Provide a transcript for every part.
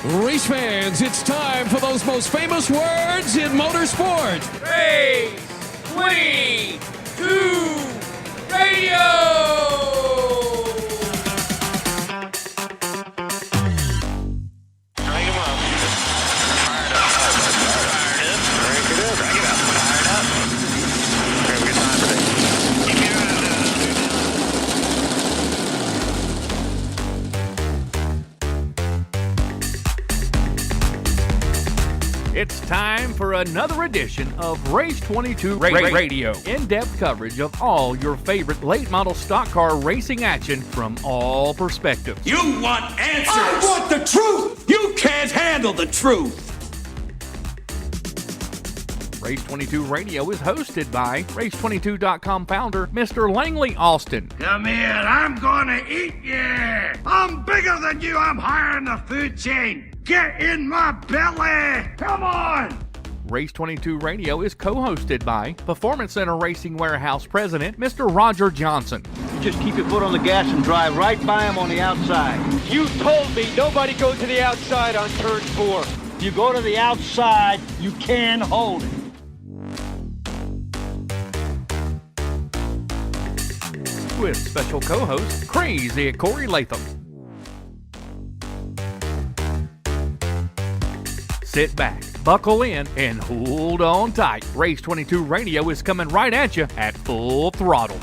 Race fans, it's time for those most famous words in motorsport. RACE22 Radio! It's time for another edition of RACE22 Radio. In-depth coverage of all your favorite late model stock car racing action from all perspectives. You want answers! I want the truth! You can't handle the truth! RACE22 Radio is hosted by Race22.com founder Mr. Langley Austin. Come here, I'm gonna eat you! I'm bigger than you, I'm higher in the food chain! Get in my belly! Come on! RACE22 Radio is co-hosted by Performance Center Racing Warehouse President Mr. Roger Johnson. You just keep your foot on the gas and drive right by him on the outside. You told me nobody goes to the outside on turn 4. If you go to the outside, you can hold it. With special co-host Crazy Corey Latham. Sit back, buckle in, and hold on tight. RACE22 Radio is coming right at you at full throttle.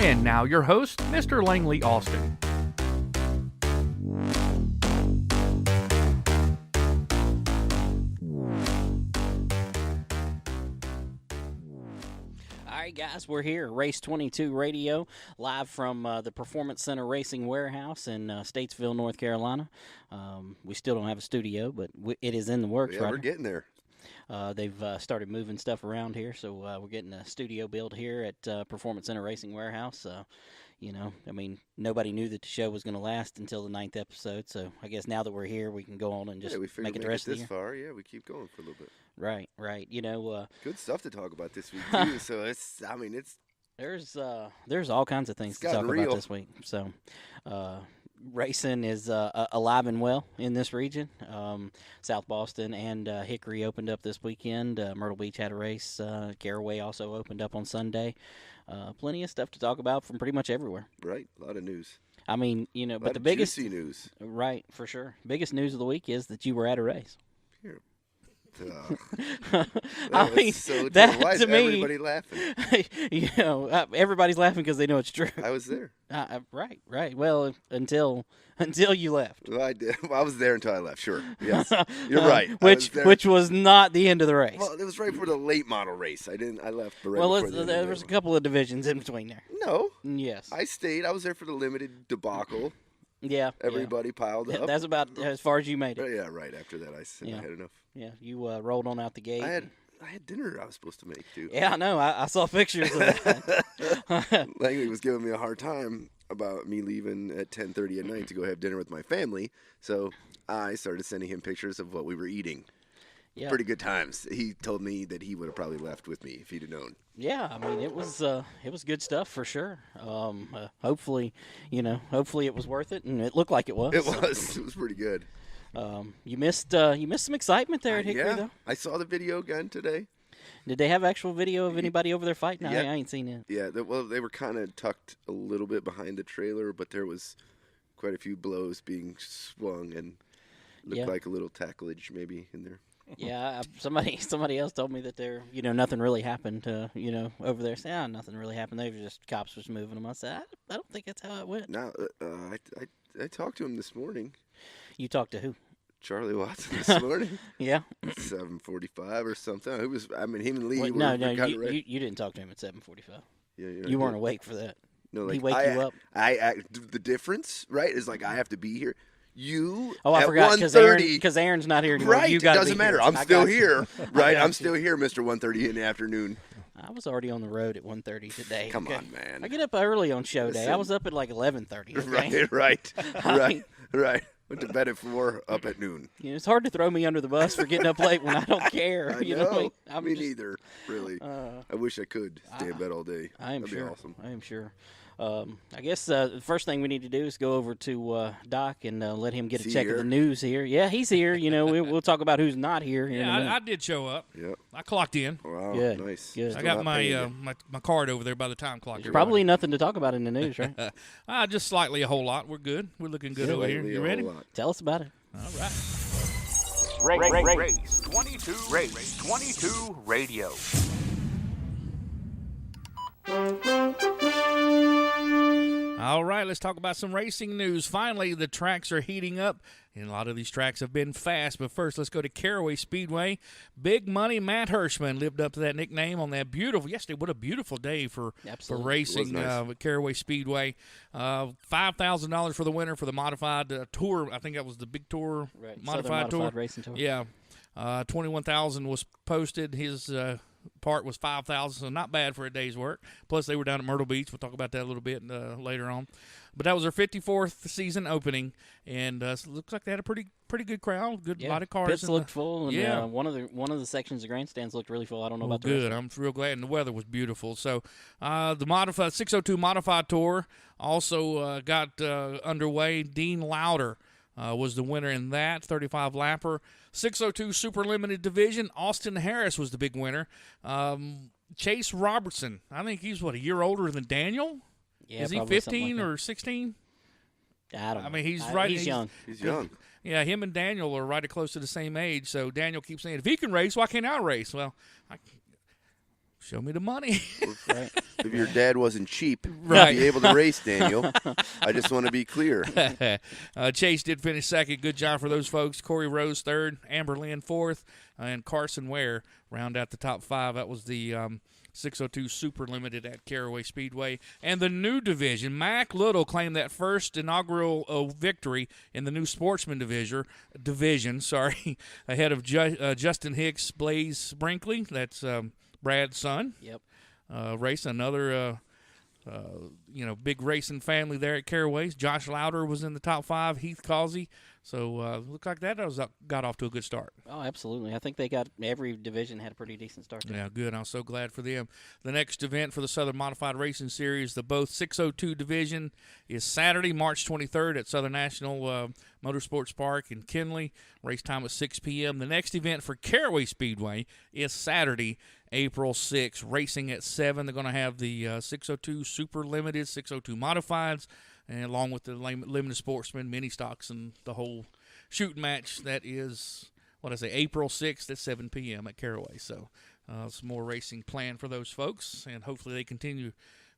And now your host, Mr. Langley Austin. Guys, we're here, RACE22 Radio, live from the Performance Center Racing Warehouse in Statesville, North Carolina. We still don't have a studio, but it is in the works, right? We're getting there. They've started moving stuff around here, so we're getting a studio built here at Performance Center Racing Warehouse. You know, I mean, nobody knew that the show was going to last until the 9th episode, so I guess now that we're here, we can go on and just make it the rest of the year. This far, yeah, we keep going for a little bit. Right. You know, good stuff to talk about this week too. So it's there's all kinds of things to talk about this week. So, racing is alive and well in this region. South Boston and Hickory opened up this weekend. Myrtle Beach had a race. Caraway also opened up on Sunday. Plenty of stuff to talk about from pretty much everywhere. Right, a lot of news. I mean, you know, but the biggest juicy news. Right, for sure. Biggest news of the week is that you were at a race. Here. I mean, so that why is to me, everybody laughing? You know, everybody's laughing because they know it's true. I was there. Right. Well, until you left. Well, I did. Well, I was there until I left. Sure. Yes, you're right. Which was not the end of the race. Well, it was right before the late model race. I left. Right well, before there was a couple of divisions in between there. No. Yes. I stayed. I was there for the limited debacle. Yeah. Everybody piled up. That's about as far as you made it. Yeah. Right after that, I said I had enough. Yeah. You rolled on out the gate. I had dinner I was supposed to make too. Yeah, I know. I saw pictures of that. Langley was giving me a hard time about me leaving at 10:30 at night to go have dinner with my family. So I started sending him pictures of what we were eating. Yeah. Pretty good times. He told me that he would have probably left with me if he'd have known. Yeah, I mean it was good stuff for sure. Hopefully it was worth it, and it looked like it was. It was. It was pretty good. You missed some excitement there at Hickory, though. I saw the video again today. Did they have actual video of anybody over there fighting? Yeah. I ain't seen it. Yeah, they were kind of tucked a little bit behind the trailer, but there was quite a few blows being swung and looked like a little tacklage maybe in there. Yeah, somebody else told me that nothing really happened. Over there, say, nothing really happened. They were just cops was moving them. I said, I don't think that's how it went. No, I talked to him this morning. You talked to who? Charlie Watson this morning. Yeah. 7:45 or something. Him and Lee Wait, were you didn't talk to him at 7:45. Yeah, you weren't awake for that. No, like he wake you up. The difference, right, is like I have to be here. You I forgot because Aaron's not here anymore. Right, you it doesn't matter. I'm still here, right? I'm still here, Mr. 1:30 in the afternoon. I was already on the road at 1:30 today. Come on, man. I get up early on show day. I was up at like 11:30. Okay? Right. Went to bed at 4, up at noon. It's hard to throw me under the bus for getting up late when I don't care. I know. Me neither, really. I wish I could stay in bed all day. That'd be awesome. I am sure. I guess the first thing we need to do is go over to Doc and let him get a check of the news here. Yeah, he's here. We'll talk about who's not here. Yeah, I did show up. Yep. I clocked in. Wow, good. Nice. Good. I got my card over there by the time clocked. There's probably nothing to talk about in the news, right? Just slightly a whole lot. We're good. We're looking good over here. You ready? Tell us about it. All right. Race 22 Radio. All right, let's talk about some racing news. Finally, the tracks are heating up, and a lot of these tracks have been fast. But first, let's go to Caraway Speedway. Big Money Matt Hirschman lived up to that nickname on that beautiful – yesterday, what a beautiful day for racing at Caraway Speedway. $5,000 for the winner for the modified tour. I think that was the big tour, modified tour. Racing tour. Yeah. $21,000 was posted. His part was $5,000, so not bad for a day's work. Plus, they were down at Myrtle Beach. We'll talk about that a little bit later on. But that was their 54th season opening, and it looks like they had a pretty good crowd. A lot of cars. Pits looked full, and one of the sections of grandstands looked really full. I don't know about the rest. Good. I'm real glad, and the weather was beautiful. So the modified 602 Modified Tour also got underway. Dean Lauder was the winner in that 35-lapper. 602 Super Limited Division, Austin Harris was the big winner. Chase Robertson, I think he's, a year older than Daniel? Yeah, is he 15 or 16? I don't know. I mean, he's young. He's young. Yeah, him and Daniel are right close to the same age, so Daniel keeps saying, if he can race, why can't I race? Well, show me the money. Right. If your dad wasn't cheap, you'd be able to race, Daniel. I just want to be clear. Chase did finish second. Good job for those folks. Corey Rose third, Amber Lynn fourth, and Carson Ware round out the top five. That was the 602 Super Limited at Caraway Speedway. And the new division, Mac Little claimed that first inaugural victory in the new Sportsman division, ahead of Justin Hicks, Blaze Brinkley. That's Brad's son. Yep. Racing another, big racing family there at Caraway's. Josh Lauder was in the top five. Heath Causey. So looked like that got off to a good start. Oh, absolutely. I think every division had a pretty decent start there. Yeah, good. I'm so glad for them. The next event for the Southern Modified Racing Series, the both 602 division, is Saturday, March 23rd at Southern National Motorsports Park in Kinley. Race time at 6 p.m. The next event for Caraway Speedway is Saturday, April 6th, racing at 7. They're going to have the 602 Super Limited, 602 Modifieds, and along with the Limited Sportsman, Mini Stocks, and the whole shooting match that is, April 6th at 7 p.m. at Caraway. So some more racing planned for those folks, and hopefully they continue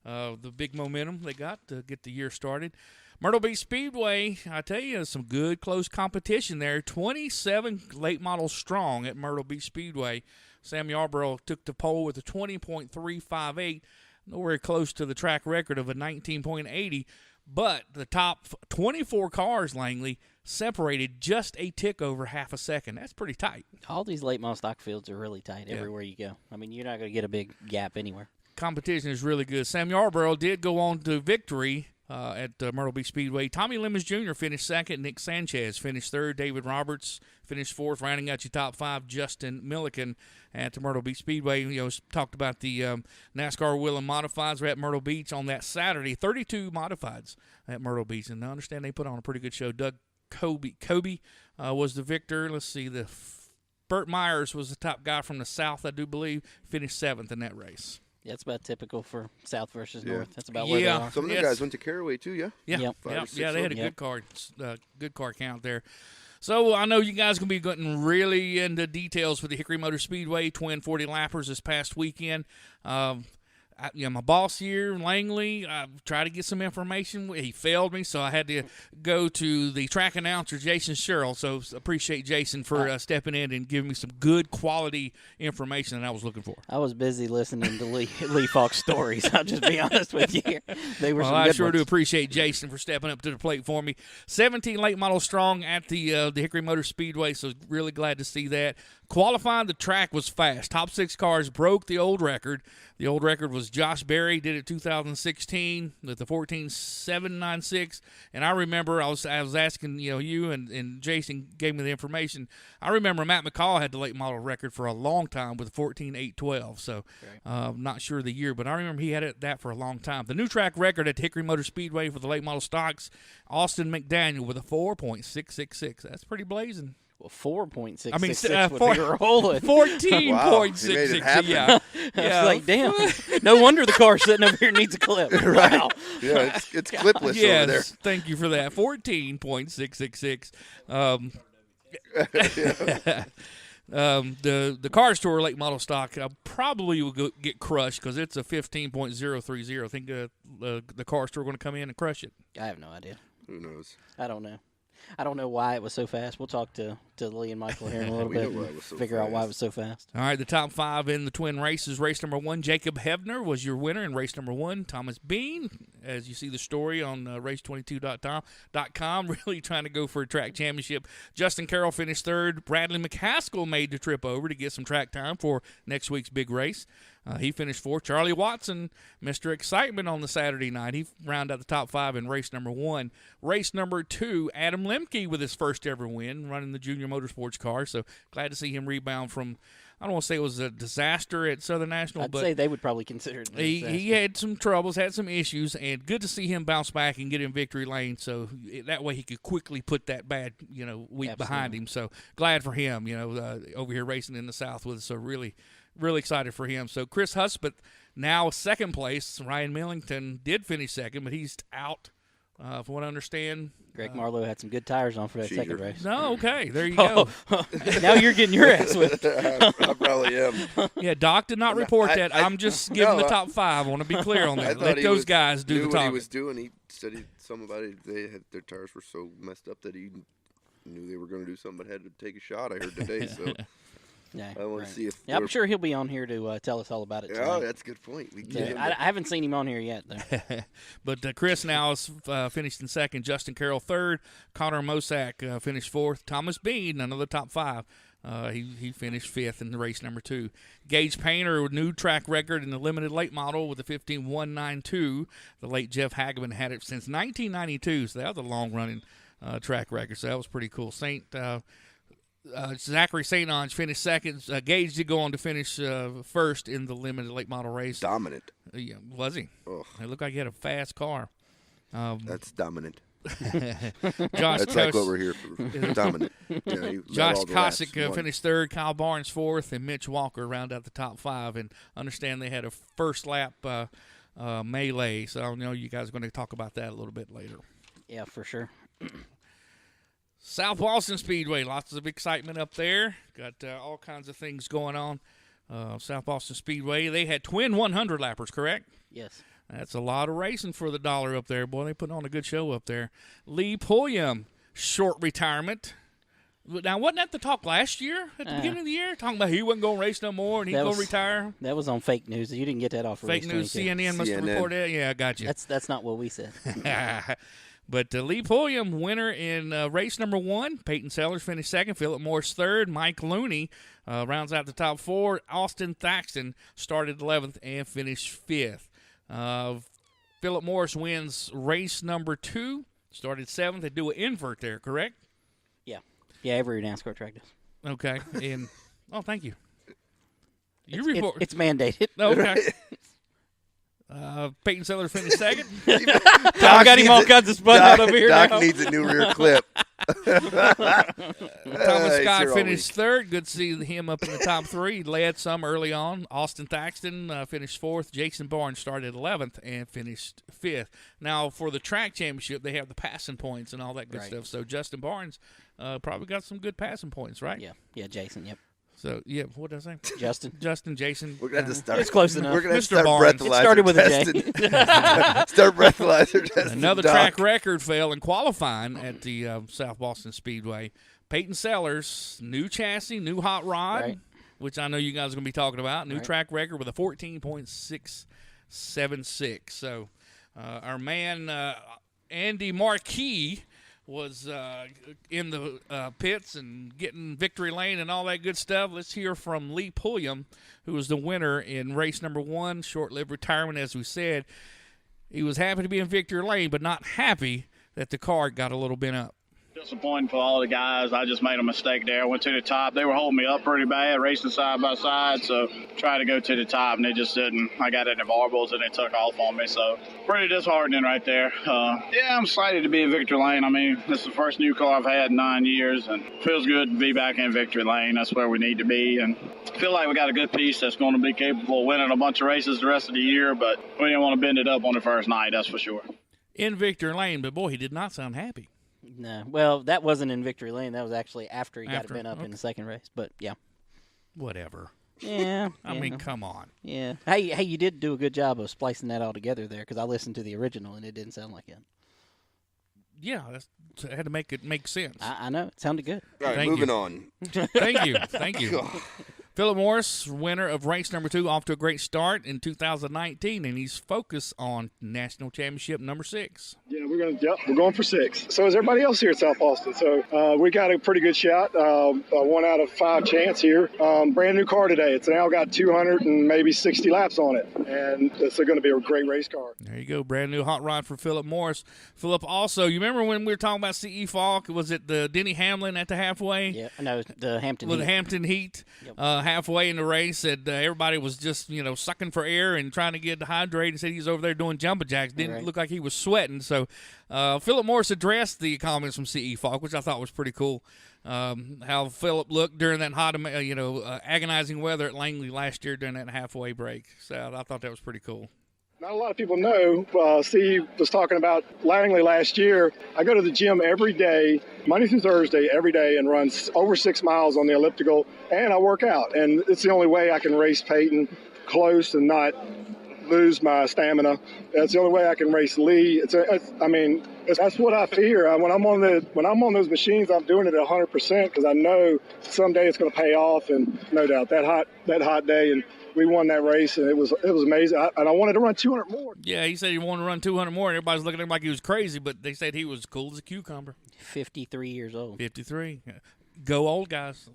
the big momentum they got to get the year started. Myrtle Beach Speedway, I tell you, some good close competition there. 27 late models strong at Myrtle Beach Speedway. Sam Yarborough took the pole with a 20.358, nowhere close to the track record of a 19.80. But the top 24 cars, Langley, separated just a tick over half a second. That's pretty tight. All these late model stock fields are really tight everywhere you go. I mean, you're not going to get a big gap anywhere. Competition is really good. Sam Yarborough did go on to victory at Myrtle Beach Speedway. Tommy Lemons Jr. finished second. Nick Sanchez finished third. David Roberts finished fourth. Rounding out your top five, Justin Milliken at the Myrtle Beach Speedway. Talked about the NASCAR Wheel and Modifieds. We're at Myrtle Beach on that Saturday. 32 Modifieds at Myrtle Beach. And I understand they put on a pretty good show. Doug Kobe was the victor. Let's see. Burt Myers was the top guy from the South, I do believe. Finished seventh in that race. Yeah, it's about typical for South versus North. That's about where they are. Some of the guys went to Caraway too, yeah? Yeah, they had a good car count there. So I know you guys are going to be getting really into details for the Hickory Motor Speedway Twin 40-lappers this past weekend. My boss here, Langley, tried to get some information. He failed me, so I had to go to the track announcer, Jason Sherrill. So appreciate Jason for stepping in and giving me some good quality information that I was looking for. I was busy listening to Lee Faulk's stories. I'll just be honest with you here. They were some I good sure ones. do appreciate Jason for stepping up to the plate for me. 17 late models strong at the Hickory Motor Speedway, so really glad to see that. Qualifying, the track was fast. Top six cars broke the old record. The old record was was Josh Berry, did it 2016 with the 14.796. And I remember I was asking, you and Jason gave me the information. I remember Matt McCall had the late model record for a long time with 14.812. So not sure the year, but I remember he had that for a long time. The new track record at Hickory Motor Speedway for the late model stocks, Austin McDaniel with a 4.666. That's pretty blazing. Well, 4.666 I mean, would be rolling. 14.666. Yeah. I was like, damn. No wonder the car sitting over here needs a clip. Right. Wow. Yeah, it's clipless yes, over there. Thank you for that. 14.666. The car store late model stock probably will get crushed because it's a 15.030. I think the car store going to come in and crush it. I have no idea. Who knows? I don't know. I don't know why it was so fast. We'll talk to Lee and Michael here in a little bit and figure out why it was so fast. All right, the top 5 in the twin races. Race number 1, Jacob Hebner was your winner in race number 1. Thomas Bean, as you see the story on race22.com, really trying to go for a track championship. Justin Carroll finished 3rd. Bradley McCaskill made the trip over to get some track time for next week's big race. He finished 4th. Charlie Watson, Mr. Excitement on the Saturday night. He rounded out the top 5 in race number 1. Race number 2, Adam Lemke with his first ever win, running the junior motorsports car. So glad to see him rebound from, I don't want to say it was a disaster at Southern National. I'd say they would probably consider it a disaster. He had some troubles, had some issues, and good to see him bounce back and get in victory lane. So that way he could quickly put that bad, week behind him. So glad for him, over here racing in the South with us. So really excited for him. So Chris Husbeth now 2nd place. Ryan Millington did finish 2nd, but he's out, from what I understand. Greg Marlowe had some good tires on for that second race. No, okay. There you go. Now you're getting your ass whipped. I probably am. Yeah, Doc did not report that. I'm just giving the top 5. I want to be clear on that. Let those guys do the talking. What he was doing. He said something about it. Their tires were so messed up that he knew they were going to do something but had to take a shot, I heard today. So yeah, I want to see if I'm sure he'll be on here to tell us all about it tonight. Oh, that's a good point. I haven't seen him on here yet, though. But Chris now has finished in 2nd. Justin Carroll 3rd. Connor Mosack finished 4th. Thomas Bean, another top 5. He finished 5th in the race number 2. Gage Painter, new track record in the limited late model with the 15.192. The late Jeff Hageman had it since 1992, so that was a long-running track record. So that was pretty cool. Zachary St. Ange finished 2nd. Gage did go on to finish 1st in the limited late model race. Dominant. Yeah, was he? Oh. It looked like he had a fast car. That's dominant. That's like what we're here for. Dominant. Yeah, Josh Kosick finished 3rd. Kyle Barnes 4th, and Mitch Walker rounded out the top 5. And understand they had a first lap melee, so I know you guys are going to talk about that a little bit later. Yeah, for sure. South Boston Speedway, lots of excitement up there. Got all kinds of things going on. South Boston Speedway, they had twin 100 lappers, correct? Yes. That's a lot of racing for the dollar up there. Boy, they put on a good show up there. Lee Pulliam, short retirement. Now, wasn't that the talk last year at the beginning of the year? Talking about he wasn't going to race no more and he's going to retire? That was on fake news. You didn't get that off Fake news, CNN must have reported that? Yeah, I got you. That's not what we said. But Lee Pulliam, winner in race number 1. Peyton Sellers finished 2nd. Philip Morris 3rd. Mike Looney rounds out the top 4. Austin Thaxton started 11th and finished 5th. Philip Morris wins race number 2. Started 7th. They do an invert there, correct? Yeah. Yeah, every NASCAR track does. Okay. And thank you. It's mandated. Okay. Peyton Sellers finished 2nd. I got him all kinds of spun out over here Doc now. needs a new rear clip. Thomas Scott finished 3rd. Good to see him up in the top 3. He led some early on. Austin Thaxton finished 4th. Jason Barnes started 11th and finished 5th. Now, for the track championship, they have the passing points and all that good stuff. So Justin Barnes probably got some good passing points, right? Yeah, Jason, yep. So, yeah, what did I say? Justin, Jason. We're going to have to start. It's close enough. We're going to Mr. start Barnes. breathalyzer It started with testing. a J. Start breathalyzer testing. Another Doc. track record fell in qualifying at the South Boston Speedway. Peyton Sellers, new chassis, new hot rod, which I know you guys are going to be talking about. New track record with a 14.676. So our man Andy Marquis was in the pits and getting victory lane and all that good stuff. Let's hear from Lee Pulliam, who was the winner in race number 1, short-lived retirement, as we said. He was happy to be in victory lane, but not happy that the car got a little bent up. Disappointing for all the guys. I just made a mistake there. I went to the top. They were holding me up pretty bad, racing side by side, so tried to go to the top, and they just didn't. I got in the marbles, and they took off on me, so pretty disheartening right there. Yeah, I'm excited to be in victory lane. I mean, this is the first new car I've had in 9 years, and feels good to be back in victory lane. That's where we need to be, and I feel like we got a good piece that's going to be capable of winning a bunch of races the rest of the year, but we didn't want to bend it up on the first night, that's for sure. In victory lane, but boy, he did not sound happy. No, well, that wasn't in victory lane. That was actually after he got it bent up in the second race. But yeah, whatever. Yeah, I mean, come on. Yeah. Hey, you did do a good job of splicing that all together there, because I listened to the original and it didn't sound like it. Yeah, I had to make it make sense. I know it sounded good. All right, moving on. Thank you. Philip Morris, winner of race number 2, off to a great start in 2019, and he's focused on national championship number 6. Yeah, we're going for 6. So is everybody else here at South Boston. So we got a pretty good shot. 1 out of 5 chance here. Brand new car today. It's now got 200 and maybe 60 laps on it, and it's going to be a great race car. There you go, brand new hot rod for Philip Morris. Philip, also, you remember when we were talking about C.E. Falk? Was it the Denny Hamlin at the halfway? Yeah, no, the Hampton Heat. The Hampton Heat. Yep. Halfway in the race, that everybody was just sucking for air and trying to get hydrated, and said he was over there doing jumping jacks. Didn't look like he was sweating. So Philip Morris addressed the comments from C.E. Falk, which I thought was pretty cool. How Philip looked during that hot, agonizing weather at Langley last year during that halfway break. So I thought that was pretty cool. Not a lot of people know, Steve was talking about Langley last year. I go to the gym every day, Monday through Thursday, every day, and run over 6 miles on the elliptical, and I work out. And it's the only way I can race Peyton close and not lose my stamina. That's the only way I can race Lee. That's what I fear. When I'm on those machines, I'm doing it at 100% because I know someday it's going to pay off. And no doubt that hot day, and we won that race, and it was amazing. And I wanted to run 200 more. Yeah, he said he wanted to run 200 more, and everybody's looking at him like he was crazy, but they said he was cool as a cucumber. 53 years old. 53. Go old, guys.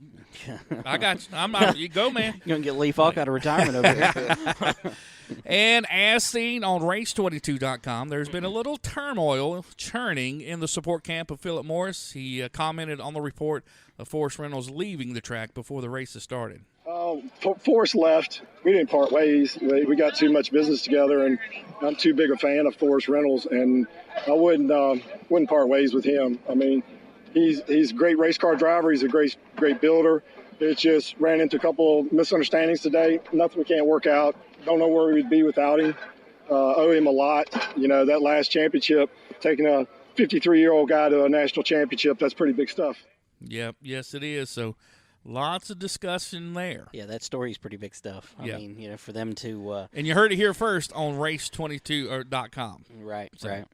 I got you. I'm not. You go, man. You're going to get Lee Falk out of retirement over here. And as seen on RACE22.com, there's been a little turmoil churning in the support camp of Philip Morris. He commented on the report of Forrest Reynolds leaving the track before the race has started. Forrest left. We didn't part ways. We got too much business together, and I'm too big a fan of Forrest Reynolds, and I wouldn't part ways with him. I mean, he's a great race car driver. He's a great builder. It just ran into a couple of misunderstandings today. Nothing we can't work out. Don't know where we'd be without him. Owe him a lot. That last championship, taking a 53-year-old guy to a national championship, that's pretty big stuff. Yep. Yes, it is. So lots of discussion there. Yeah, that story's pretty big stuff. I mean, for them to and you heard it here first on RACE22.com. Right, so. Right.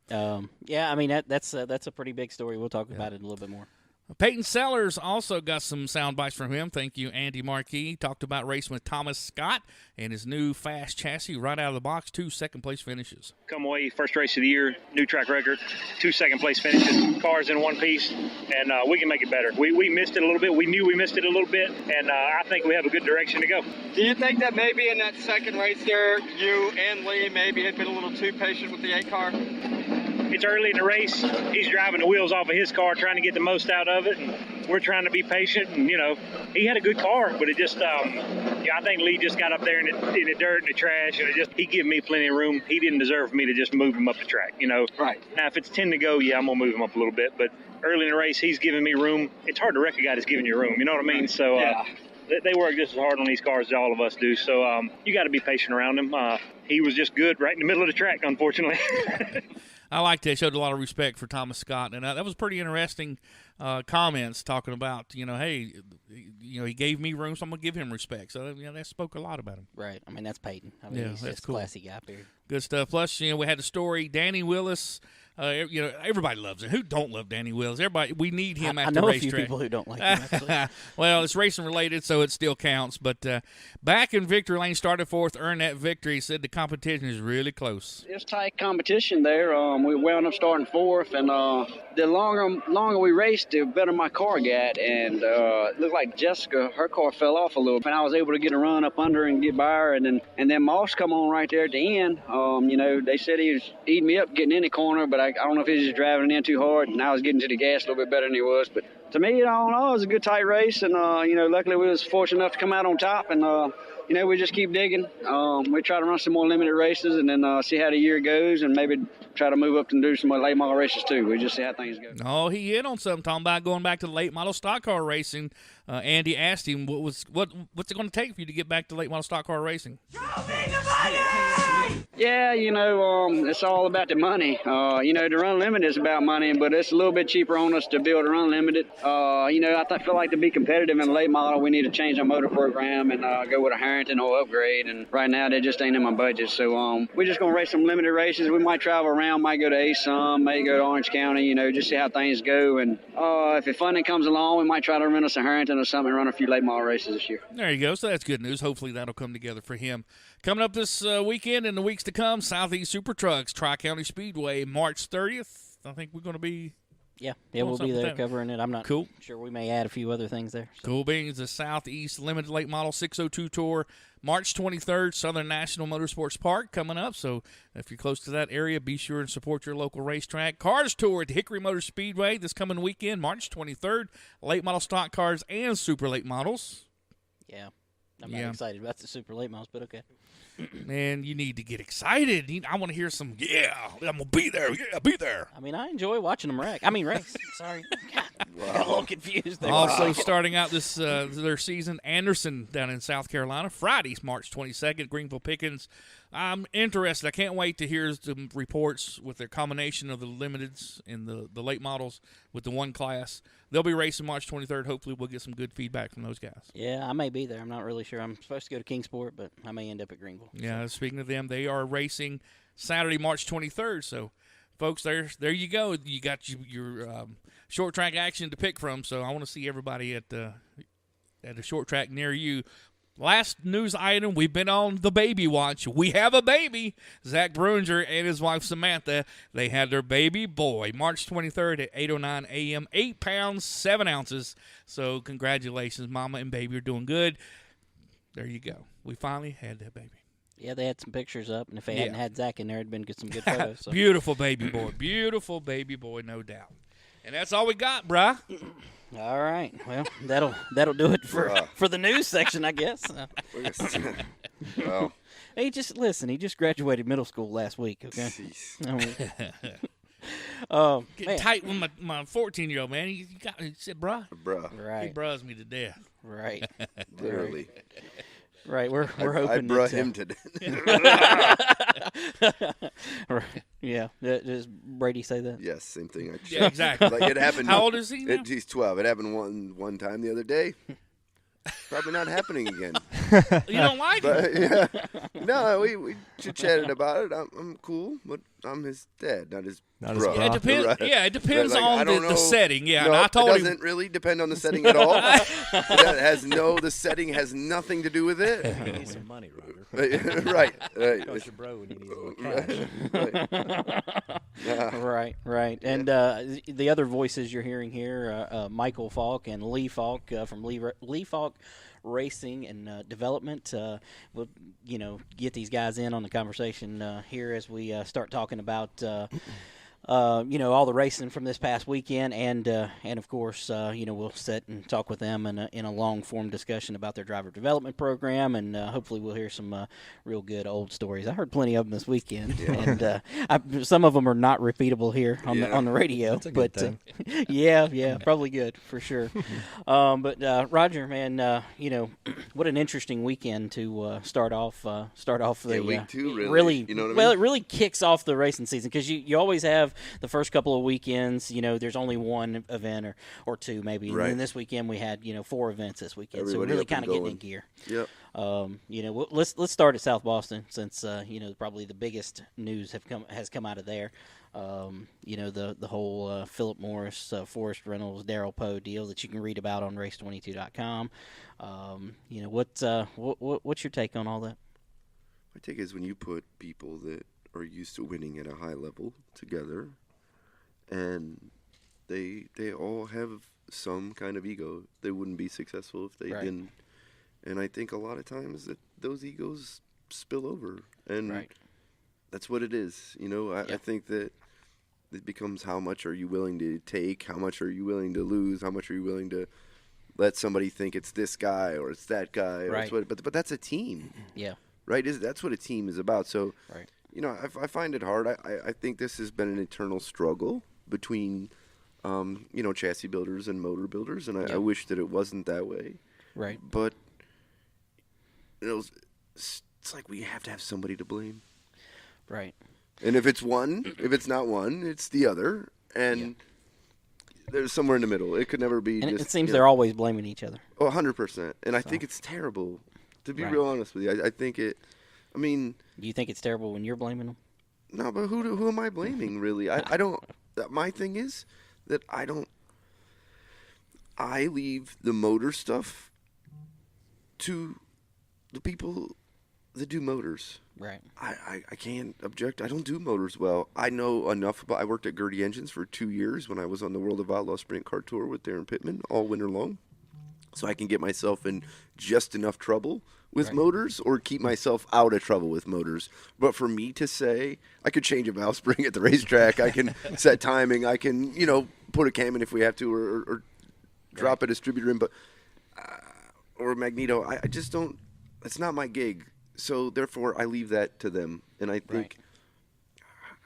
Yeah, I mean that's a pretty big story. We'll talk about it a little bit more. Peyton Sellers also got some sound bites from him. Thank you, Andy Marquis. Talked about racing with Thomas Scott and his new fast chassis right out of the box, 2 second-place finishes. Come away, first race of the year, new track record, 2 second-place finishes, cars in one piece, and we can make it better. We missed it a little bit. We knew we missed it a little bit, and I think we have a good direction to go. Do you think that maybe in that second race there, you and Lee maybe had been a little too patient with the 8 car? It's early in the race. He's driving the wheels off of his car, trying to get the most out of it, and we're trying to be patient. And he had a good car, but it just, I think Lee just got up there in the dirt and the trash, and he gave me plenty of room. He didn't deserve for me to just move him up the track. Right. Now, if it's 10 to go, I'm gonna move him up a little bit. But early in the race, he's giving me room. It's hard to wreck a guy that's giving you room. You know what I mean? So. Yeah. They work just as hard on these cars as all of us do, so you got to be patient around him. He was just good right in the middle of the track, unfortunately. I liked that. Showed a lot of respect for Thomas Scott, and that was pretty interesting comments talking about, hey, he gave me room, so I'm going to give him respect. So, that spoke a lot about him. Right. I mean, that's Peyton. I mean, he's that's just cool. Classy guy, period. Good stuff. Plus, we had the story, Danny Willis Everybody loves him. Who don't love Danny Wills? Everybody, we need him at the racetrack. I know a few people who don't like him, actually. Well, it's racing related, so it still counts. But back in victory lane, started fourth, earned that victory. Said the competition is really close. It's tight competition there. We wound up starting fourth, and the longer we raced, the better my car got. And it looked like Jessica, her car fell off a little. And I was able to get a run up under and get by her. And then Moss come on right there at the end. They said he was eating me up getting in the corner, but I don't know if he was just driving it in too hard, and I was getting to the gas a little bit better than he was. But to me, I don't know, it was a good tight race, and luckily we was fortunate enough to come out on top, and we just keep digging. We try to run some more limited races, and then see how the year goes, and maybe try to move up and do some more late model races too. We just see how things go. Oh, he hit on something talking about going back to late model stock car racing. Andy asked him what's it going to take for you to get back to late model stock car racing. Yeah, it's all about the money. To run limited is about money, but it's a little bit cheaper on us to be able to run limited. I feel like to be competitive in the late model, we need to change our motor program and go with a Harrington or upgrade. And right now, they just ain't in my budget. So we're just going to race some limited races. We might travel around, might go to Ace some, may go to Orange County, just see how things go. And if the funding comes along, we might try to rent us a Harrington or something and run a few late model races this year. There you go. So that's good news. Hopefully that'll come together for him. Coming up this weekend and the weeks to come, Southeast Super Trucks, Tri-County Speedway, March 30th. I think we're going to be we'll be there covering it. I'm not cool. Sure we may add a few other things there. So. Cool beans, the Southeast Limited Late Model 602 Tour, March 23rd, Southern National Motorsports Park coming up. So if you're close to that area, be sure and support your local racetrack. Cars Tour at Hickory Motor Speedway this coming weekend, March 23rd, late model stock cars and super late models. Yeah. I'm not excited about the super late models, but okay. Man, you need to get excited. I want to hear some, I'm going to be there. Yeah, be there. I mean, I enjoy watching them race. Sorry. Got a little confused there. Also starting out this their season, Anderson down in South Carolina, Friday, March 22nd, Greenville Pickens. I'm interested. I can't wait to hear some reports with their combination of the limiteds and the late models with the one class. They'll be racing March 23rd. Hopefully we'll get some good feedback from those guys. Yeah, I may be there. I'm not really sure. I'm supposed to go to Kingsport, but I may end up at Greenville. Yeah, speaking of them, they are racing Saturday, March 23rd. So, folks, there you go. You got your short track action to pick from. So I want to see everybody at a short track near you. Last news item, we've been on the baby watch. We have a baby. Zach Bruinger and his wife Samantha, they had their baby boy March 23rd at 8:09 a.m., 8 pounds, 7 ounces. So congratulations, mama and baby are doing good. There you go. We finally had that baby. Yeah, they had some pictures up, and if they hadn't had Zach in there, it'd been some good photos. So. Beautiful baby boy. Beautiful baby boy, no doubt. And that's all we got, bruh. All right. Well, that'll do it for the news section, I guess. Well, he just graduated middle school last week. Okay. Getting tight with my 14-year-old man. He said, "Bruh." Right. He bruhs me to death. Right. Literally. Right, we're hoping. I bruh him to death. Right. Yeah. Does Brady say that? Yes, same thing. Actually. Yeah, exactly. Like it happened. How old is he now? He's 12. It happened one time the other day. Probably not happening again. You don't like it? Yeah. No, we chatted about it. I'm cool, but I'm his dad, not his bro. Yeah, it depends. Right. Yeah, it depends Like, on the setting. Yeah, no, and I told him it doesn't really depend on the setting at all. The setting has nothing to do with it. You need some money, Roger. Right. Coach your bro when you need a little cash. Right. And the other voices you're hearing here, Michael Faulk and Lee Faulk from Lee Faulk Racing and Development. We'll get these guys in on the conversation here as we start talking about all the racing from this past weekend, and of course, we'll sit and talk with them in a long form discussion about their driver development program, and hopefully we'll hear some real good old stories. I heard plenty of them this weekend, and some of them are not repeatable here on the radio. That's a good thing. Yeah, probably good for sure. But Roger, man, what an interesting weekend to start off the week two, really. You know what I mean? Well, it really kicks off the racing season because you always have have the first couple of weekends, there's only one event or two maybe. And then this weekend we had, 4 events this weekend. Everybody so we're really kind of getting in gear. Yep. Let's start at South Boston since, probably the biggest news has come out of there. The whole Philip Morris, Forrest Reynolds, Darrell Poe deal that you can read about on RACE22.com. What's your take on all that? My take is when you put people that are used to winning at a high level together, and they all have some kind of ego, they wouldn't be successful if they didn't. And I think a lot of times that those egos spill over, and that's what it is. I think that it becomes how much are you willing to take, how much are you willing to lose, how much are you willing to let somebody think it's this guy or it's that guy. Or it's but that's a team. Yeah. Right? That's what a team is about. So, I find it hard. I think this has been an eternal struggle between, chassis builders and motor builders, and I wish that it wasn't that way. Right. But, it's like we have to have somebody to blame. Right. And if it's not one, it's the other, and there's somewhere in the middle. It could never be. And just, it seems they're always blaming each other. Oh, 100%. And I think it's terrible. To be real honest with you, I think it. I mean, do you think it's terrible when you're blaming them? No, but who am I blaming really? I don't. My thing is that I leave the motor stuff to the people that do motors. Right. I can't object. I don't do motors well. I know enough about. I worked at Gertie Engines for 2 years when I was on the World of Outlaw Sprint Car Tour with Darren Pittman all winter long. So I can get myself in just enough trouble with motors or keep myself out of trouble with motors. But for me to say, I could change a valve spring at the racetrack, I can set timing, I can, put a cam in if we have to or drop a distributor in, but or a magneto. I just don't, it's not my gig. So therefore I leave that to them. And I think,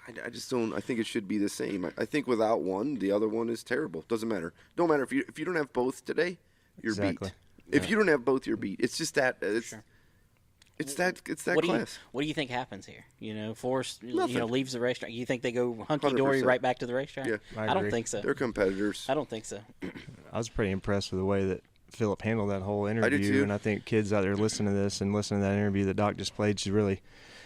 I just don't, I think it should be the same. I think without one, the other one is terrible. Doesn't matter. Don't matter if you don't have both today. You're beat. If you don't have both, you're beat. It's just that. It's that class. What do you think happens here? Forrest, leaves the racetrack. You think they go hunky-dory right back to the racetrack? Yeah, I don't think so. They're competitors. I don't think so. I was pretty impressed with the way that Philip handled that whole interview. I do too. And I think kids out there listening to this and listening to that interview that Doc just played should really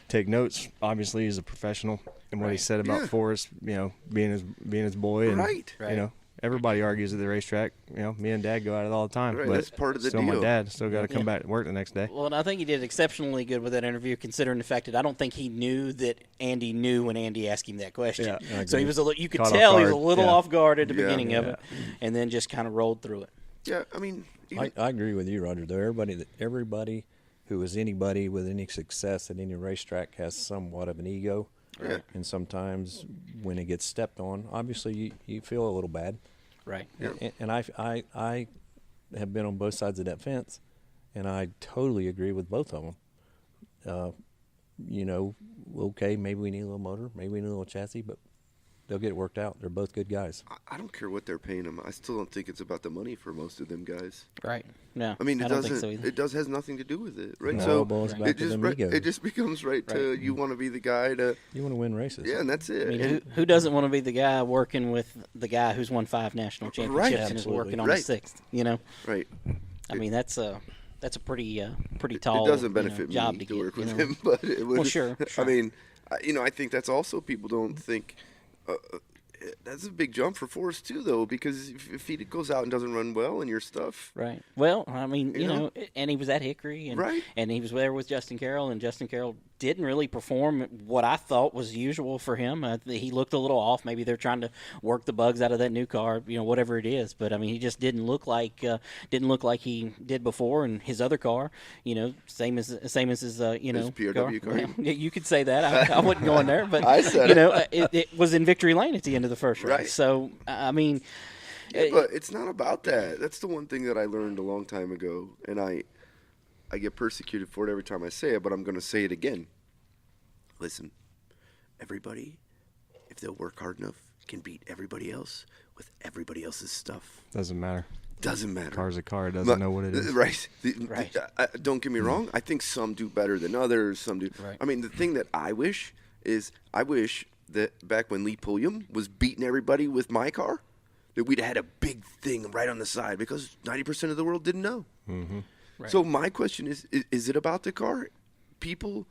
take notes. Obviously, he's a professional, and what he said about Forrest, being his boy, and everybody argues at the racetrack. Me and Dad go at it all the time. Right, but that's part of the still deal. My dad still got to come back to work the next day. Well, and I think he did exceptionally good with that interview, considering the fact that I don't think he knew that Andy knew when Andy asked him that question. Yeah, so he was you could tell he was a little off guard at the beginning of it, and then just kind of rolled through it. Yeah, I mean, I agree with you, Roger. Though everybody who is anybody with any success at any racetrack has somewhat of an ego, and sometimes when it gets stepped on, obviously you feel a little bad. Right. And I have been on both sides of that fence, and I totally agree with both of them. Okay, maybe we need a little motor, maybe we need a little chassis, but they'll get it worked out. They're both good guys. I don't care what they're paying them. I still don't think it's about the money for most of them guys. Right. No. I mean, I don't think so either. It has nothing to do with it, right? No, so it boils back to them egos. it just becomes to you want to be the guy to. You want to win races. Yeah, and that's it. I mean, who doesn't want to be the guy working with the guy who's won 5 national championships and is working on his 6th? Right. I mean, that's a pretty tall. It doesn't benefit me job to work with him, but it would. Well, sure. I mean, I think that's also people don't think. That's a big jump for Forrest too, though, because if he goes out and doesn't run well in your stuff, right? Well, I mean, you know, and he was at Hickory, and and he was there with Justin Carroll, and Justin Carroll didn't really perform what I thought was usual for him. He looked a little off. Maybe they're trying to work the bugs out of that new car, you know, whatever it is. But I mean, he just didn't look like he did before in his other car. You know, same as his his PRW car. Yeah, you could say that. I wasn't going there, but I said it was in victory lane at the end of the first race. Right. So I mean, but it's not about that. That's the one thing that I learned a long time ago, and I get persecuted for it every time I say it, but I'm going to say it again. Listen, everybody, if they'll work hard enough, can beat everybody else with everybody else's stuff. Doesn't matter. Doesn't matter. Car's a car. It doesn't know what it is. Right. Don't get me wrong. I think some do better than others. Some do. Right. I mean, the thing that I wish that back when Lee Pulliam was beating everybody with my car, that we'd had a big thing right on the side because 90% of the world didn't know. Mm-hmm. Right. So my question is it about the car? People,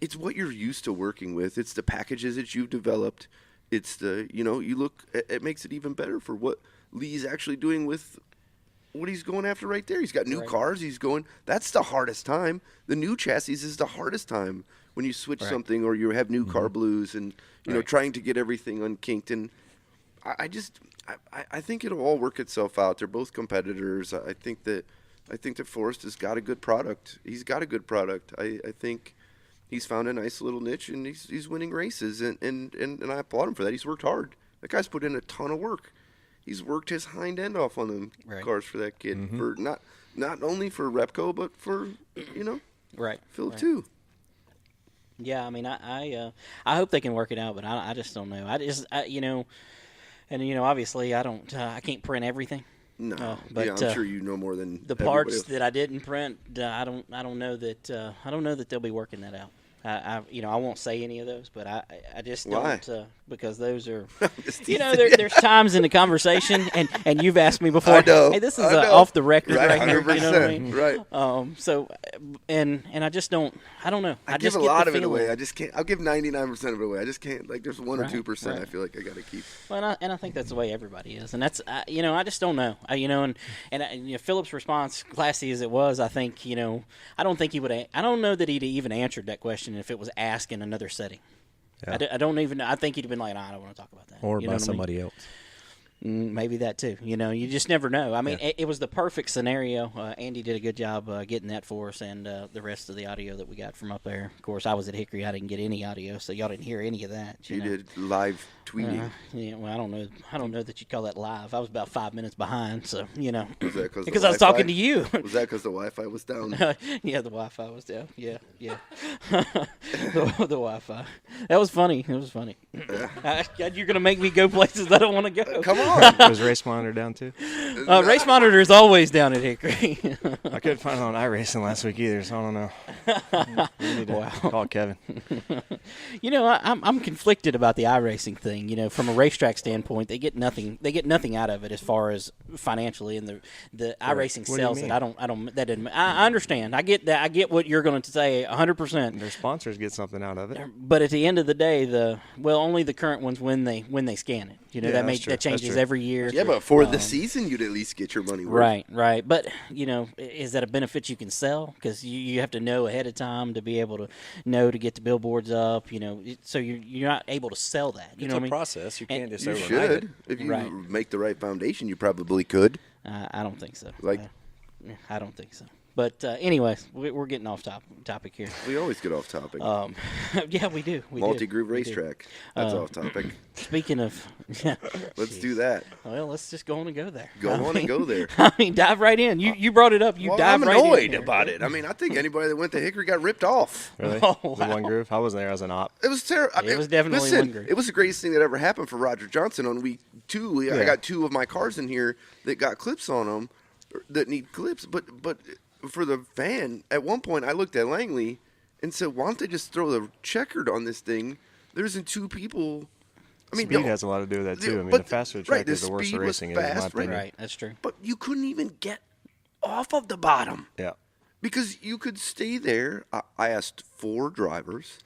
it's what you're used to working with. It's the packages that you've developed. It's the, you look, it makes it even better for what Lee's actually doing with what he's going after right there. He's got new cars. That's the hardest time. The new chassis is the hardest time when you switch something or you have new car blues and, trying to get everything unkinked. And I think it'll all work itself out. They're both competitors. I think that Forrest has got a good product. He's got a good product. I think he's found a nice little niche, and he's winning races, and I applaud him for that. He's worked hard. That guy's put in a ton of work. He's worked his hind end off on them cars for that kid. For not only for Repco, but for Phil too. Yeah, I mean, I hope they can work it out, but I just don't know. Obviously I can't print everything. No, but I'm sure you know more than the parts that I didn't print. I don't know that they'll be working that out. I won't say any of those, but I just don't because those are there's times in the conversation and you've asked me before. I know, hey, this is off the record right here. 100%, you know what I mean? Right. So and I just don't. I don't know. I give a lot of it away. I just can't. I'll give 99% of it away. I just can't. Like there's 1 or 2%. I feel like I got to keep. Well, and I think that's the way everybody is, and that's I just don't know. And Philip's response, classy as it was, I think I don't think he would. I don't know that he'd even answered that question if it was asked in another setting. Yeah. I don't even. I think he'd been like, I don't want to talk about that. Or by somebody else. Maybe that too. You just never know. I mean, it was the perfect scenario. Andy did a good job getting that for us, and the rest of the audio that we got from up there. Of course, I was at Hickory. I didn't get any audio, so y'all didn't hear any of that. You did live tweeting. Well, I don't know. I don't know that you'd call that live. I was about 5 minutes behind, so Was that because I was talking to you. Was that because the Wi-Fi was down? Yeah, the Wi-Fi was down. Yeah. the Wi-Fi. That was funny. It was funny. You're gonna make me go places I don't want to go. Come on. Was Race Monitor down too? Race Monitor is always down at Hickory. I couldn't find it on iRacing last week either, so I don't know. We need to call Kevin. I'm conflicted about the iRacing thing. From a racetrack standpoint, they get nothing. They get nothing out of it as far as financially, and the iRacing sells it. I understand. I get that. I get what you're going to say 100%. Their sponsors get something out of it. But at the end of the day, only the current ones when they scan it. That changes every year. Yeah, but for the season, you'd at least get your money worth. Right. But, is that a benefit you can sell? Because you have to know ahead of time to be able to know to get the billboards up, so you're not able to sell that. It's a process. You can't just overnight should. it. If you make the right foundation, you probably could. I don't think so. I don't think so. But anyways, we're getting off topic here. We always get off topic. Yeah, we do. Multi-groove racetrack. That's off topic. Speaking of, let's do that. Well, let's just go on and go there. And go there. I mean, dive right in. You brought it up. I'm annoyed about it. I mean, I think anybody that went to Hickory got ripped off. Really? Oh, the one groove? I wasn't there as an op. It was terrible. It was definitely one groove. It was the greatest thing that ever happened for Roger Johnson on week 2. I got 2 of my cars in here that got clips on them that need clips, but for the fan, at one point I looked at Langley and said, why don't they just throw the checkered on this thing? There isn't 2 people. I mean, speed has a lot to do with that too. I mean, the faster the track is, the worse the racing is, in my opinion. Right, that's true. But you couldn't even get off of the bottom. Yeah. Because you could stay there. I asked 4 drivers,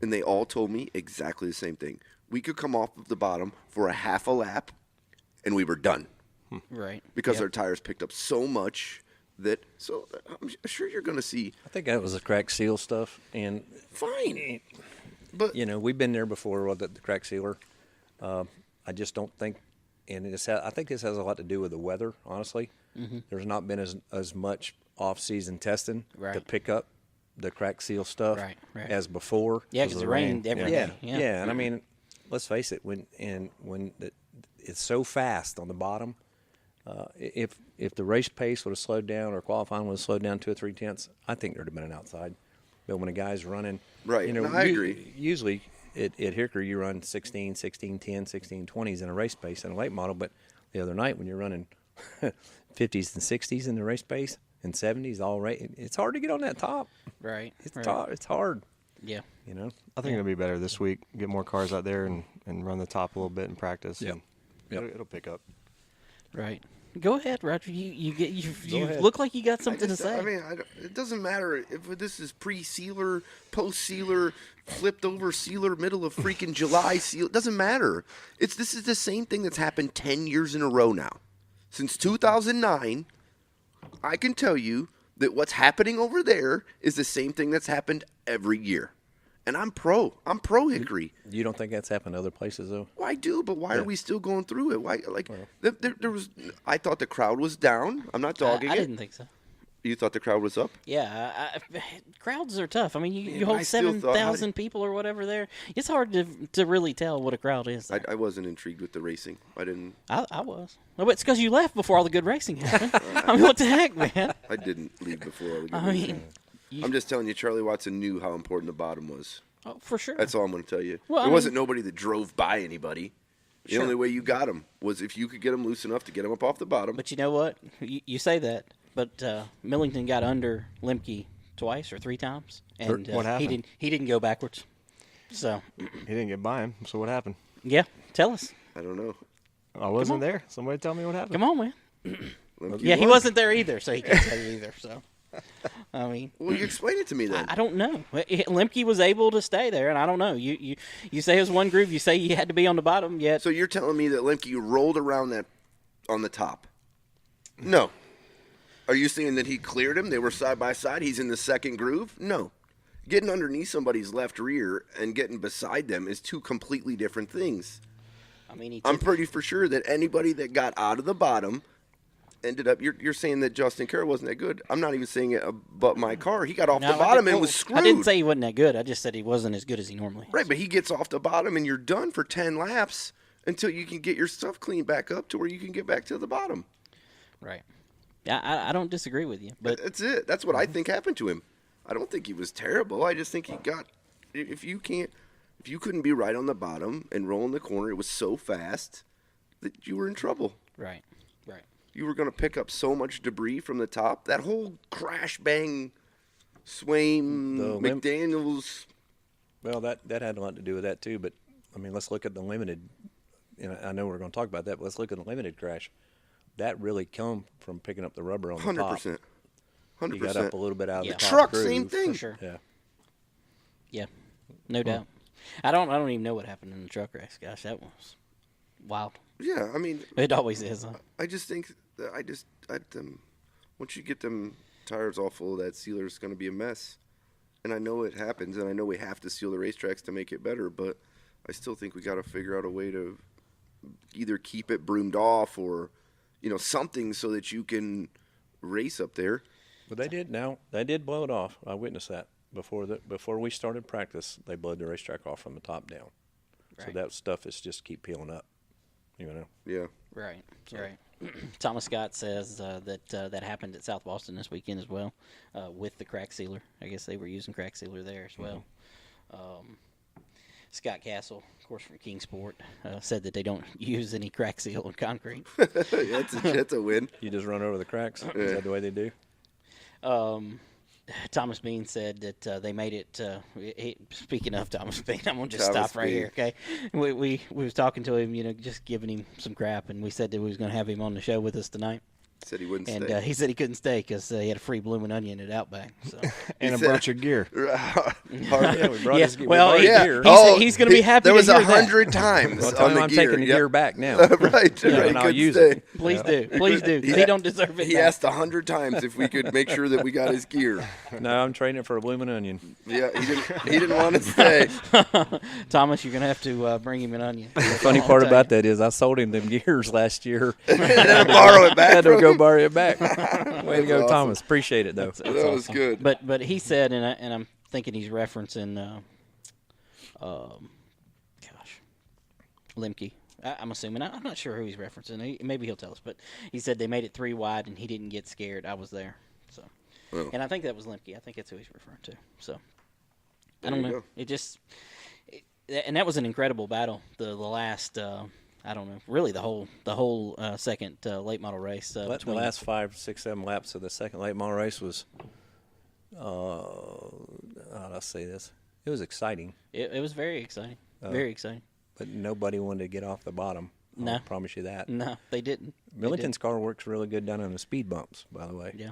and they all told me exactly the same thing. We could come off of the bottom for a half a lap, and we were done. Right. Because our tires picked up so much. So I'm sure you're going to see. I think that was the crack seal stuff, and fine. But we've been there before with the crack sealer. I just don't think, and I think this has a lot to do with the weather. Honestly, there's not been as much off-season testing to pick up the crack seal stuff as before. Yeah, because it rained every day. Yeah, and I mean, let's face it, when it's so fast on the bottom. If the race pace would have slowed down or qualifying would have slowed down 2 or 3 tenths, I think there'd have been an outside. But when a guy's running, I agree. Usually at Hickory you run 16, 16, 10, 16, 20s in a race pace in a late model. But the other night when you're running 50s and 60s in the race pace and 70s all right, it's hard to get on that top. Right. It's hard. Yeah. You know? I think it'll be better this week. Get more cars out there and run the top a little bit in practice. Yep. And it'll pick up. Right. Go ahead, Roger. You look like you got something to say. I mean, it doesn't matter if this is pre-sealer, post-sealer, flipped over sealer, middle of freaking July seal. It doesn't matter. This is the same thing that's happened 10 years in a row now. Since 2009, I can tell you that what's happening over there is the same thing that's happened every year. And I'm pro Hickory. You don't think that's happened other places, though? Well, I do, but why are we still going through it? Why, there was. I thought the crowd was down. I'm not dogging it. I didn't think so. You thought the crowd was up? Yeah, crowds are tough. I mean, you hold 7,000 people or whatever there. It's hard to really tell what a crowd is. I wasn't intrigued with the racing. I didn't. I was. No, but it's because you left before all the good racing happened. I mean, what the heck, man? I didn't leave before all the good racing. I'm just telling you, Charlie Watson knew how important the bottom was. Oh, for sure. That's all I'm going to tell you. Well, there wasn't nobody that drove by anybody. The Sure. only way you got them was if you could get them loose enough to get them up off the bottom. But you know what? You say that, but Millington got under Lemke twice or 3 times, and What happened? He didn't go backwards. So he didn't get by him. So what happened? Yeah, tell us. I don't know. I wasn't there. Somebody tell me what happened. Come on, man. He wasn't there either, so he can't tell you either. So, I mean, well, you explain it to me then. I don't know. Lemke was able to stay there, and I don't know. You say it was one groove. You say you had to be on the bottom. Yet, so you're telling me that Lemke rolled around that on the top? No. Are you saying that he cleared him? They were side by side. He's in the second groove? No. Getting underneath somebody's left rear and getting beside them is 2 completely different things. I mean, I'm pretty for sure that anybody that got out of the bottom ended up. You're saying that Justin Kerr wasn't that good. I'm not even saying it about my car. He got off the bottom and was screwed. I didn't say he wasn't that good. I just said he wasn't as good as he normally is. Right, but he gets off the bottom and you're done for 10 laps until you can get your stuff cleaned back up to where you can get back to the bottom. Right. Yeah, I don't disagree with you, but that's it. That's what I think happened to him. I don't think he was terrible. I just think he got. If you couldn't be right on the bottom and roll in the corner, it was so fast that you were in trouble. Right. You were going to pick up so much debris from the top. That whole crash bang, Swain, McDaniels. Well, that had a lot to do with that too. But I mean, let's look at the limited. I know we're going to talk about that, but let's look at the limited crash. That really come from picking up the rubber on the top. 100%. 100%. He got up a little bit out of the top truck, groove. same thing. For sure. Yeah. Yeah, no doubt. I don't even know what happened in the truck race. Gosh, that was wild. Yeah, I mean, it always is. Huh? I just think that once you get them tires all full of that sealer, it's going to be a mess. And I know it happens, and I know we have to seal the racetracks to make it better, but I still think we got to figure out a way to either keep it broomed off or, something so that you can race up there. But they did blow it off. I witnessed that before we started practice. They blowed the racetrack off from the top down. Right. So that stuff is just keep peeling up. Yeah. Right. Thomas Scott says that happened at South Boston this weekend as well, with the crack sealer. I guess they were using crack sealer there as well. Scott Castle, of course, from Kingsport, said that they don't use any crack seal on concrete. That's a win. You just run over the cracks? Yeah. Is that the way they do? Thomas Bean said that they made it. Speaking of Thomas Bean, I'm gonna just stop right here. Okay, we was talking to him, just giving him some crap, and we said that we was gonna have him on the show with us tonight. Said he wouldn't stay. And he said he couldn't stay because he had a free blooming onion at Outback. So. And a bunch of gear. We brought his gear. Well, he's going to be happy. There was to hear 100 times. Well, tell him I'm taking the gear back now. Right. And I'll use it. Please do. He don't deserve it. He asked 100 times if we could make sure that we got his gear. No, I'm trading it for a blooming onion. Yeah, he didn't want to stay. Thomas, you're going to have to bring him an onion. The funny part about that is I sold him them gears last year. And had to borrow it back. Had to go borrow it back. Way to go, awesome. Thomas. Appreciate it, though. That was awesome. Good. But he said, and I'm thinking he's referencing, Lemke. I'm assuming. I'm not sure who he's referencing. Maybe he'll tell us. But he said they made it 3 wide, and he didn't get scared. I was there. So, And I think that was Lemke. I think that's who he's referring to. So, I don't know. And that was an incredible battle. The last. I don't know. Really, the whole second late model race. The last 5, 6, 7 laps of the second late model race was. How do I say this? It was exciting. It was very exciting. Very exciting. But nobody wanted to get off the bottom. No. I promise you that. No, they didn't. Millington's car works really good down on the speed bumps, by the way. Yeah.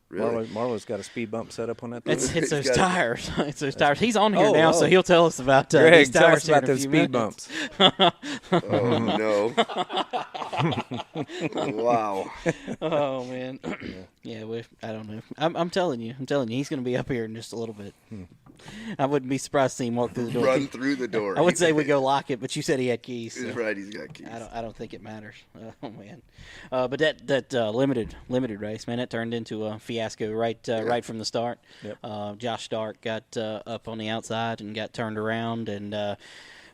Really? Marlo's got a speed bump set up on that thing. It's those tires. It's those tires. He's on here now, so he'll tell us about Greg, these tell tires us about here in a those few speed minutes. bumps. Oh, no. Wow. Oh, man. Yeah, I don't know. I'm telling you, he's going to be up here in just a little bit. I wouldn't be surprised to see him walk through the door. Run through the door. I would say we go lock it, but you said he had keys. So right, he's got keys. I don't think it matters. Oh man, but that limited race, man, that turned into a fiasco right from the start. Yep. Josh Stark got up on the outside and got turned around, and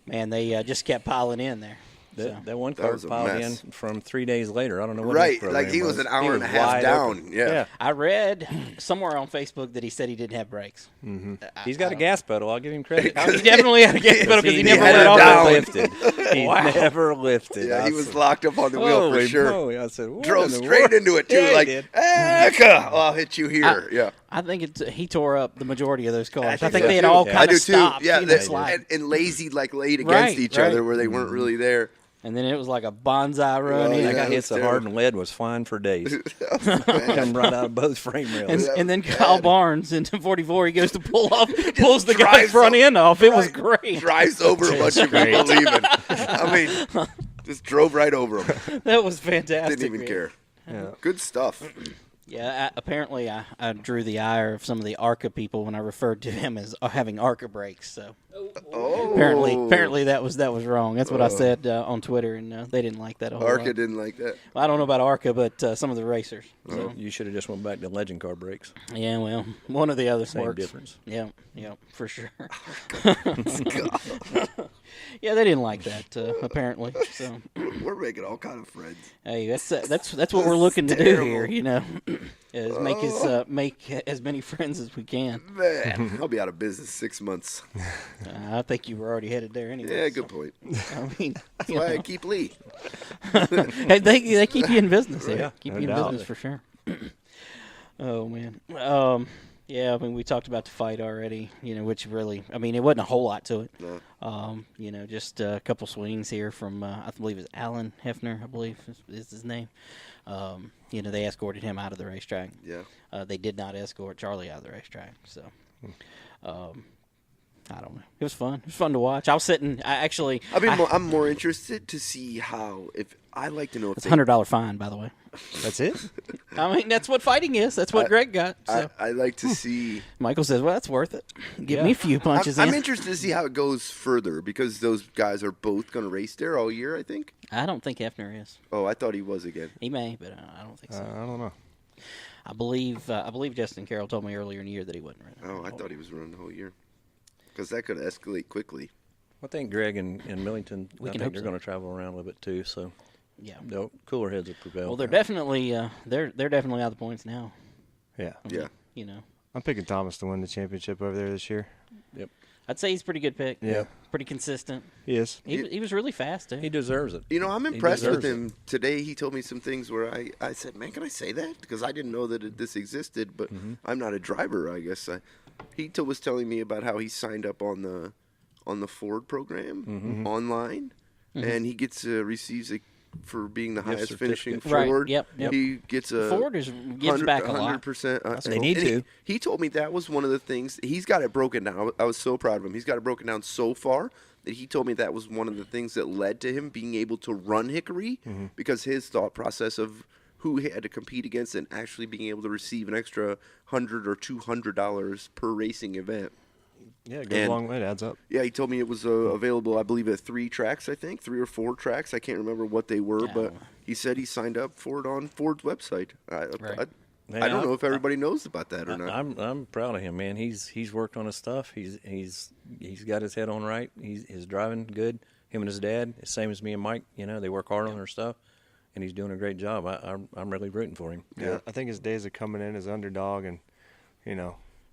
man, they just kept piling in there. That one car piled in from 3 days later. I don't know what Right, like he was an hour and a half down. Yeah. I read somewhere on Facebook that he said he didn't have brakes. Mm-hmm. He's got a gas pedal. I'll give him credit. He definitely had a gas pedal because he never let let off. He never lifted. Yeah, he was locked up on the wheel for sure. Moly. I said, drove straight into it too, like, I'll hit you here. I think he tore up the majority of those cars. I think so they had too. all kind of stopped. Yeah, and lazy, like laid against each other where they weren't really there. And then it was like a bonsai run. I got hit so hard and lead was flying for days. Come right out of both frame rails. And then Kyle Barnes into 44, he goes to pull off, pulls the guy's front end off. It was great. Drives over a bunch of people leaving. I mean, just drove right over them. That was fantastic. Didn't even care. Yeah. Good stuff. Yeah, apparently I drew the ire of some of the ARCA people when I referred to him as having ARCA brakes. So apparently that was wrong. That's what I said on Twitter, and they didn't like that a whole lot. ARCA didn't like that. Well, I don't know about ARCA, but some of the racers. So. You should have just went back to legend car brakes. Yeah, well, one of the other Same works. difference. Yeah, for sure. Yeah, they didn't like that apparently. So we're making all kind of friends. Hey, that's what we're looking to do here. You know, is make as many friends as we can. Man, I'll be out of business 6 months. I think you were already headed there anyway. Yeah, good point. I mean, that's why I keep Lee. Hey, they keep you in business. Right? Yeah, keep you in business for sure. Oh man. Yeah, I mean, we talked about the fight already, which really, I mean, it wasn't a whole lot to it. No. Just a couple swings here from, I believe it's Alan Hefner, I believe is his name. They escorted him out of the racetrack. Yeah. They did not escort Charlie out of the racetrack, so, I don't know. It was fun. It was fun to watch. I was sitting, I'm more interested to see I'd like to know if it's a $100 fine, by the way. That's it? I mean, that's what fighting is. That's what Greg got. So. I like to see. Michael says, well, that's worth it. Give me a few punches I'm interested to see how it goes further because those guys are both going to race there all year, I think. I don't think Hefner is. Oh, I thought he was again. He may, but I don't think so. I don't know. I believe Justin Carroll told me earlier in the year that he wasn't running. Oh, I thought he was running the whole year. Because that could escalate quickly. I think Greg and Millington, I think they're going to travel around a little bit too, so yeah, cooler heads will prevail. Well, they're definitely they're definitely out of the points now. Yeah. Yeah. I'm picking Thomas to win the championship over there this year. Yep. I'd say he's a pretty good pick. Yeah. Pretty consistent. He is. He was really fast, too. He deserves it. I'm impressed with him. Today he told me some things where I said, man, can I say that? Because I didn't know that this existed, but I'm not a driver, I guess. He was telling me about how he signed up on the Ford program online, and he receives a for being the highest finishing Ford. Yep. He gets a Ford gives back a lot. 100%. They need to. He told me that was one of the things. He's got it broken down. I was so proud of him. He's got it broken down so far that he told me that was one of the things that led to him being able to run Hickory because his thought process of who he had to compete against and actually being able to receive an extra $100 or $200 per racing event. Yeah, it goes a long way. It adds up. Yeah, he told me it was available, I believe, at 3 tracks, I think. 3 or 4 tracks. I can't remember what they were, but he said he signed up for it on Ford's website. I don't know if everybody knows about that or not. I'm proud of him, man. He's worked on his stuff. He's got his head on right. He's driving good. Him and his dad, same as me and Mike. They work hard on their stuff, and he's doing a great job. I'm really rooting for him. Yeah, I think his days of coming in as underdog and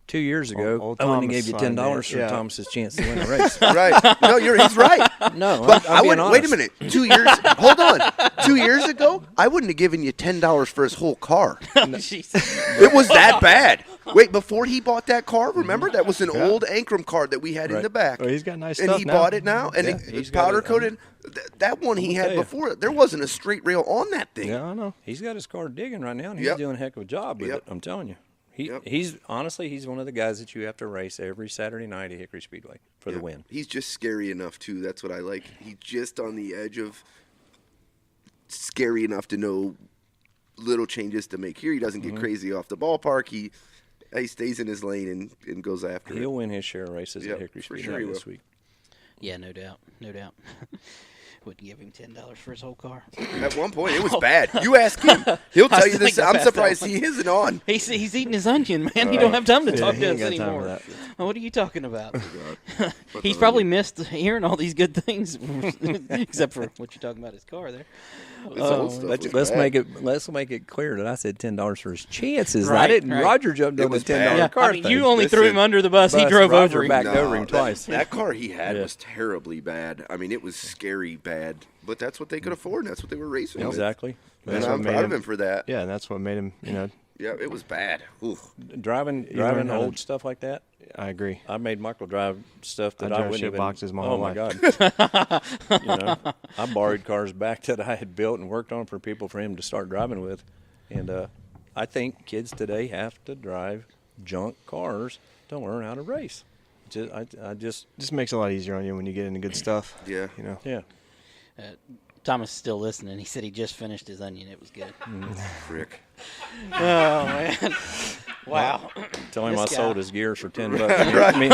2 years ago, I only gave you $10 for Thomas's chance to win the race. Right. No, he's right. No, but I wouldn't. Wait a minute. 2 years. Hold on. 2 years ago, I wouldn't have given you $10 for his whole car. It was that bad. Wait, before he bought that car, remember that was an old Ankrum car that we had in the back. Oh, he's got nice and stuff he now. bought it now, and he's powder coated. That one he had before, there wasn't a straight rail on that thing. Yeah, I know. He's got his car digging right now, and he's doing a heck of a job with it. I'm telling you. He's honestly, he's one of the guys that you have to race every Saturday night at Hickory Speedway for the win. He's just scary enough too. That's what I like. He's just on the edge of scary enough to know little changes to make here. He doesn't get crazy off the ballpark. He stays in his lane and goes after it. He'll win his share of races at Hickory Speedway this week. Yeah, no doubt. Wouldn't give him $10 for his whole car. At one point, it was bad. You ask him, he'll tell you this. I'm surprised he isn't on. He's eating his onion, man. He don't have time to talk to us anymore. What are you talking about? He's probably missed hearing all these good things, except for what you're talking about, his car there. Let's make it clear that I said $10 for his chances. Right, I didn't. right. Roger jumped on the $10 car thing. You only threw him under the bus. He drove over him. Backed over him twice. That car he had was terribly bad. I mean, it was scary bad. But that's what they could afford. And that's what they were racing with. Exactly. And I'm proud of him for that. Yeah, and that's what made him, Yeah, it was bad. Oof. Driving old stuff like that. I agree. I made Michael drive stuff that I wouldn't even. Boxes my whole life. Oh my God! I borrowed cars back that I had built and worked on for people for him to start driving with, and I think kids today have to drive junk cars to learn how to race. Just makes it a lot easier on you when you get into good stuff. Yeah, Yeah. Thomas is still listening. He said he just finished his onion. It was good. Frick. Oh, man. Wow. Tell him I sold his gears for $10. Me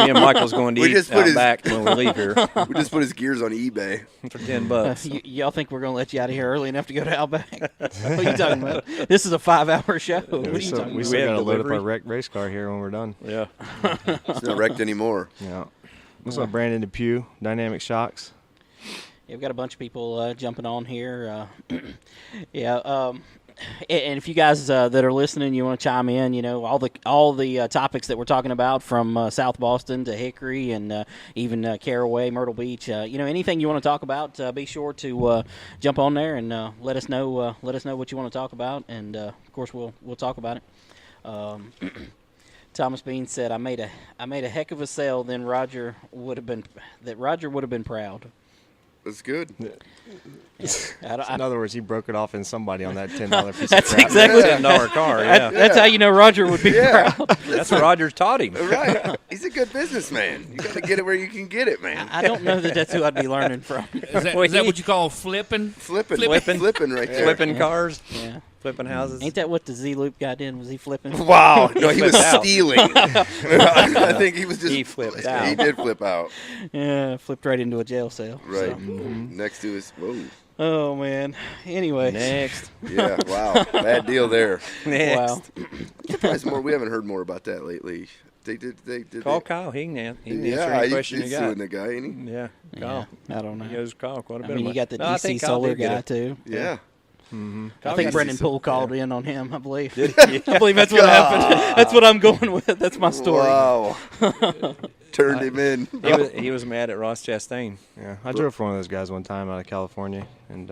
and Michael's going to eat out back when we leave here. We just put his gears on eBay for $10. Y'all think we're going to let you out of here early enough to go to Outback? What are you talking about? This is a 5-hour show. What are you talking about? We still got to load up our race car here when we're done. Yeah. It's not wrecked anymore. Yeah. What's up, Brandon Depew, Dynamic Shocks? Yeah, we've got a bunch of people jumping on here. And if you guys that are listening, you want to chime in, all the topics that we're talking about from South Boston to Hickory and even Caraway, Myrtle Beach, anything you want to talk about, be sure to jump on there and let us know what you want to talk about, and of course we'll talk about it. Thomas Bean said, "I made a heck of a sale. Then Roger would have been proud." That's good. Yeah. In other words, he broke it off in somebody on that $10 piece That's of crap. exactly $10 car. Yeah. That's how you know Roger would be proud. That's what Roger taught him. Right. He's a good businessman. You got to get it where you can get it, man. I don't know that that's who I'd be learning from. Is that what you call flipping? Flipping right there. Flipping cars. Yeah. Flipping houses. Ain't that what the Z-Loop guy did? Was he flipping? Wow. No, he was stealing. I think he was just... He flipped out. He did flip out. Yeah, flipped right into a jail cell. Right. So. Next to his... Whoa. Oh, man. Anyway. Next. Yeah, wow. Bad deal there. Next. Wow. I'm surprised we haven't heard more about that lately. They did. Call Kyle. He can answer yeah, any question he's you got. suing the guy, ain't he? Yeah. Kyle. Yeah, I don't know. He owes Kyle quite a bit of you money. got the DC Solar guy, too. Yeah. Mm-hmm. I think Brendan Poole called in on him, I believe. I believe that's what happened. That's what I'm going with. That's my story. Wow. Turned him in. He was mad at Ross Chastain. Yeah, I drove for one of those guys one time out of California, and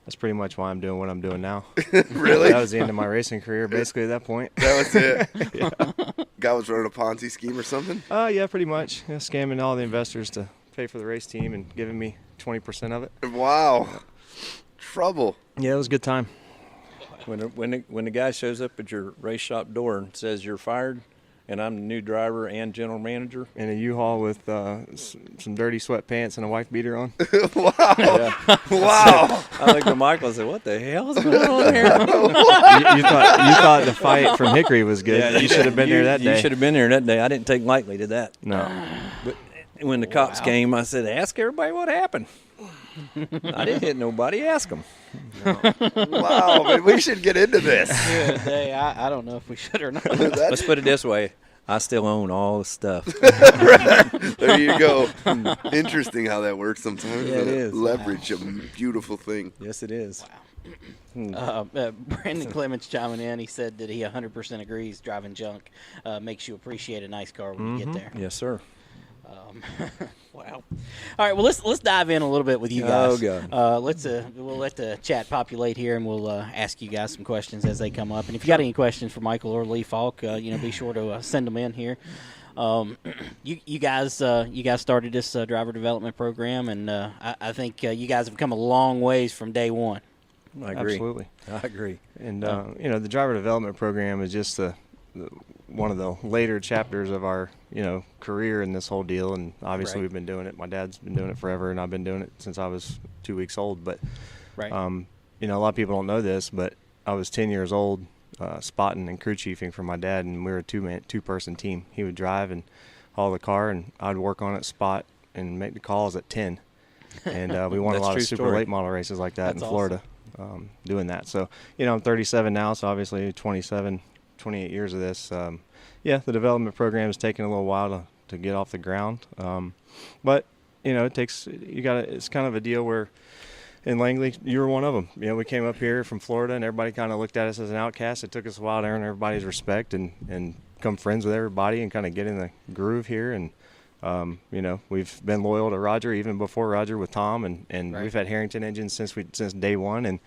that's pretty much why I'm doing what I'm doing now. Really? That was the end of my racing career, basically, at that point. That was it? Yeah. Guy was running a Ponzi scheme or something? Yeah, pretty much. Yeah, scamming all the investors to pay for the race team and giving me 20% of it. Wow. Trouble. Yeah, it was a good time. When the guy shows up at your race shop door and says you're fired, and I'm the new driver and general manager, in a U-Haul with some dirty sweatpants and a wife beater on. Wow! Yeah. Wow! I looked at Michael and said, "What the hell is going on here?" you thought the fight from Hickory was good. Yeah, you should have been there that day. You should have been there that day. I didn't take lightly to that. No. But when the cops came, I said, "Ask everybody what happened." I didn't hit nobody. Ask them. No. Wow, man, we should get into this. Hey, I don't know if we should or not. Let's put it this way. I still own all the stuff. There you go. Interesting how that works sometimes. Yeah, it is. Leverage, a beautiful thing. Yes, it is. Wow. Brandon Clements chiming in. He said that he 100% agrees driving junk makes you appreciate a nice car when you get there. Yes, sir. Wow. All right, well, let's dive in a little bit with you guys. Oh, God. We'll let the chat populate here, and we'll ask you guys some questions as they come up. And if you got any questions for Michael or Lee Faulk, be sure to send them in here. You guys started this driver development program, and I think you guys have come a long ways from day one. I agree. Absolutely. I agree. And, the driver development program is just one of the later chapters of our, career in this whole deal. And obviously we've been doing it. My dad's been doing it forever, and I've been doing it since I was 2 weeks old. But, a lot of people don't know this, but I was 10 years old spotting and crew chiefing for my dad, and we were a two-person team. He would drive and haul the car, and I'd work on it, spot, and make the calls at 10. And we won a lot of super late model races like that in Florida. Doing that. So, I'm 37 now, so obviously 28 years of this. The development program is taking a little while to get off the ground. But, it's kind of a deal where in Langley, you were one of them. We came up here from Florida, and everybody kind of looked at us as an outcast. It took us a while to earn everybody's respect and become friends with everybody and kind of get in the groove here. And, we've been loyal to Roger even before Roger with Tom, and we've had Harrington engines since day one, and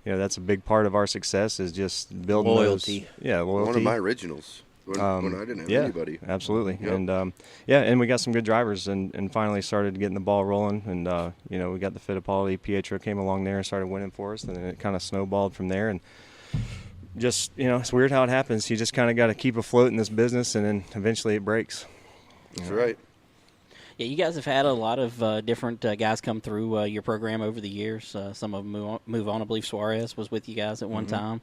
that's a big part of our success is just building loyalty. Loyalty. One of my originals when I didn't have anybody. Absolutely. Yep. And and we got some good drivers, and finally started getting the ball rolling, and we got the Fittipaldi. Pietro came along there and started winning for us, and then it kind of snowballed from there. And just it's weird how it happens. You just kind of got to keep afloat in this business, and then eventually it breaks. That's right. Yeah, you guys have had a lot of different guys come through your program over the years. Some of them move on. I believe Suarez was with you guys at one time.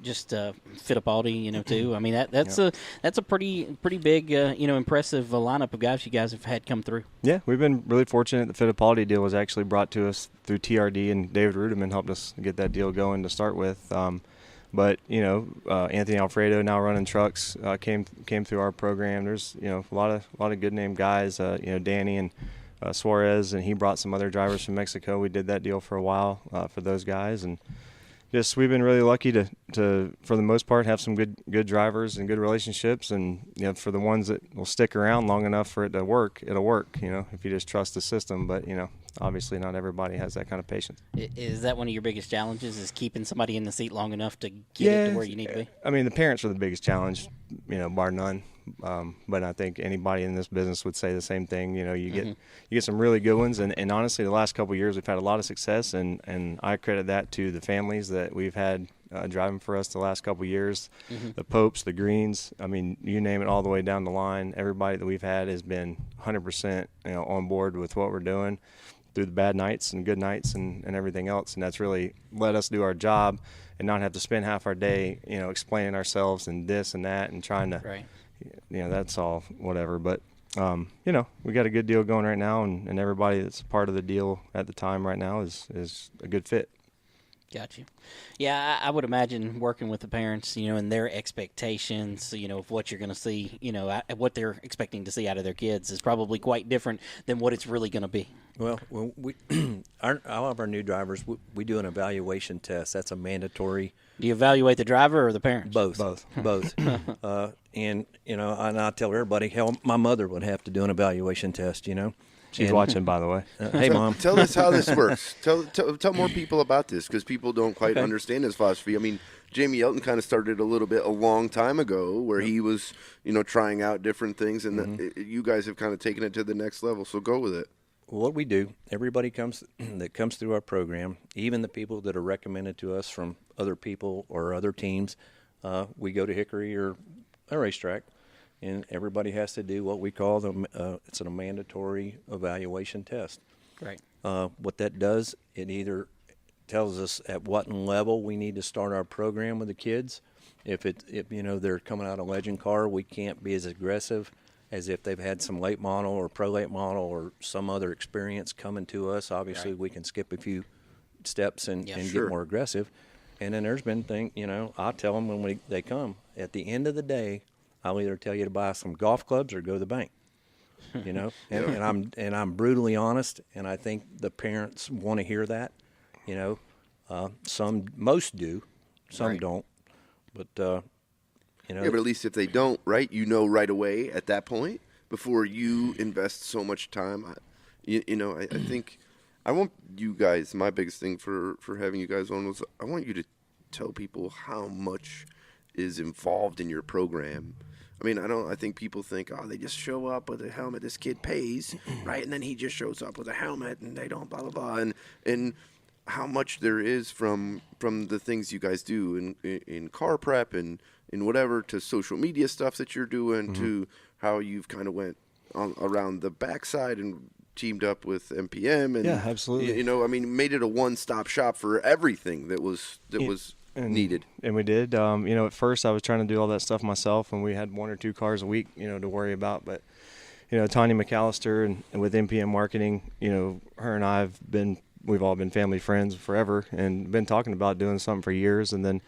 Just Fittipaldi, too. I mean, that's a pretty big, impressive lineup of guys you guys have had come through. Yeah, we've been really fortunate. The Fittipaldi deal was actually brought to us through TRD, and David Ruderman helped us get that deal going to start with. But Anthony Alfredo now running trucks came through our program. There's a lot of good name guys. Danny and Suarez, and he brought some other drivers from Mexico. We did that deal for a while for those guys, and just we've been really lucky to for the most part have some good drivers and good relationships. And for the ones that will stick around long enough for it to work, it'll work. If you just trust the system. But obviously not everybody has that kind of patience. Is that one of your biggest challenges, is keeping somebody in the seat long enough to get it to where you need to be? I mean, the parents are the biggest challenge, bar none. But I think anybody in this business would say the same thing. You get some really good ones, and honestly, the last couple of years we've had a lot of success, and I credit that to the families that we've had driving for us the last couple of years. The Popes, the Greens, I mean, you name it, all the way down the line. Everybody that we've had has been 100% on board with what we're doing through the bad nights and good nights and everything else, and that's really let us do our job and not have to spend half our day explaining ourselves and this and that and trying to that's all whatever. But we got a good deal going right now, and everybody that's part of the deal at the time right now is a good fit. Got you. Yeah, I would imagine working with the parents, and their expectations, of what you're going to see, what they're expecting to see out of their kids is probably quite different than what it's really going to be. Well, we all of our new drivers, we do an evaluation test. That's a mandatory. Do you evaluate the driver or the parents? Both. And I tell everybody, hell, my mother would have to do an evaluation test. She's watching, by the way. Hey, Mom. Tell us how this works. Tell more people about this, because people don't quite understand his philosophy. I mean, Jamie Elton kind of started a little bit a long time ago where he was, trying out different things, and you guys have kind of taken it to the next level. So go with it. What we do, everybody that comes through our program, even the people that are recommended to us from other people or other teams, we go to Hickory or a racetrack. And everybody has to do what we call it's a mandatory evaluation test. Right. What that does, it either tells us at what level we need to start our program with the kids. If they're coming out of legend car, we can't be as aggressive as if they've had some late model or pro late model or some other experience coming to us. Obviously, we can skip a few steps and get more aggressive. And then there's been things, I tell them when they come, at the end of the day, I'll either tell you to buy some golf clubs or go to the bank, and I'm brutally honest, and I think the parents want to hear that, most do, some don't, but Yeah, but at least if they don't, right, right away at that point. before you invest so much time. I think I want you guys, my biggest thing for having you guys on was I want you to tell people how much is involved in your program. I mean, I think people think, oh, they just show up with a helmet. This kid pays, right? And then he just shows up with a helmet, and they don't blah, blah, blah. And how much there is from the things you guys do in car prep and in whatever, to social media stuff that you're doing, to how you've kind of went around the backside and teamed up with MPM. And, yeah, absolutely. Made it a one-stop shop for everything that was needed. And we did. At first I was trying to do all that stuff myself, and we had 1 or 2 cars a week, to worry about. But, Tanya McAllister and with MPM Marketing, her and we've all been family friends forever and been talking about doing something for years. And then,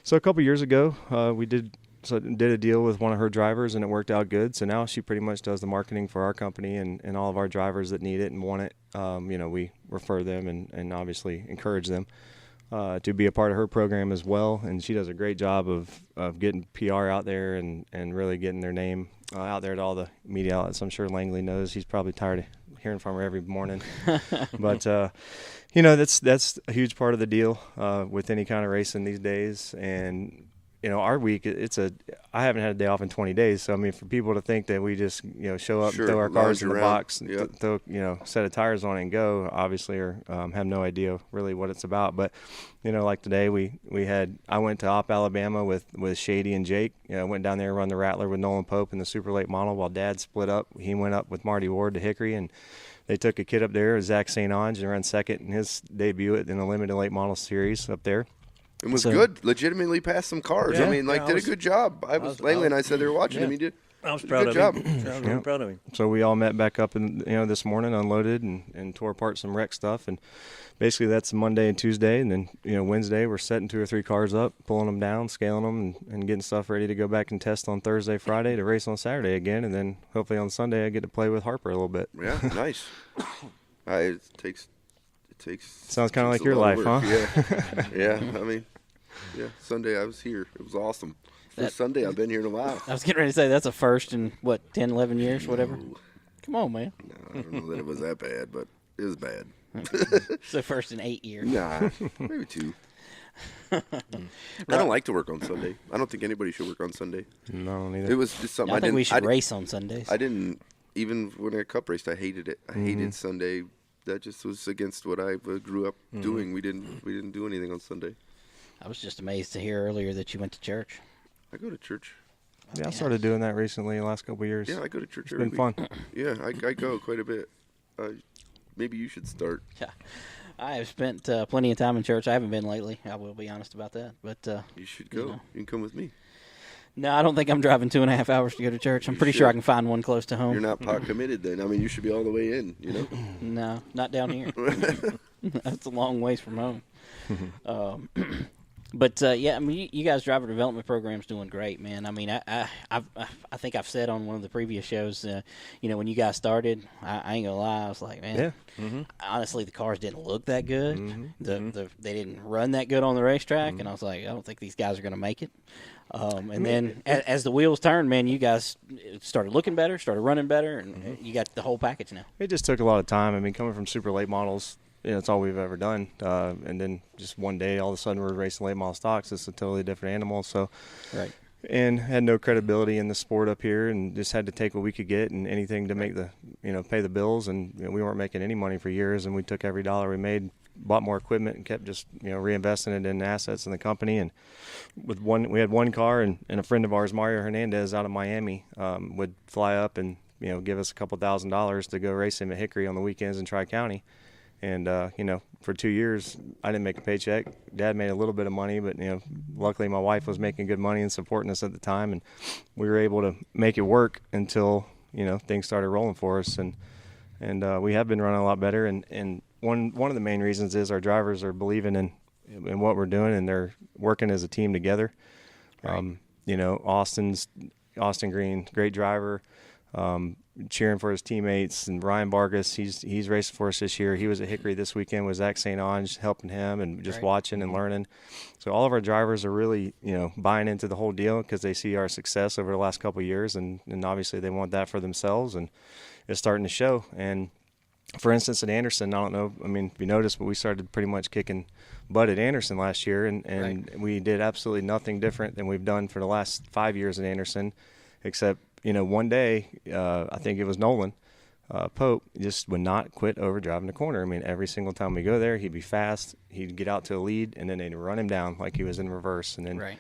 so a couple years ago, we did a deal with one of her drivers, and it worked out good. So now she pretty much does the marketing for our company and all of our drivers that need it and want it. We refer them and obviously encourage them to be a part of her program as well. And she does a great job of getting PR out there and really getting their name out there to all the media outlets. I'm sure Langley knows. He's probably tired of hearing from her every morning. But, that's a huge part of the deal with any kind of racing these days. And, our week, I haven't had a day off in 20 days. So, for people to think that we just, show up, throw our cars in the box, throw, set of tires on it and go, obviously, or have no idea really what it's about. But, like today, I went to Opp, Alabama with Shady and Jake. Went down there and run the Rattler with Nolan Pope in the super late model while Dad split up. He went up with Marty Ward to Hickory, and they took a kid up there, Zach St. Ange, and ran second in his debut in the limited late model series up there. It was good. Legitimately passed some cars. Yeah, did a good job. Langley and I said they were watching him. He did. I was proud of him. Yeah. Proud of him. So we all met back up this morning, unloaded and tore apart some wreck stuff, and basically that's Monday and Tuesday, and then Wednesday we're setting 2 or 3 cars up, pulling them down, scaling them, and getting stuff ready to go back and test on Thursday, Friday to race on Saturday again, and then hopefully on Sunday I get to play with Harper a little bit. Yeah, nice. It takes. Sounds kind of like your life, huh? Yeah. Yeah. Sunday I was here. It was awesome. First Sunday I've been here in a while. I was getting ready to say that's a first in 10, 11 years, whatever. Come on, man. No, I don't know that it was that bad, but it was bad. So first in 8 years. Nah, maybe 2. I don't like to work on Sunday. I don't think anybody should work on Sunday. No, neither. It was just something I think we should race on Sundays. I didn't, even when I cup raced, I hated it. I hated Sunday. That just was against what I grew up doing. We didn't do anything on Sunday. I was just amazed to hear earlier that you went to church. I go to church. Yeah, I started doing that recently the last couple of years. Yeah, I go to church. It's been fun. Yeah, I go quite a bit. Maybe you should start. Yeah, I have spent plenty of time in church. I haven't been lately. I will be honest about that. But you should go. You can come with me. No, I don't think I'm driving 2.5 hours to go to church. I'm pretty sure I can find one close to home. You're not pot committed then. You should be all the way in, No, not down here. That's a long ways from home. But you guys' driver development program's doing great, man. I think I've said on one of the previous shows, when you guys started, I ain't gonna lie, I was like, man, honestly, the cars didn't look that good. They didn't run that good on the racetrack, and I was like, I don't think these guys are gonna make it. And then as the wheels turned, man, you guys started looking better, started running better, and you got the whole package now. It just took a lot of time. Coming from super late models, it's all we've ever done. And then just one day, all of a sudden, we're racing late model stocks. It's a totally different animal. So, right. And had no credibility in the sport up here, and just had to take what we could get and anything to make pay the bills. And we weren't making any money for years, and we took every dollar we made, bought more equipment, and kept just reinvesting it in assets in the company. And we had one car, and a friend of ours, Mario Hernandez, out of Miami, would fly up and give us a couple $1,000s to go race him at Hickory on the weekends in Tri-County. And, for 2 years, I didn't make a paycheck. Dad made a little bit of money, but, luckily my wife was making good money and supporting us at the time. And we were able to make it work until, things started rolling for us. And we have been running a lot better. And one of the main reasons is our drivers are believing in what we're doing, and they're working as a team together. Right. Austin Green, great driver. cheering for his teammates. And Ryan Vargas, he's racing for us this year. He was at Hickory this weekend with Zach St. Ange, helping him and just watching and learning. So all of our drivers are really, buying into the whole deal because they see our success over the last couple of years, and obviously they want that for themselves, and it's starting to show. And for instance, at Anderson, I don't know, if you noticed, but we started pretty much kicking butt at Anderson last year, and we did absolutely nothing different than we've done for the last 5 years at Anderson, except, one day, I think it was Nolan Pope just would not quit over driving the corner. Every single time we go there, he'd be fast, he'd get out to a lead, and then they'd run him down like he was in reverse, and then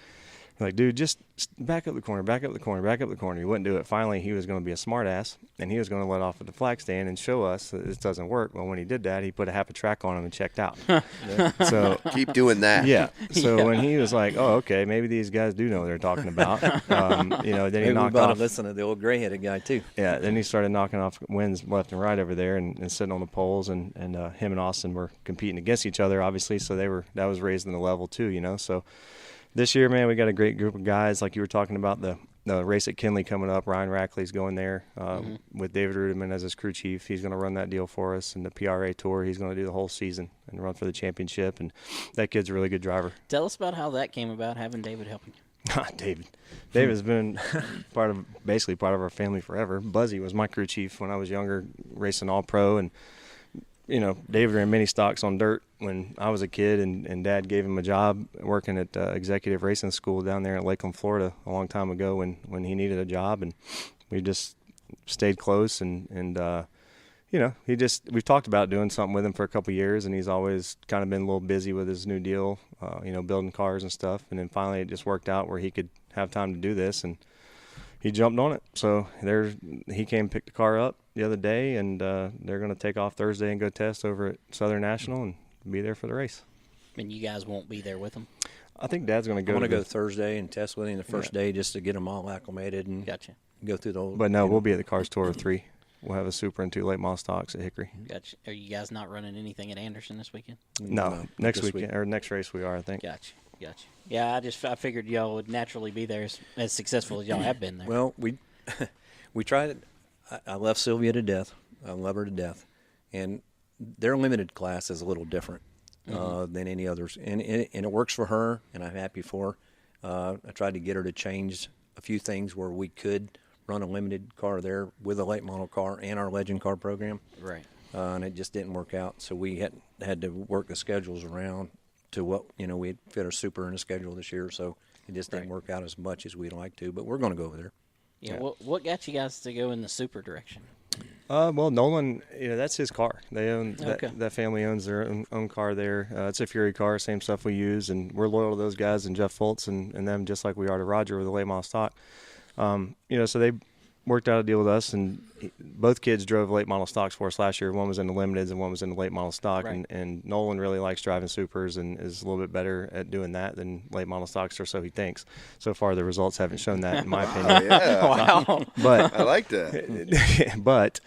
like, dude, just back up the corner, back up the corner, back up the corner. He wouldn't do it. Finally, he was going to be a smart ass, and he was going to let off at the flag stand and show us that this doesn't work. Well, when he did that, he put a half a track on him and checked out. So keep doing that. Yeah. So when he was like, oh, okay, maybe these guys do know what they're talking about. Then he knocked off. Listen to the old gray-headed guy, too. Yeah, then he started knocking off wins left and right over there and sitting on the poles, and him and Austin were competing against each other, obviously, so that was raising the level, too, so. This year, man, we got a great group of guys. Like you were talking about the race at Kinley coming up. Ryan Rackley's going there with David Rudiman as his crew chief. He's going to run that deal for us. And the PRA Tour, he's going to do the whole season and run for the championship. And that kid's a really good driver. Tell us about how that came about, having David helping you. David's been part of our family forever. Buzzy was my crew chief when I was younger, racing all-pro. And, David ran mini stocks on dirt when I was a kid, and Dad gave him a job working at Executive Racing School down there in Lakeland, Florida, a long time ago when he needed a job, and we just stayed close. And we've talked about doing something with him for a couple of years, and he's always kind of been a little busy with his new deal, building cars and stuff. And then finally it just worked out where he could have time to do this, and he jumped on it. So he came and picked the car up the other day, and they're going to take off Thursday and go test over at Southern National and be there for the race. And you guys won't be there with him? I think Dad's going to go. I'm going to go Thursday and test with him the first day just to get them all acclimated and go through the whole. But no, we'll be at the Cars Tour 3. We'll have a Super and 2 late model stocks at Hickory. Gotcha. Are you guys not running anything at Anderson this weekend? No, next weekend or next race we are, I think. Gotcha. Yeah, I figured y'all would naturally be there as successful as y'all have been there. Well, we tried it. I love Sylvia to death. I love her to death. And their limited class is a little different than any others. And it works for her, and I'm happy for her. I tried to get her to change a few things where we could run a limited car there with a late model car and our legend car program. Right. And it just didn't work out. So we had to work the schedules around to what, we had fit our Super in the schedule this year. So it just didn't work out as much as we'd like to. But we're going to go over there. Yeah. What got you guys to go in the Super direction? Well, Nolan, that's his car. They own that family owns their own car there. It's a Fury car, same stuff we use, and we're loyal to those guys and Jeff Foltz and them, just like we are to Roger with the late model stock. So they worked out a deal with us, and both kids drove late model stocks for us last year. One was in the limiteds and one was in the late model stock. Right. And Nolan really likes driving supers and is a little bit better at doing that than late model stocks, or so he thinks. So far, the results haven't shown that, in my opinion. Wow. But I like that. But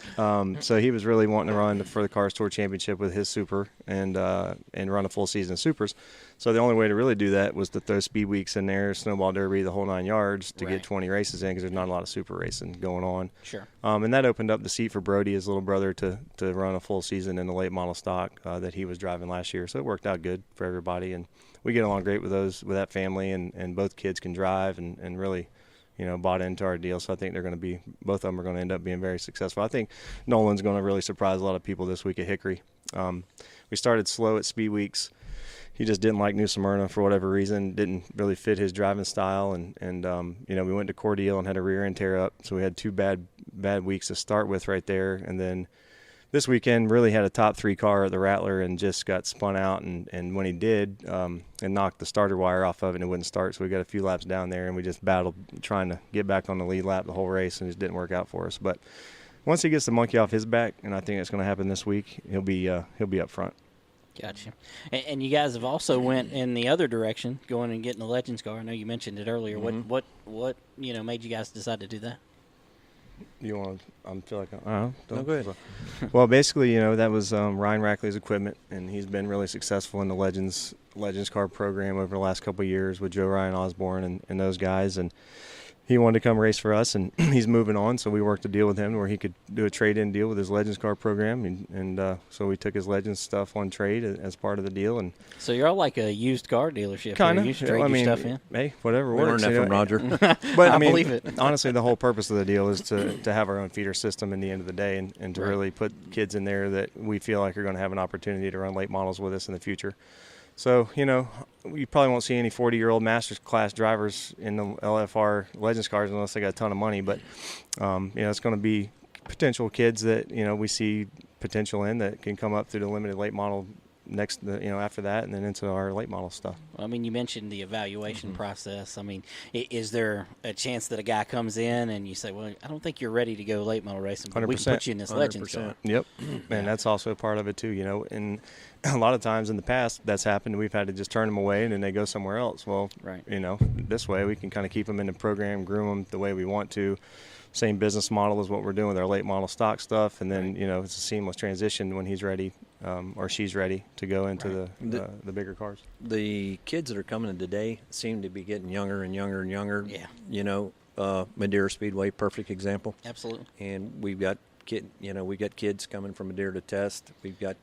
so he was really wanting to run for the Cars Tour Championship with his super and run a full season of supers. So the only way to really do that was to throw speed weeks in there, snowball derby, the whole 9 yards to get 20 races in, because there's not a lot of super racing going on. Sure. And that opened up the seat for Brody, his little brother, to run a full season in the late model stock that he was driving last year. So it worked out good for everybody, and we get along great with that family, and both kids can drive and really, bought into our deal. So I think both of them are going to end up being very successful. I think Nolan's going to really surprise a lot of people this week at Hickory. We started slow at speed weeks. He just didn't like New Smyrna for whatever reason, didn't really fit his driving style. And we went to Cordele and had a rear end tear up. So we had 2 bad weeks to start with right there. And then this weekend really had a top 3 car at the Rattler and just got spun out. And when he did, it knocked the starter wire off of it and it wouldn't start. So we got a few laps down there and we just battled trying to get back on the lead lap the whole race, and it just didn't work out for us. But once he gets the monkey off his back, and I think it's going to happen this week, he'll be up front. Gotcha. And you guys have also went in the other direction, going and getting the Legends car. I know you mentioned it earlier. Mm-hmm. What made you guys decide to do that? You want? I feel like no, go ahead. Well, basically, that was Ryan Rackley's equipment, and he's been really successful in the Legends car program over the last couple of years with Joe Ryan Osborne and those guys. And he wanted to come race for us, and he's moving on, so we worked a deal with him where he could do a trade-in deal with his Legends car program, and so we took his Legends stuff on trade as part of the deal. And so you're all like a used car dealership. Kind of. You should trade your stuff in. Hey, whatever we works. Learned that from Roger. But I believe it. Honestly, the whole purpose of the deal is to have our own feeder system in the end of the day, and to really put kids in there that we feel like are going to have an opportunity to run late models with us in the future. So, we probably won't see any 40-year-old Masters class drivers in the LFR Legends cars unless they got a ton of money. But, it's going to be potential kids that, we see potential in that can come up through the limited late model after that, and then into our late model stuff. I mean, you mentioned the evaluation process. I mean, is there a chance that a guy comes in and you say, well, I don't think you're ready to go late model racing, but 100%. we can put you in this Legends car? Yep. And that's also a part of it too, and a lot of times in the past that's happened. We've had to just turn them away and then they go somewhere else. Well, this way we can kind of keep them in the program, groom them the way we want to. Same business model as what we're doing with our late model stock stuff, and then it's a seamless transition when he's ready or she's ready to go into the bigger cars. The kids that are coming in today seem to be getting younger and younger and younger. Yeah. Madeira Speedway, perfect example. Absolutely. And we've got kids coming from Madeira to test. We've got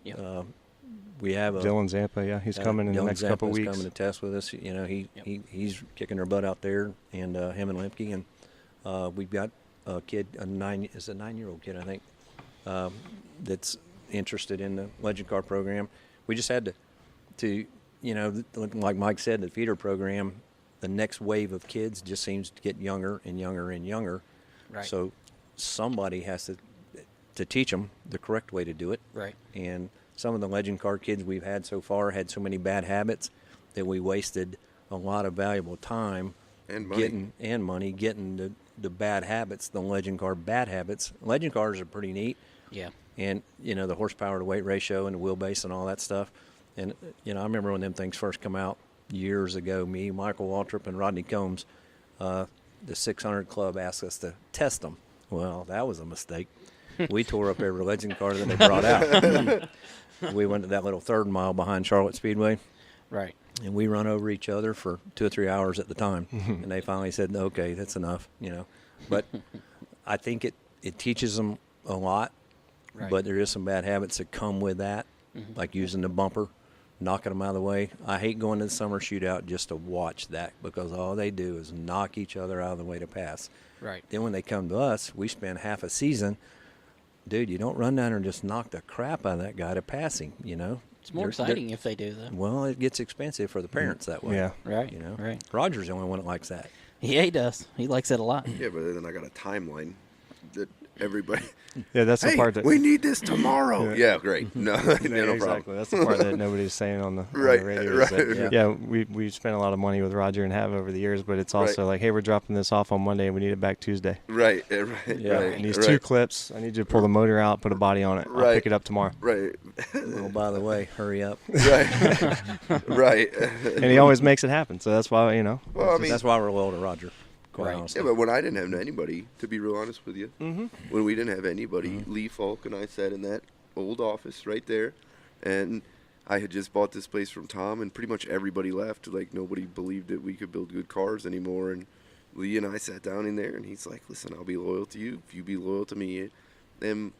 we have Dylan Zampa. He's coming in the next couple of weeks. Coming to test with us. He's kicking their butt out there, and him and Lemke, and we've got a kid, a 9-year-old kid, I think, that's interested in the Legend Car program. We just had to like Mike said, the feeder program, the next wave of kids just seems to get younger and younger and younger. Right. So somebody has to teach them the correct way to do it. Right. And some of the Legend Car kids we've had so far had so many bad habits that we wasted a lot of valuable time and money getting the bad habits, the Legend Car bad habits. Legend cars are pretty neat. Yeah. And, the horsepower to weight ratio and the wheelbase and all that stuff. And, I remember when them things first come out years ago, me, Michael Waltrip, and Rodney Combs, the 600 Club asked us to test them. Well, that was a mistake. We tore up every Legend car that they brought out. We went to that little 3rd mile behind Charlotte Speedway. Right. And we run over each other for 2 or 3 hours at the time. And they finally said, okay, that's enough, But I think it teaches them a lot. Right. But there is some bad habits that come with that, like using the bumper, knocking them out of the way. I hate going to the summer shootout just to watch that because all they do is knock each other out of the way to pass. Right. Then when they come to us, we spend half a season. Dude, you don't run down there and just knock the crap out of that guy to pass him, It's more exciting if they do, though. Well, it gets expensive for the parents that way. Yeah. Right. Right. Roger's the only one that likes that. Yeah, he does. He likes it a lot. Yeah, but then I got a timeline that everybody. Yeah, that's the part that we need this tomorrow. Yeah, great. No, no exactly. problem. That's the part that nobody's saying on the radio. Right. That, we spent a lot of money with Roger and have over the years, but it's also like, hey, we're dropping this off on Monday and we need it back Tuesday. Right. Yeah. And these 2 clips, I need you to pull the motor out, put a body on it. I'll pick it up tomorrow. Right. Well, by the way, hurry up. Right. Right. And he always makes it happen, so that's why Well, I mean, that's why we're loyal to Roger. Quite honestly. Yeah, but when I didn't have anybody, to be real honest with you, when we didn't have anybody, Lee Faulk and I sat in that old office right there, and I had just bought this place from Tom, and pretty much everybody left. Like, nobody believed that we could build good cars anymore, and Lee and I sat down in there, and he's like, listen, I'll be loyal to you if you be loyal to me. And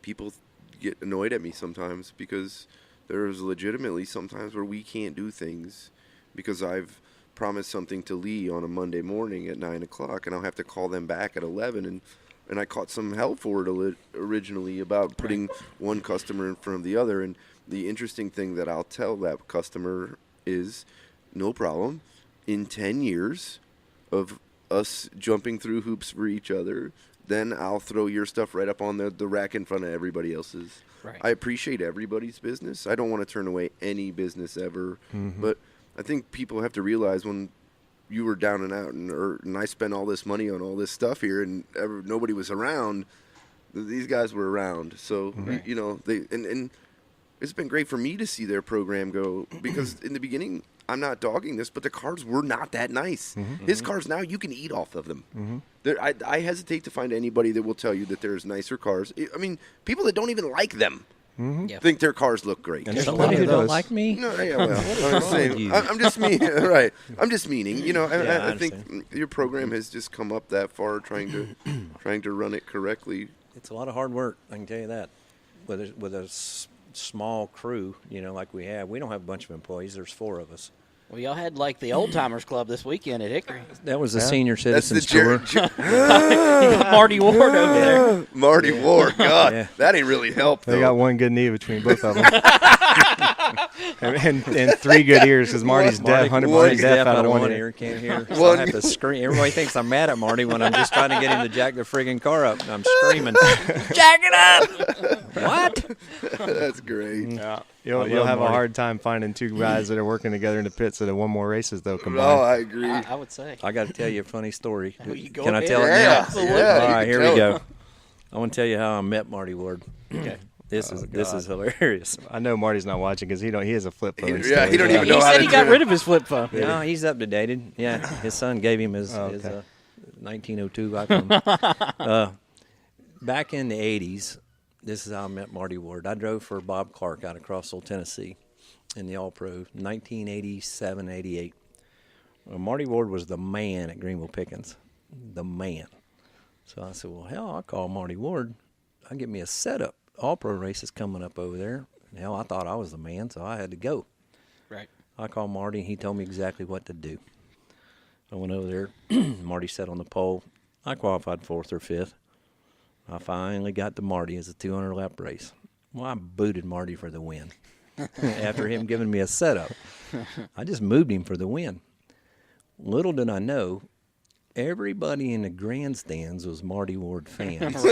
people get annoyed at me sometimes because there's legitimately sometimes where we can't do things because I've promised something to Lee on a Monday morning at 9 o'clock, and I'll have to call them back at 11, and I caught some hell for it originally about putting one customer in front of the other. And the interesting thing that I'll tell that customer is, no problem, in 10 years of us jumping through hoops for each other, then I'll throw your stuff right up on the rack in front of everybody else's. Right. I appreciate everybody's business. I don't want to turn away any business ever, but I think people have to realize when you were down and out and I spent all this money on all this stuff here and nobody was around, these guys were around. So, they and it's been great for me to see their program go because in the beginning, I'm not dogging this, but the cars were not that nice. His cars now, you can eat off of them. I hesitate to find anybody that will tell you that there's nicer cars. I mean, people that don't even like them Yep. think their cars look great. And somebody who don't like me? No, yeah, well, I'm saying, I'm just meaning, right? I'm just meaning, you know, I think your program has just come up that far, trying to run it correctly. It's a lot of hard work, I can tell you that. With a small crew, you know, like we have, we don't have a bunch of employees. There's 4 of us. Well, y'all had like the Old Timers Club this weekend at Hickory. That was the senior citizens tour. tour. Marty Ward over there. Marty Ward, God, that ain't really helped. They got one good knee between both of them, and 3 good ears because Marty's deaf. Marty's deaf out of one ear. Can't hear. So I have to scream. Everybody thinks I'm mad at Marty when I'm just trying to get him to jack the friggin' car up. And I'm screaming, "Jack it up!" What? That's great. Yeah. You'll have a hard time finding 2 guys that are working together in the pits that have won more races, though, combined. Oh, I agree. I would say. I got to tell you a funny story. Can I tell it now? Yeah, all right, here we go. I want to tell you how I met Marty Ward. Okay. This is hilarious. I know Marty's not watching because he has a flip phone. He don't even know he how said to he got rid of his flip phone. No, he's up to date. Yeah, his son gave him his 1902 iPhone. Back in the 80s, this is how I met Marty Ward. I drove for Bob Clark out of Crossville, Tennessee, in the All-Pro, 1987-88. Well, Marty Ward was the man at Greenville Pickens, the man. So I said, well, hell, I'll call Marty Ward. I'll get me a setup. All-Pro races coming up over there. Hell, I thought I was the man, so I had to go. Right. I called Marty, and he told me exactly what to do. I went over there. Marty sat on the pole. I qualified 4th or 5th. I finally got to Marty as a 200-lap race. Well, I booted Marty for the win. After him giving me a setup, I just moved him for the win. Little did I know, everybody in the grandstands was Marty Ward fans.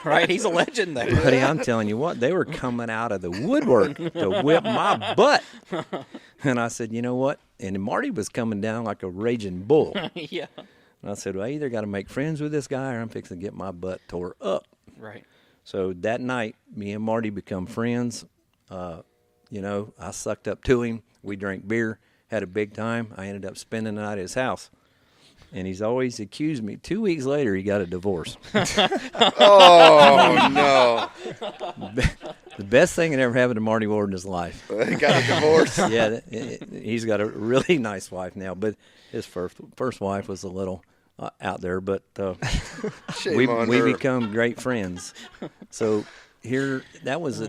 Right, he's a legend there. Buddy, I'm telling you what, they were coming out of the woodwork to whip my butt. And I said, you know what? And Marty was coming down like a raging bull. Yeah. And I said, well, I either got to make friends with this guy or I'm fixing to get my butt tore up. Right. So that night, me and Marty become friends. You know, I sucked up to him. We drank beer, had a big time. I ended up spending the night at his house. And he's always accused me. 2 weeks later, he got a divorce. Oh, no. The best thing that ever happened to Marty Ward in his life. He got a divorce. Yeah, he's got a really nice wife now. But his first wife was a little out there. But we become great friends. So here, that was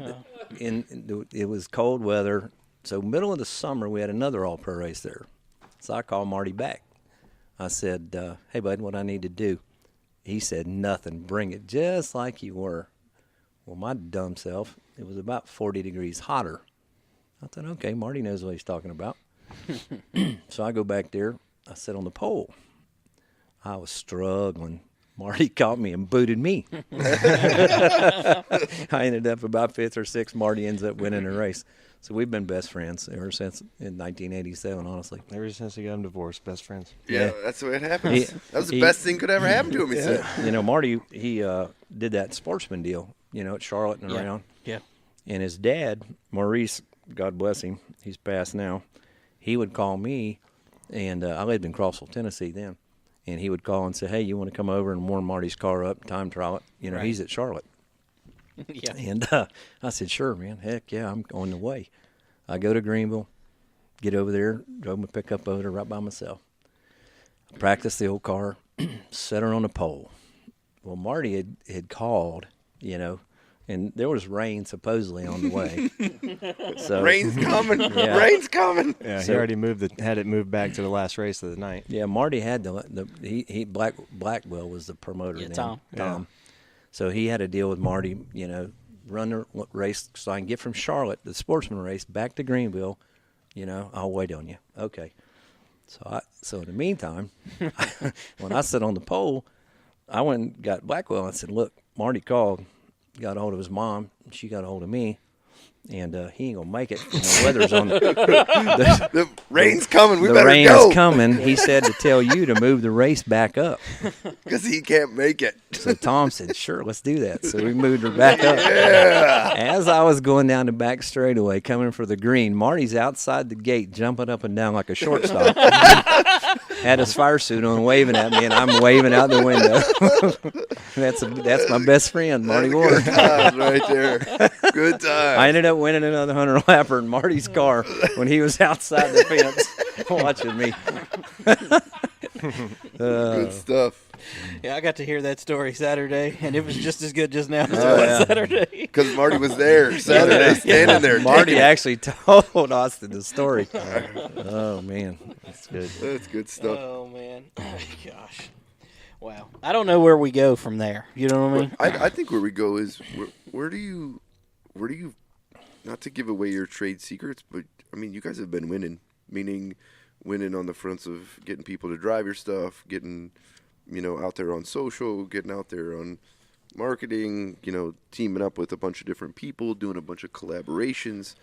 it was cold weather. So middle of the summer, we had another all-pro race there. So I called Marty back. I said, hey, bud, what I need to do? He said, nothing. Bring it just like you were. Well, my dumb self, it was about 40 degrees hotter. I thought, okay, Marty knows what he's talking about. So I go back there. I sit on the pole. I was struggling. Marty caught me and booted me. I ended up about 5th or 6th. Marty ends up winning the race. So we've been best friends ever since in 1987, honestly. Ever since he got him divorced, best friends. Yeah, that's the way it happens. That was the best thing could ever happen to him, he said. You know, Marty, he did that sportsman deal, you know, at Charlotte and around. Yeah. And his dad, Maurice, God bless him, he's passed now, he would call me, and I lived in Crossville, Tennessee then, and he would call and say, hey, you want to come over and warm Marty's car up, time trial it? You know, he's at Charlotte. Yeah. And I said, sure, man. Heck, yeah, I'm on the way. I go to Greenville, get over there, drove my pickup over there right by myself. I practiced the old car, set her on the pole. Well, Marty had called, you know, and there was rain supposedly on the way. So, rain's coming. Yeah. Rain's coming. Yeah, he already had it moved back to the last race of the night. Yeah, Marty had Blackwell was the promoter then. Tom. Yeah. So he had a deal with Marty, you know, run the race so I can get from Charlotte, the sportsman race, back to Greenville. You know, I'll wait on you. Okay. So in the meantime, when I sat on the pole, I went and got Blackwell and said, look, Marty called, got a hold of his mom, and she got a hold of me. And he ain't going to make it. The weather's on. The rain's coming. We better go. The rain's coming. He said to tell you to move the race back up. Because he can't make it. So Tom said, sure, let's do that. So we moved her back up. Yeah. As I was going down the back straightaway, coming for the green, Marty's outside the gate, jumping up and down like a shortstop. had his fire suit on, waving at me, and I'm waving out the window. That's my best friend, Marty Ward. Good time right there. Good time. I ended up winning another 100-lapper in Marty's car when he was outside the fence watching me. Good stuff. Yeah, I got to hear that story Saturday, and it was just as good just now as it was Saturday. Because Marty was there Saturday, standing there. Marty actually told Austin the story. Oh, man. That's good. That's good stuff. Oh, man. Oh, gosh. Wow. I don't know where we go from there. You know what I mean? I think where we go is, where do you, not to give away your trade secrets, but, I mean, you guys have been winning, meaning winning on the fronts of getting people to drive your stuff, getting, out there on social, getting out there on marketing, teaming up with a bunch of different people, doing a bunch of collaborations,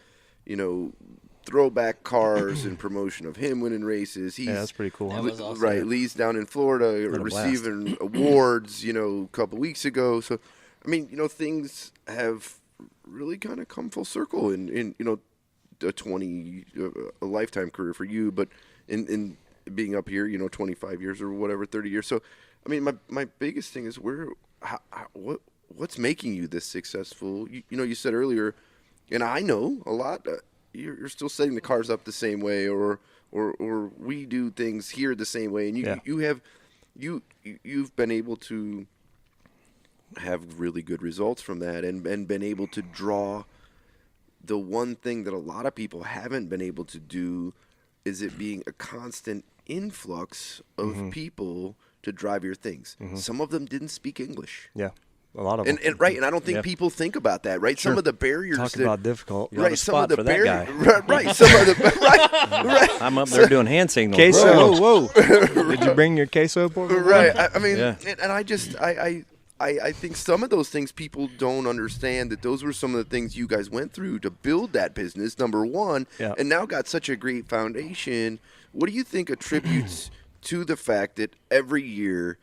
throwback cars and promotion of him winning races. Yeah, that's pretty cool. That was awesome. Right, Lee's down in Florida receiving awards, a couple weeks ago. So, I mean, things have really kind of come full circle in a lifetime career for you, but in being up here, 25 years or whatever, 30 years. So, I mean, my biggest thing is what's making you this successful? You said earlier, and I know a lot, you're still setting the cars up the same way, or we do things here the same way, and you've been able to have really good results from that, and been able to draw the one thing that a lot of people haven't been able to do, is it being a constant influx of people to drive your things. Some of them didn't speak English. Yeah, a lot of them. And I don't think people think about that, right? Sure. Some of the barriers. Talk about difficult. Right, some of the barriers. Right, some of the right. I'm up there doing hand signals. Queso. Whoa. Did you bring your queso? Right. I mean, and I think some of those things people don't understand, that those were some of the things you guys went through to build that business, number one, and now got such a great foundation. What do you think attributes to the fact that every year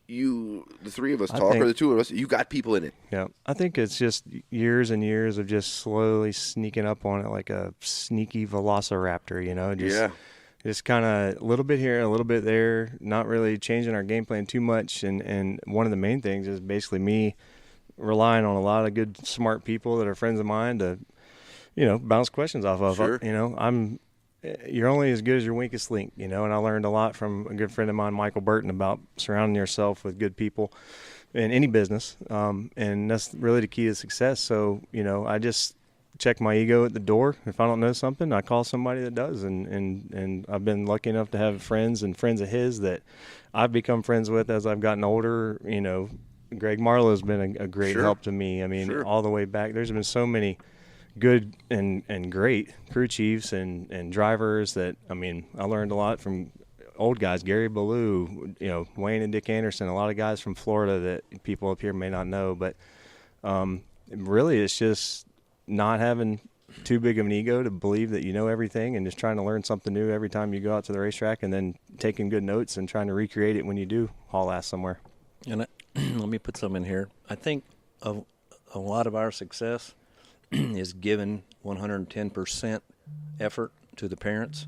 the three of us talk, or the two of us, you got people in it? Yeah, I think it's just years and years of just slowly sneaking up on it like a sneaky velociraptor, Just kind of a little bit here, a little bit there, not really changing our game plan too much. And one of the main things is basically me relying on a lot of good, smart people that are friends of mine to, bounce questions off of. Sure. You're only as good as your weakest link, and I learned a lot from a good friend of mine, Michael Burton, about surrounding yourself with good people in any business. And that's really the key to success. So, I just check my ego at the door. If I don't know something, I call somebody that does. And I've been lucky enough to have friends and friends of his that I've become friends with as I've gotten older. Greg Marlowe's been a great help to me. I mean, all the way back, there's been so many good and great crew chiefs and drivers that, I mean, I learned a lot from old guys, Gary Ballou, Wayne and Dick Anderson, a lot of guys from Florida that people up here may not know. But really it's just not having too big of an ego to believe that you know everything, and just trying to learn something new every time you go out to the racetrack, and then taking good notes and trying to recreate it when you do haul ass somewhere. And let me put some in here. I think a lot of our success is given 110% effort to the parents.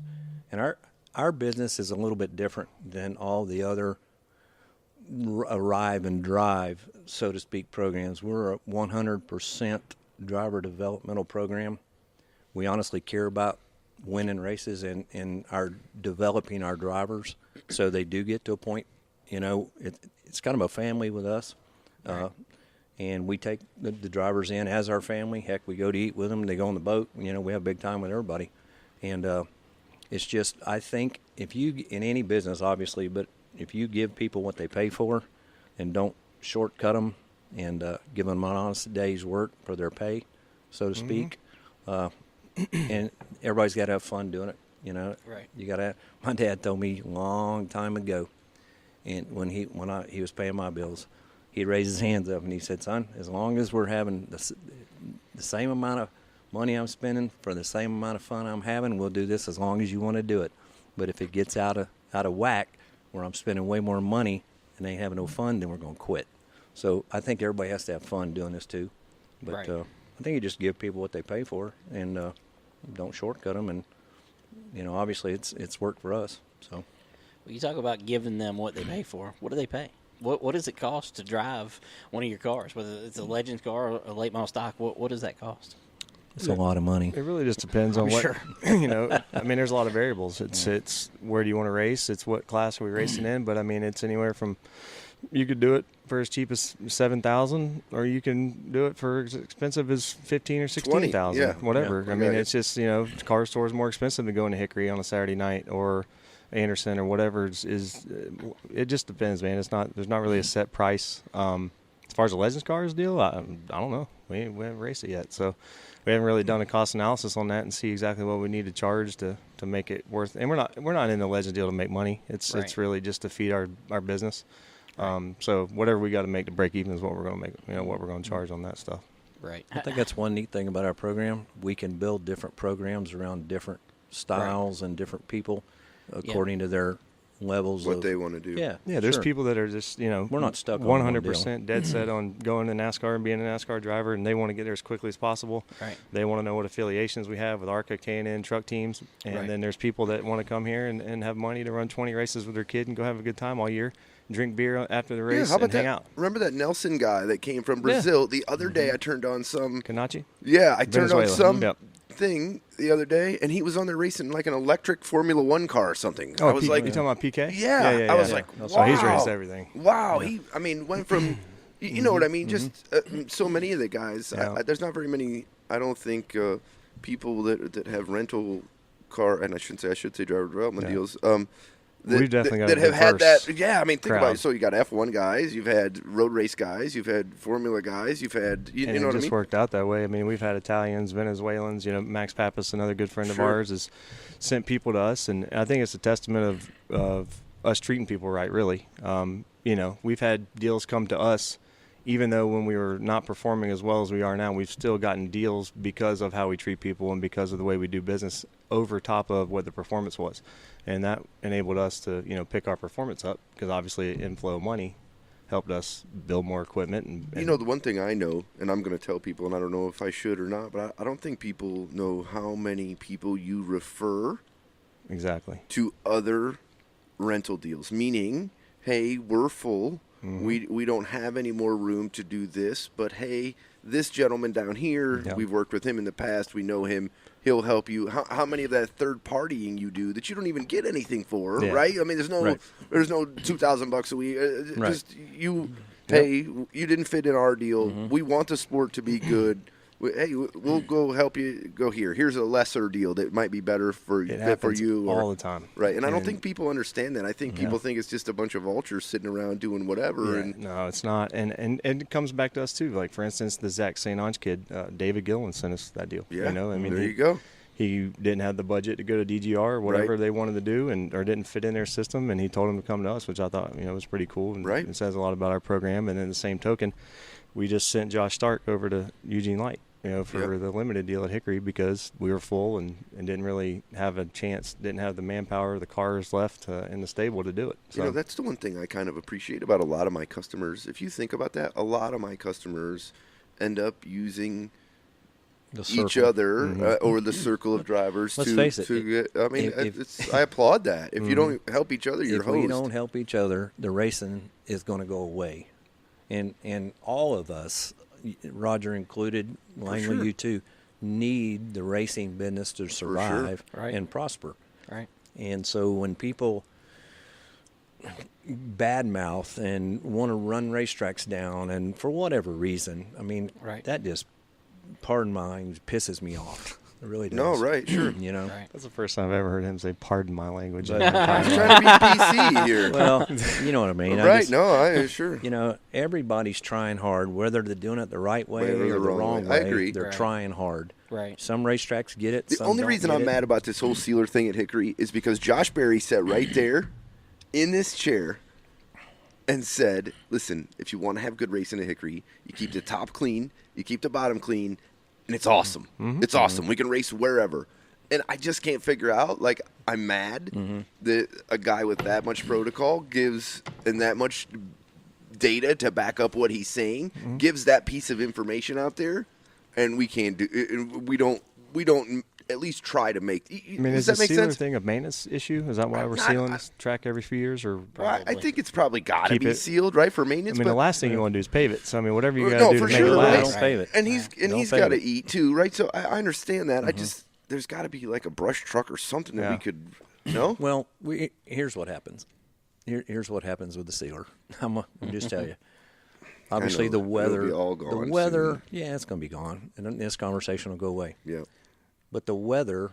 And our business is a little bit different than all the other arrive and drive, so to speak, programs. We're a 100% driver developmental program. We honestly care about winning races and are developing our drivers so they do get to a point. It's kind of a family with us. And we take the drivers in as our family. Heck, we go to eat with them. They go on the boat. We have a big time with everybody. And it's just, I think, if you, in any business, obviously, but if you give people what they pay for and don't shortcut them and give them an honest day's work for their pay, so to speak, and everybody's got to have fun doing it. Right. You got to. My dad told me a long time ago, and when he was paying my bills, he'd raise his hands up and he said, "Son, as long as we're having the same amount of money I'm spending for the same amount of fun I'm having, we'll do this as long as you want to do it. But if it gets out of whack, where I'm spending way more money and they ain't having no fun, then we're going to quit." So I think everybody has to have fun doing this too. But right. I think you just give people what they pay for and don't shortcut them. And obviously it's worked for us. So. Well, you talk about giving them what they pay for. What do they pay? What does it cost to drive one of your cars, whether it's a Legends car or a late model stock? What does that cost? It's a lot of money. It really just depends on what, you know, I mean, there's a lot of variables. It's where do you want to race? It's what class are we racing in? But, I mean, it's anywhere from, you could do it for as cheap as $7,000, or you can do it for as expensive as $15,000 or $16,000, whatever. Yeah, I mean, it's just, you know, car store is more expensive than going to Hickory on a Saturday night or Anderson or whatever. It just depends, man. There's not really a set price. As far as the Legends cars deal, I don't know. We haven't raced it yet, so we haven't really done a cost analysis on that and see exactly what we need to charge to make it worth. And we're not in the Legends deal to make money. It's really just to feed our business. So whatever we got to make to break even is what we're going to make. You know, what we're going to charge on that stuff. Right. I think that's one neat thing about our program. We can build different programs around different styles and different people according to their levels what they want to do. Yeah, there's people that are just, you know, we're not stuck on 100% dead set on going to NASCAR and being a NASCAR driver, and they want to get there as quickly as possible. Right. They want to know what affiliations we have with ARCA, K&N, truck teams, and then there's people that want to come here and have money to run 20 races with their kid and go have a good time all year, drink beer after the race, and hang out. Remember that Nelson guy that came from Brazil? The other day I turned on some Kanachi? Yeah, I turned on some thing the other day, and he was on there racing like an electric Formula One car or something. Oh, I was like, you talking about PK? Yeah, I was like, wow. So he's raced everything. Wow, went from, you know what I mean? Just so many of the guys. There's not very many. I don't think people that have rental car, and I should say driver development deals. We've definitely got that have had that. Yeah, I mean, think crowd. about it. So you got F1 guys, you've had road race guys, you've had Formula guys, you've had you know what I mean. It just worked out that way. I mean, we've had Italians, Venezuelans. You know, Max Pappas, another good friend of ours, has sent people to us, and I think it's a testament of us treating people right. Really, you know, we've had deals come to us, even though when we were not performing as well as we are now, we've still gotten deals because of how we treat people and because of the way we do business over top of what the performance was. And that enabled us to, you know, pick our performance up because obviously inflow of money helped us build more equipment. And you know, the one thing I know, and I'm going to tell people, and I don't know if I should or not, but I don't think people know how many people you refer to other rental deals, meaning, hey, we're full. We don't have any more room to do this, but hey, this gentleman down here, we've worked with him in the past. We know him. He'll help you. How many of that third partying you do that you don't even get anything for, right? I mean, there's no $2,000 a week. Just you, hey, you didn't fit in our deal. We want the sport to be good. Hey, we'll go help you go here. Here's a lesser deal that might be better for you. All the time. Right, and I don't think people understand that. I think people think it's just a bunch of vultures sitting around doing whatever. Yeah, and no, it's not. And it comes back to us, too. Like, for instance, the Zach St. Ange kid, David Gillen sent us that deal. Yeah, you know, I mean, there you go. He didn't have the budget to go to DGR or whatever they wanted to do or didn't fit in their system, and he told him to come to us, which I thought, you know, was pretty cool. And it says a lot about our program. And then the same token, we just sent Josh Stark over to Eugene Light, you know, for the limited deal at Hickory because we were full and didn't really have a chance, didn't have the manpower, the cars left in the stable to do it. So. You know, that's the one thing I kind of appreciate about a lot of my customers. If you think about that, a lot of my customers end up using each other or the circle of drivers. Let's face it. I mean, I applaud that. If you don't help each other, you're host. If we don't help each other, the racing is going to go away. And all of us, Roger included, Langley, you too, need the racing business to survive and prosper. Right. And so when people badmouth and want to run racetracks down, and for whatever reason, I mean, that just, pardon my language, pisses me off. It really does. No, right, sure. You know, that's the first time I've ever heard him say "pardon my language." I'm trying to be PC here. Well, you know what I mean. Right? I sure. You know, everybody's trying hard, whether they're doing it the right way or the wrong way. I agree. They're trying hard. Right. Some racetracks get it. The only reason I'm mad about this whole sealer thing at Hickory is because Josh Berry sat right there in this chair and said, "Listen, if you want to have good racing at Hickory, you keep the top clean, you keep the bottom clean." And it's awesome. It's awesome. We can race wherever. And I just can't figure out, like, I'm mad that a guy with that much protocol gives and that much data to back up what he's saying, gives that piece of information out there, and we can't do it. We don't at least try to make. I mean, does that is the make sealer sense? thing a maintenance issue? Is that why we're sealing this track every few years? Or I think it's probably got to be sealed, right, for maintenance. I mean, the last thing you want to do is pave it. So I mean, whatever you got to do to make it right? last, pave it. And he's got to eat too, right? So I understand that. There's got to be like a brush truck or something that we could. No. Well, here's what happens. Here's what happens with the sealer. I'm just tell you. Obviously, the weather. It'll be all gone soon. Yeah, it's going to be gone, and then this conversation will go away. Yeah. But the weather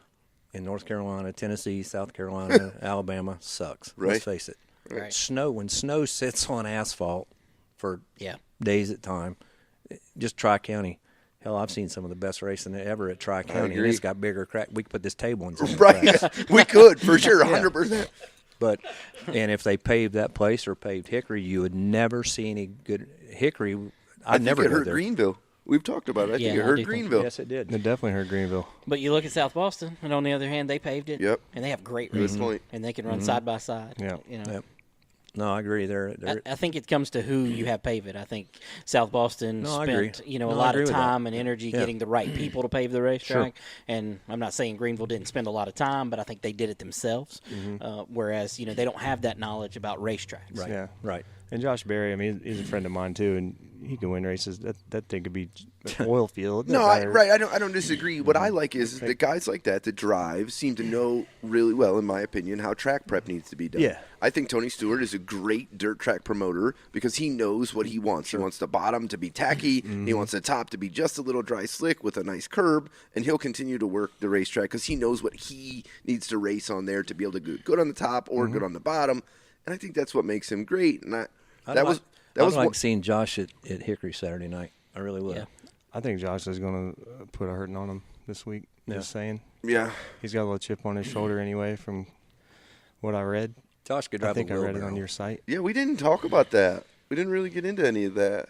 in North Carolina, Tennessee, South Carolina, Alabama sucks. Right. Let's face it. Right. When snow sits on asphalt for days at a time, just Tri-County. Hell, I've seen some of the best racing ever at Tri-County, and it's got bigger crack. We could put this table in some cracks. We could, for sure, 100%. But, and if they paved that place or paved Hickory, you would never see any good Hickory. I think it hurt Greenville. We've talked about it. I think it hurt Greenville. Yes, it did. It definitely hurt Greenville. But you look at South Boston, and on the other hand, they paved it. Yep. And they have great racing. And they can run side by side. Yeah. You know. Yep. No, I agree. I think it comes to who you have pave it. I think South Boston spent a lot of time and energy getting the right people to pave the racetrack. Sure. And I'm not saying Greenville didn't spend a lot of time, but I think they did it themselves. Whereas they don't have that knowledge about racetracks. Right. Yeah. Right. And Josh Berry, I mean, he's a friend of mine too, and he can win races. That thing could be oil field. No, I don't disagree. What I like is that guys like that drive seem to know really well, in my opinion, how track prep needs to be done. Yeah. I think Tony Stewart is a great dirt track promoter because he knows what he wants. Sure. He wants the bottom to be tacky. He wants the top to be just a little dry slick with a nice curb, and he'll continue to work the racetrack because he knows what he needs to race on there to be able to go good on the top or good on the bottom. And I think that's what makes him great. And I was seeing Josh at Hickory Saturday night. I really would. Yeah. I think Josh is going to put a hurting on him this week. Just saying. Yeah. He's got a little chip on his shoulder anyway from what I read. Josh could drive I think a I read it on your site. Yeah, we didn't talk about that. We didn't really get into any of that.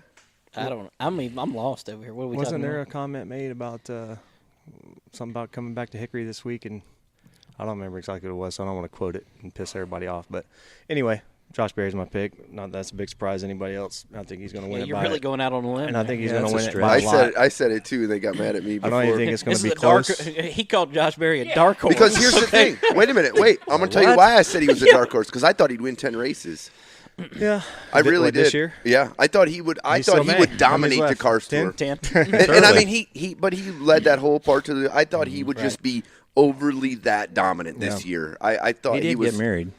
I don't know. I mean, I'm lost over here. What are we Wasn't talking there about? a comment made about something about coming back to Hickory this week? And I don't remember exactly what it was, so I don't want to quote it and piss everybody off. But anyway, Josh Berry's my pick. Not that's a big surprise to anybody else. I think he's going to win it. You're really going out on a limb. And I think he's going to win it by a lot. I said it too, and they got mad at me before. I don't even think it's going to be close. He called Josh Berry a dark horse. Because here's the thing. Wait a minute. Wait. I'm going to tell you why I said he was a dark horse. Because I thought he'd win 10 races. Yeah, I really did. This year? Yeah, I thought he would. I thought he would dominate the Cars Tour. 10. And I mean, he led that whole part to the. I thought he would just be overly that dominant this year. I thought he was get married.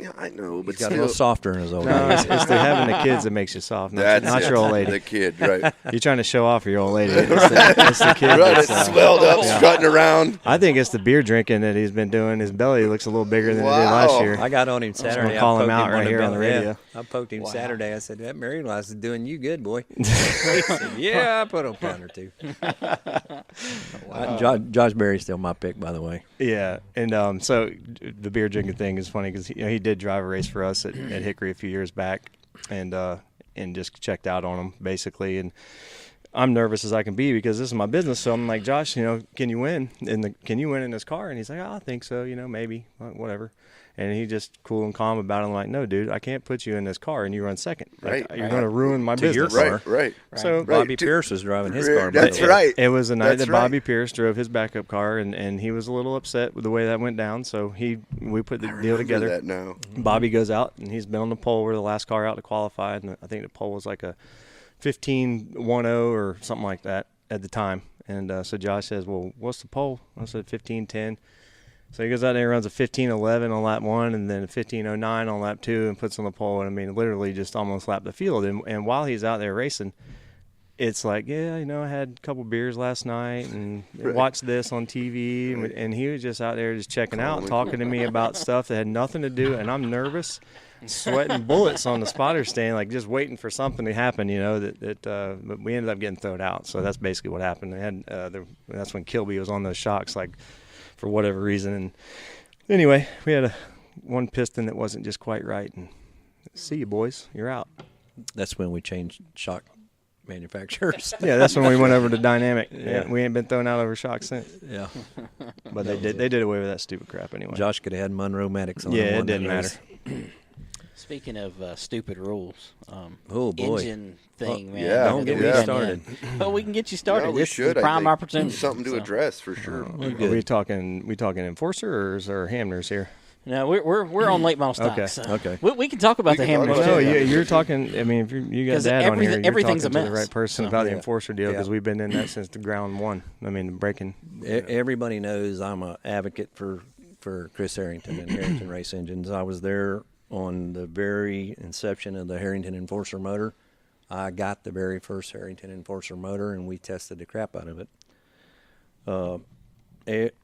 Yeah, I know, but he's got a little softer in his old age. age. It's the having the kids that makes you soft, not your old lady. The kid, right? You're trying to show off for your old lady. It's the kid. Right, it's swelled up, strutting around. I think it's the beer drinking that he's been doing. His belly looks a little bigger than it did last year. I got on him Saturday. I call him out right here on the radio. I poked him Saturday. I said, that married life is doing you good, boy. He said, yeah, I put a pound or two. Josh Berry's still my pick, by the way. Yeah, and so the beer drinking thing is funny because he did drive a race for us at Hickory a few years back, and just checked out on him basically. And I'm nervous as I can be because this is my business. So I'm like, Josh, can you win in this car? And he's like, I think so, maybe, whatever. And he just cool and calm about it. I'm like, no, dude, I can't put you in this car and you run second. Right. You're going to ruin my business. Your car. Right. So Bobby Pierce was driving his car. That's right. It was the night that Bobby Pierce drove his backup car, and he was a little upset with the way that went down. So we put the deal together. That now. Bobby goes out, and he's been on the pole. We're the last car out to qualify, and I think the pole was like a 15.10 or something like that at the time. And so Josh says, well, what's the pole? I said 15.10. So he goes out there and runs a 15.11 on lap 1 and then a 15.09 on lap 2 and puts on the pole. And, I mean, literally just almost lapped the field. And while he's out there racing, it's like, I had a couple beers last night and watched this on TV. And he was just out there just checking out, talking to me about stuff that had nothing to do. And I'm nervous, sweating bullets on the spotter stand, like just waiting for something to happen, but we ended up getting thrown out. So that's basically what happened. They had that's when Kilby was on those shocks, like, for whatever reason. And anyway, we had one piston that wasn't just quite right. And see you, boys. You're out. That's when we changed shock manufacturers. Yeah, that's when we went over to Dynamic. Yeah, we ain't been thrown out over shocks since. Yeah. But they did away with that stupid crap anyway. Josh could have had Monroe Maddox on it didn't matter. Speaking of stupid rules, oh boy, engine thing, man. Yeah, don't get me started. But we can get you started. No, we this should. is prime opportunity. Something to address for sure. Are we talking enforcers or Hamners here? No, we're on late model stock. Okay. So Okay. We can talk about the Hammer. No, you're talking. I mean, if you got Dad on here, you're everything's talking a to the mess. right person So, about the yeah. enforcer deal because Yeah. we've been in that since the ground one. I mean, breaking. Everybody knows I'm an advocate for Chris Harrington and Harrington Race Engines. I was there on the very inception of the Harrington Enforcer motor. I got the very first Harrington Enforcer motor, and we tested the crap out of it.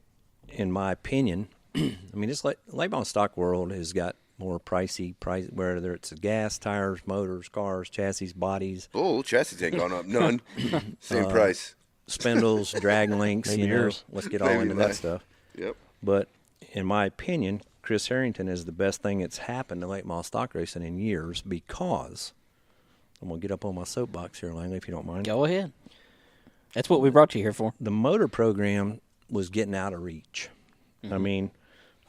In my opinion, I mean, it's like late model stock world has got more pricey, whether it's gas, tires, motors, cars, chassis, bodies. Oh, chassis ain't gone up none. Same price. Spindles, drag links, Maybe you know. yours. Let's get all Maybe into mine. that stuff. Yep. But in my opinion, Chris Harrington is the best thing that's happened to late model stock racing in years because I'm going to get up on my soapbox here, Langley, if you don't mind. Go ahead. That's what we brought you here for. The motor program was getting out of reach. Mm-hmm. I mean,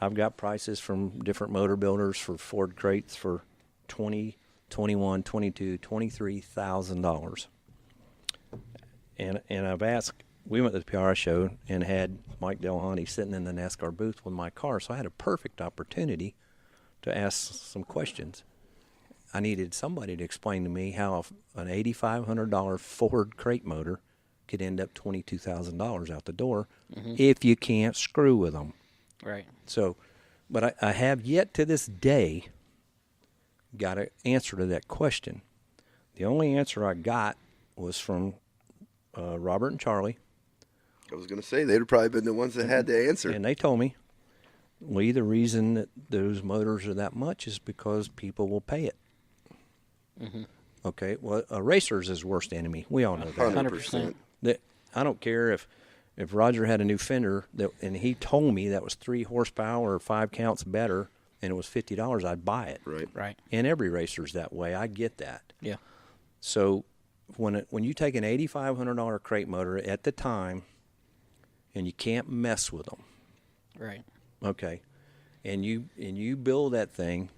I've got prices from different motor builders for Ford crates for $20,000, $21,000, $22,000, $23,000. And I've asked, we went to the PRI show and had Mike Delhoney sitting in the NASCAR booth with my car, so I had a perfect opportunity to ask some questions. I needed somebody to explain to me how an $8,500 Ford crate motor could end up $22,000 out the door if you can't screw with them. Right. So, but I have yet to this day got an answer to that question. The only answer I got was from Robert and Charlie. I was going to say, they'd have probably been the ones that had the answer. And they told me, Lee, the reason that those motors are that much is because people will pay it. Mm-hmm. Okay, well, a racer's his worst enemy. We all know that. 100%. That I don't care if Roger had a new fender and he told me that was 3 horsepower or 5 counts better and it was $50, I'd buy it. Right. And every racer's that way. I get that. Yeah. So when you take an $8,500 crate motor at the time and you can't mess with them. Right. Okay. And you build that thing,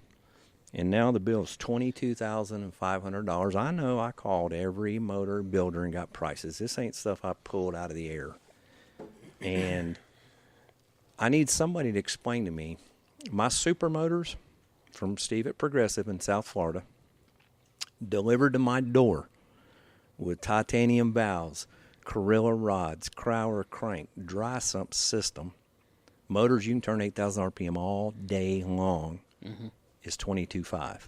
and now the bill is $22,500. I know I called every motor builder and got prices. This ain't stuff I pulled out of the air. And I need somebody to explain to me, my super motors from Steve at Progressive in South Florida, delivered to my door with titanium valves, Corilla rods, Crowler crank, dry sump system, motors you can turn 8,000 RPM all day long, is $22,500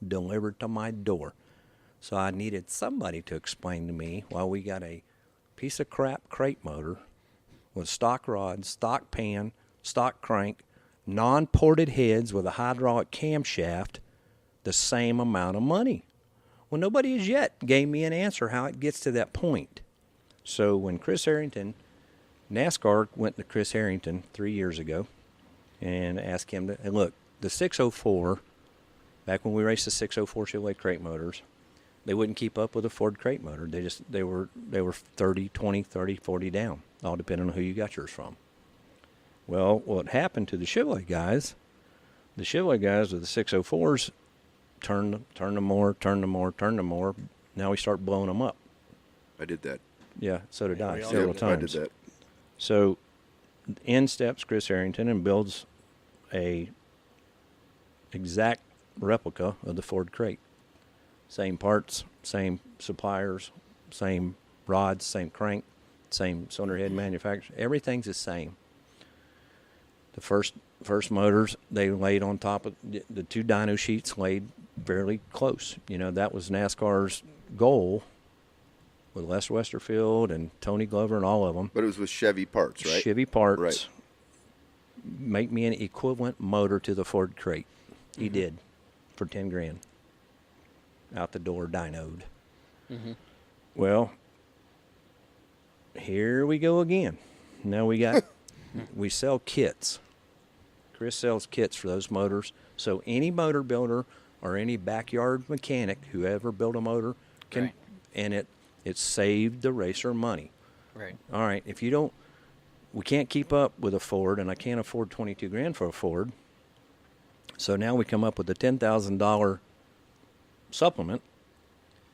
delivered to my door. So I needed somebody to explain to me why we got a piece of crap crate motor with stock rods, stock pan, stock crank, non-ported heads with a hydraulic camshaft, the same amount of money. Well, nobody has yet gave me an answer how it gets to that point. So when Chris Harrington, NASCAR went to Chris Harrington 3 years ago and asked him to, and look, the 604, back when we raced the 604 Chevrolet crate motors, they wouldn't keep up with a Ford crate motor. They were 30, 20, 30, 40 down, all depending on who you got yours from. Well, what happened to the Chevrolet guys with the 604s turn them more. Now we start blowing them up. I did that. Yeah, so did I several times. I did that. So in steps Chris Harrington and builds a exact replica of the Ford crate. Same parts, same suppliers, same rods, same crank, same cylinder head manufacturer. Everything's the same. The first motors, they laid on top of the 2 dyno sheets, laid fairly close. You know, that was NASCAR's goal with Les Westerfield and Tony Glover and all of them. But it was with Chevy parts, right? Chevy parts. Right. Make me an equivalent motor to the Ford crate. He did for $10,000. Out the door, dynoed. Well, here we go again. Now we got, we sell kits. Chris sells kits for those motors. So any motor builder or any backyard mechanic who ever built a motor can, and it saved the racer money. Right. All right. If you don't, we can't keep up with a Ford, and I can't afford $22,000 for a Ford. So now we come up with a $10,000 supplement.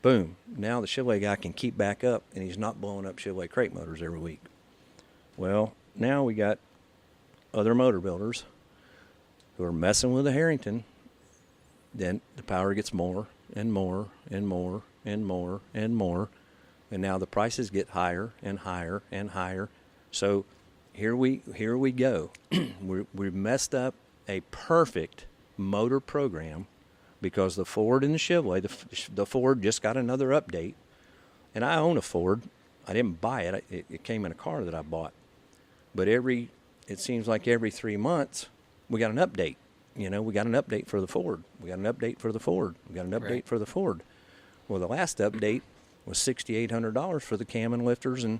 Boom. Now the Chevrolet guy can keep back up, and he's not blowing up Chevrolet crate motors every week. Well, now we got other motor builders who are messing with the Harrington. Then the power gets more and more and more and more and more. And now the prices get higher and higher and higher. So here we go. We've messed up a perfect motor program because the Ford and the Chevrolet, the Ford just got another update. And I own a Ford. I didn't buy it. It came in a car that I bought. But it seems like every 3 months we got an update. We got an update for the Ford. We got an update for the Ford. We got an update for the Ford. Well, the last update was $6,800 for the cam and lifters, and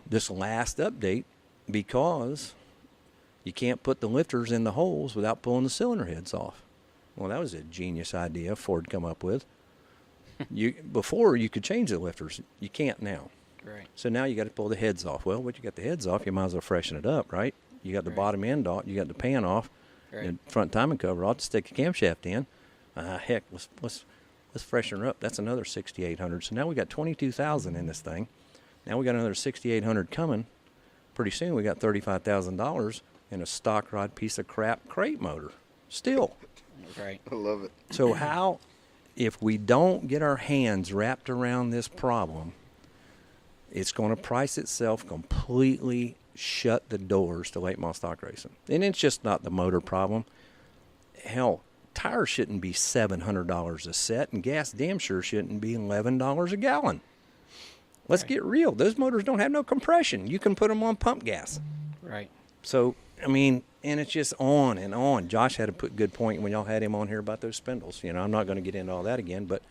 this last update, because you can't put the lifters in the holes without pulling the cylinder heads off. Well, that was a genius idea Ford come up with. Before you could change the lifters, you can't now. Right. So now you got to pull the heads off. Well, when you got the heads off, you might as well freshen it up, right? You got the bottom end off, you got the pan off, and front timing cover off to stick the camshaft in. Heck, let's freshen her up. That's another $6,800. So now we got $22,000 in this thing. Now we got another $6,800 coming. Pretty soon we got $35,000 in a stock rod piece of crap crate motor. Still. Right. I love it. So how, if we don't get our hands wrapped around this problem, it's going to price itself completely shut the doors to late model stock racing. And it's just not the motor problem. Hell, tires shouldn't be $700 a set, and gas damn sure shouldn't be $11 a gallon. Let's get real. Those motors don't have no compression. You can put them on pump gas. Right. So, and it's just on and on. Josh had a good point when y'all had him on here about those spindles. I'm not going to get into all that again, but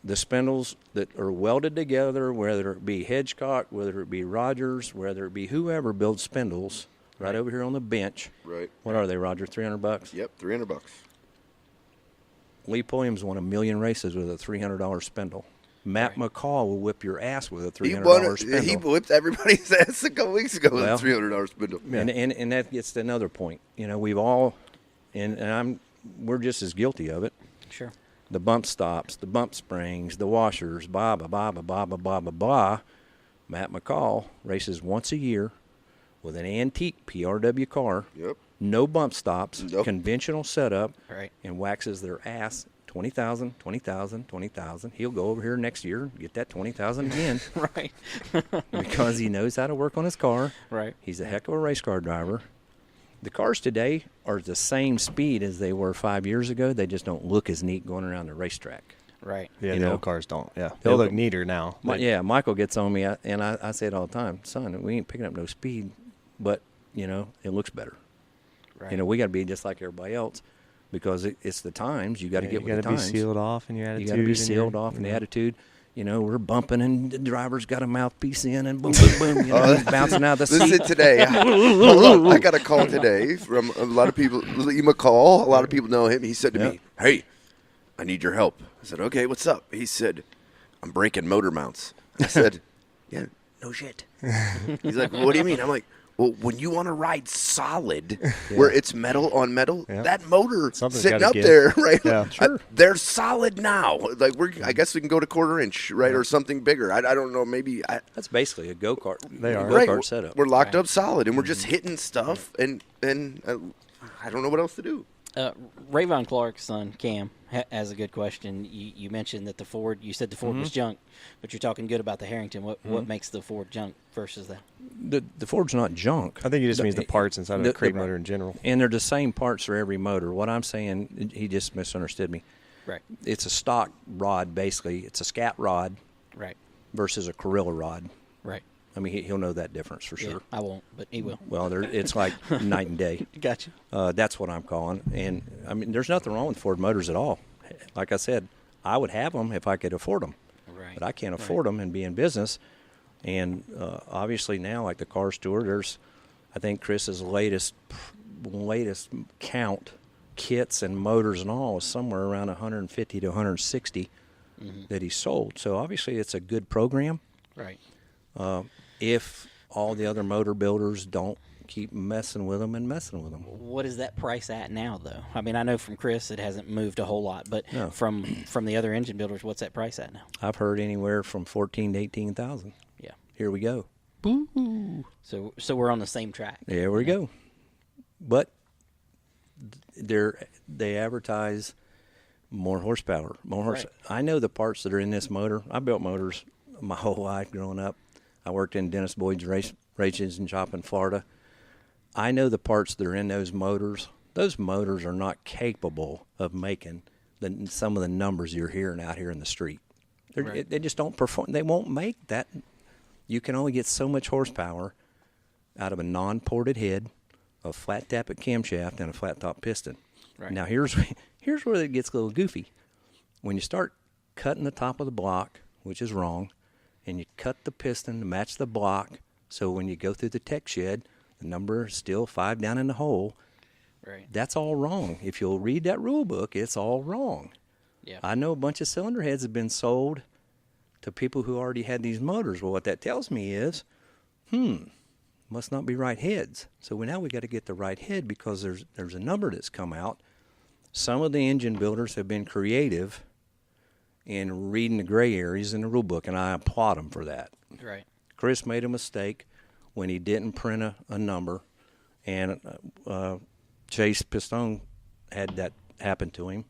the spindles that are welded together, whether it be Hedgecock, whether it be Rogers, whether it be whoever builds spindles, right over here on the bench. Right. What are they, Roger? $300? Yep, $300. Lee Pulliam's won 1 million races with a $300 spindle. Matt McCall will whip your ass with a $300 spindle. He whipped everybody's ass a couple weeks ago with a $300 spindle. And that gets to another point. We've all, we're just as guilty of it. Sure. The bump stops, the bump springs, the washers, blah, blah, blah, blah, blah, blah, blah, blah. Matt McCall races once a year with an antique PRW car. Yep. No bump stops, conventional setup, and waxes their ass. 20,000, 20,000, 20,000. He'll go over here next year and get that 20,000 again. Right. Because he knows how to work on his car. Right. He's a heck of a race car driver. The cars today are the same speed as they were 5 years ago. They just don't look as neat going around the racetrack. Right. Yeah, the old cars don't. Yeah. They look neater now. Michael gets on me, and I say it all the time. Son, we ain't picking up no speed, but, it looks better. Right. We got to be just like everybody else. Because it's the times. You got to get with the times. You got to be sealed off in your attitude. You got to be sealed off in the attitude. We're bumping, and the driver's got a mouthpiece in, and boom, boom, boom. Bouncing out the seat. Listen today. Hold on. I got a call today from a lot of people. Lee McCall, a lot of people know him. He said to me, "Hey, I need your help." I said, "Okay, what's up?" He said, "I'm breaking motor mounts." I said, "Yeah, no shit." He's like, well, "What do you mean?" I'm like, well, when you want to ride solid, where it's metal on metal, that motor sitting up there, right? Yeah, sure. They're solid now. Like I guess we can go to 1/4 inch, right, or something bigger. I don't know. Maybe that's basically a go-kart. They are go-kart setup. We're locked up solid, and we're just hitting stuff, and I don't know what else to do. Rayvon Clark's son, Cam, has a good question. You mentioned that the Ford, you said the Ford was junk, but you're talking good about the Harrington. What makes the Ford junk versus that? The Ford's not junk. I think he just means the parts inside of the crate motor in general. And they're the same parts for every motor. What I'm saying, he just misunderstood me. Right. It's a stock rod, basically. It's a scat rod versus a Corilla rod. Right. I mean, he'll know that difference for sure. I won't, but he will. Well, it's like night and day. Gotcha. That's what I'm calling. And, there's nothing wrong with Ford motors at all. Like I said, I would have them if I could afford them. Right. But I can't afford them and be in business. And obviously now, like the car store, there's, I think Chris's latest count, kits and motors and all, is somewhere around 150 to 160 that he sold. So obviously it's a good program. Right. If all the other motor builders don't keep messing with them and messing with them. What is that price at now, though? I mean, I know from Chris it hasn't moved a whole lot, but No. from the other engine builders, what's that price at now? I've heard anywhere from 14 to 18,000. Yeah. Here we go. Boo. So we're on the same track. There we go. But they advertise more horsepower. Right. I know the parts that are in this motor. I built motors my whole life growing up. I worked in Dennis Boyd's race engine shop in Florida. I know the parts that are in those motors. Those motors are not capable of making some of the numbers you're hearing out here in the street. Right. They just don't perform. They won't make that. You can only get so much horsepower out of a non-ported head, a flat tappet camshaft, and a flat top piston. Right. Now here's where it gets a little goofy. When you start cutting the top of the block, which is wrong, and you cut the piston to match the block, so when you go through the tech shed, the number is still 5 down in the hole. Right. That's all wrong. If you'll read that rule book, it's all wrong. Yeah. I know a bunch of cylinder heads have been sold to people who already had these motors. Well, what that tells me is, must not be right heads. So now we got to get the right head because there's a number that's come out. Some of the engine builders have been creative in reading the gray areas in the rule book, and I applaud them for that. Right. Chris made a mistake when he didn't print a number, and Chase Pistone had that happen to him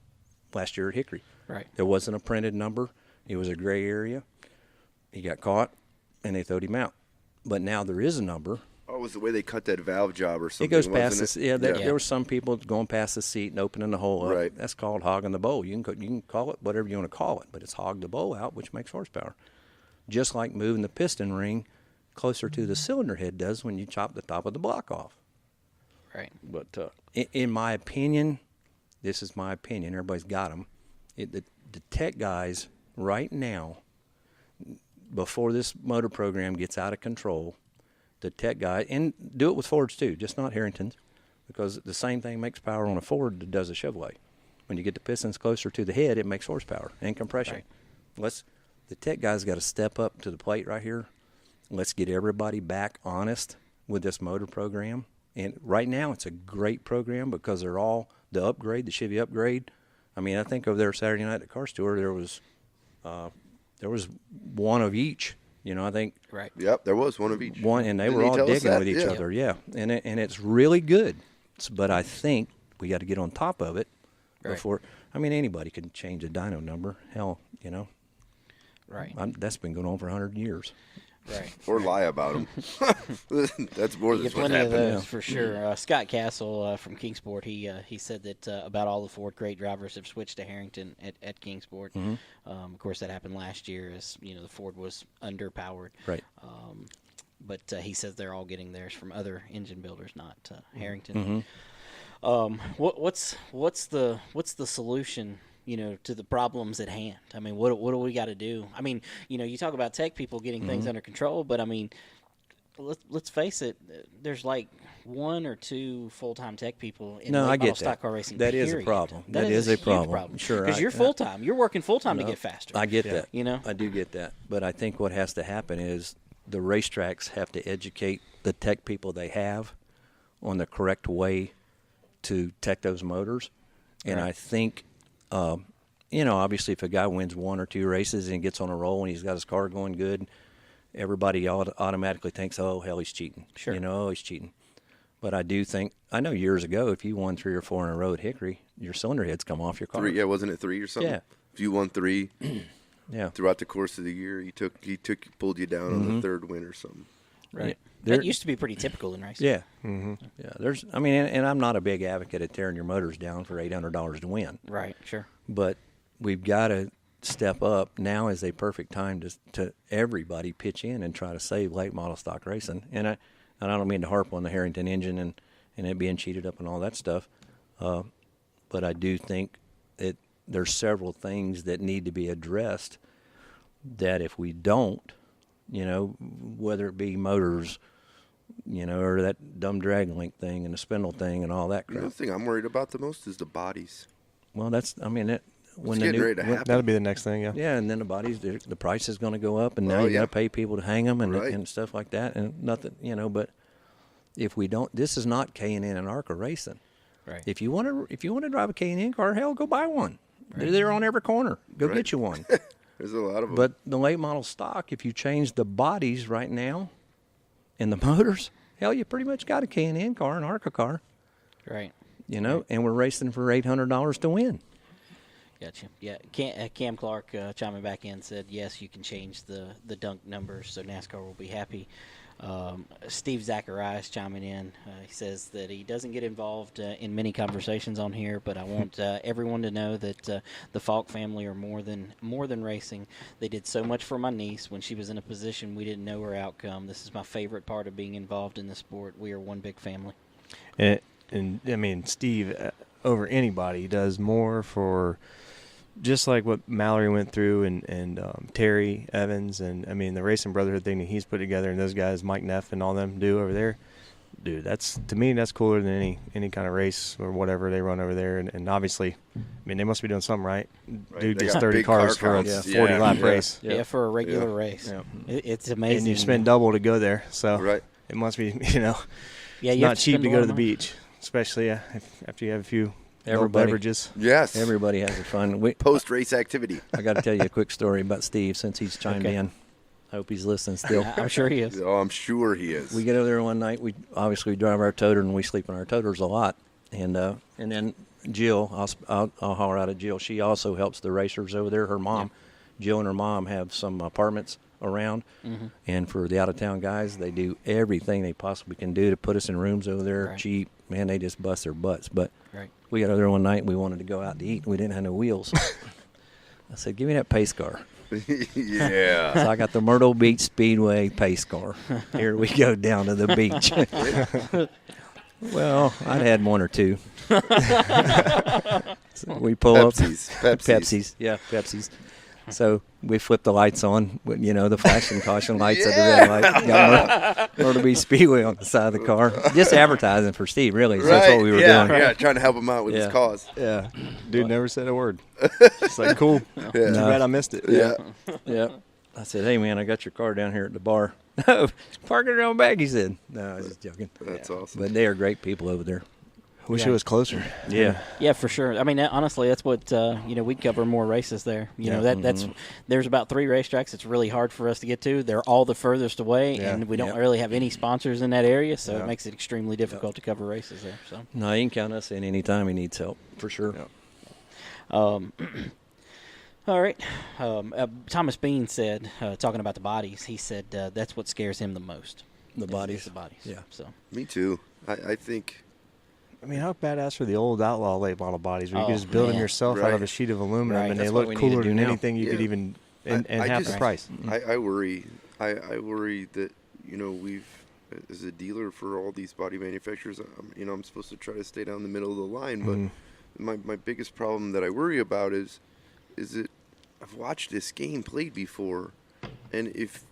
last year at Hickory. Right. There wasn't a printed number. It was a gray area. He got caught, and they throwed him out. But now there is a number. Oh, it was the way they cut that valve job or something, It goes past wasn't this. it? There were some people going past the seat and opening the hole up. Right. That's called hogging the bowl. You can call it whatever you want to call it, but it's hog the bowl out, which makes horsepower. Just like moving the piston ring closer to the cylinder head does when you chop the top of the block off. Right. But in my opinion, this is my opinion. Everybody's got them. The tech guys right now, before this motor program gets out of control, the tech guy, and do it with Fords too, just not Harringtons, because the same thing makes power on a Ford that does a Chevrolet. When you get the pistons closer to the head, it makes horsepower and compression. Right. The tech guys got to step up to the plate right here. Let's get everybody back honest with this motor program. And right now, it's a great program because they're all the upgrade, the Chevy upgrade. I mean, I think over there Saturday night at the car store, there was one of each. You know, I think. Right. Yep, there was one of each. One, and they Didn't were he all tell us digging that? with each Yeah. other. Yeah, and it's really good. But I think we got to get on top of it before. I mean, anybody can change a dyno number. Hell, you know. Right. That's been going on for 100 years. Right. Or lie about them. That's more than You get what plenty of happened. those for sure. Scott Castle from Kingsport, he said that about all the Ford great drivers have switched to Harrington at Kingsport. Mhm. Of course, that happened last year as the Ford was underpowered. Right. But he says they're all getting theirs from other engine builders, not Mhm. Harrington. What's the solution? To the problems at hand. I mean, what do we got to do? I mean, you talk about tech people getting things under control, but I mean, let's face it, there's like 1 or 2 full-time tech people in I get stock car racing. That is a period. problem. That is a huge problem. Sure, because you're full-time. You're working full-time to get faster. I get that. I do get that. But I think what has to happen is the racetracks have to educate the tech people they have on the correct way to tech those motors. And Right. I think, obviously if a guy wins 1 or 2 races and gets on a roll and he's got his car going good, everybody automatically thinks, oh, hell, he's cheating. Sure. He's cheating. But I know years ago, if you won 3 or 4 in a row at Hickory, your cylinder heads come off your car. 3, wasn't it 3 or something? Yeah. If you won 3, yeah, throughout the course of the year, he pulled you down on the 3rd win or something. Right. That used to be pretty typical in racing. Yeah. Mm-hmm. Yeah. And I'm not a big advocate of tearing your motors down for $800 to win. Right. Sure. But we've got to step up. Now is a perfect time to everybody pitch in and try to save late model stock racing. And I don't mean to harp on the Harrington engine and it being cheated up and all that stuff. But I do think that there's several things that need to be addressed that if we don't, whether it be motors, or that dumb drag link thing and the spindle thing and all that crap. The thing I'm worried about the most is the bodies. Well, when it's the getting ready to happen. That'll be the next thing, yeah. Yeah, and then the bodies, the price is going to go up, and now you got to pay people to hang them and stuff like that, and nothing, but if we don't, this is not K&N and ARCA racing. Right. If you want to drive a K&N car, hell, go buy one. Right. They're on every corner. Go get you one. There's a lot of them. But the late model stock, if you change the bodies right now and the motors, hell, you pretty much got a K&N car, an ARCA car. Right. You know, and we're racing for $800 to win. Gotcha. Yeah, Cam Clark chiming back in said, yes, you can change the dunk numbers, so NASCAR will be happy. Steve Zacharias chiming in. He says that he doesn't get involved in many conversations on here, but I want everyone to know that the Faulk family are more than racing. They did so much for my niece when she was in a position we didn't know her outcome. This is my favorite part of being involved in the sport. We are one big family. And I mean, Steve, over anybody, does more for just like what Mallory went through and Terry Evans and, I mean, the Racing Brotherhood thing that he's put together and those guys, Mike Neff and all them do over there. Dude, to me, that's cooler than any kind of race or whatever they run over there. And obviously, I mean, they must be doing something right. Dude gets 30 cars for a 40-lap race. Yeah, for a regular race. Yeah. It's amazing. And you spend double to go there. So it must be, it's not cheap to go to the beach, especially after you have a few beverages. Yes. Everybody has a fun. Post-race activity. I got to tell you a quick story about Steve since he's chimed in. I hope he's listening still. I'm sure he is. Oh, I'm sure he is. We get over there one night. We drive our toter and we sleep in our toters a lot. And then Jill, I'll holler out at Jill. She also helps the racers over there. Her mom, Jill and her mom have some apartments around. Mm-hmm. And for the out-of-town guys, they do everything they possibly can do to put us in rooms over there cheap. Man, they just bust their butts. But we got over there one night and we wanted to go out to eat. And we didn't have no wheels. I said, give me that pace car. Yeah. So I got the Myrtle Beach Speedway pace car. Here we go down to the beach. Well, I'd had one or two. So we pull up. Pepsis. Yeah, Pepsis. So we flip the lights on, the flashing caution lights at the red light. Got Myrtle Beach Speedway on the side of the car. Just advertising for Steve, really. So that's what we were doing. Yeah, trying to help him out with his cause. Yeah. Dude never said a word. It's like, cool. Too bad I missed it. Yeah. I said, hey, man, I got your car down here at the bar. No, park it around back, he said. No, I was just joking. That's awesome. But they are great people over there. Wish it was closer. Yeah, for sure. I mean, honestly, that's what we cover more races there. That's there's about 3 racetracks. It's really hard for us to get to. They're all the furthest away, and we don't really have any sponsors in that area, so it makes it extremely difficult to cover races there. So no, you can count us in any time he needs help for sure. All right. Thomas Bean said, talking about the bodies, he said that's what scares him the most. The bodies. Yeah. So me too. I think. I mean, how badass are the old Outlaw late model bodies where you can just build them yourself out of a sheet of aluminum and they look cooler than anything you could even and half the price. I worry. I worry that we've as a dealer for all these body manufacturers. I'm supposed to try to stay down the middle of the line, but my biggest problem that I worry about is that I've watched this game played before, and if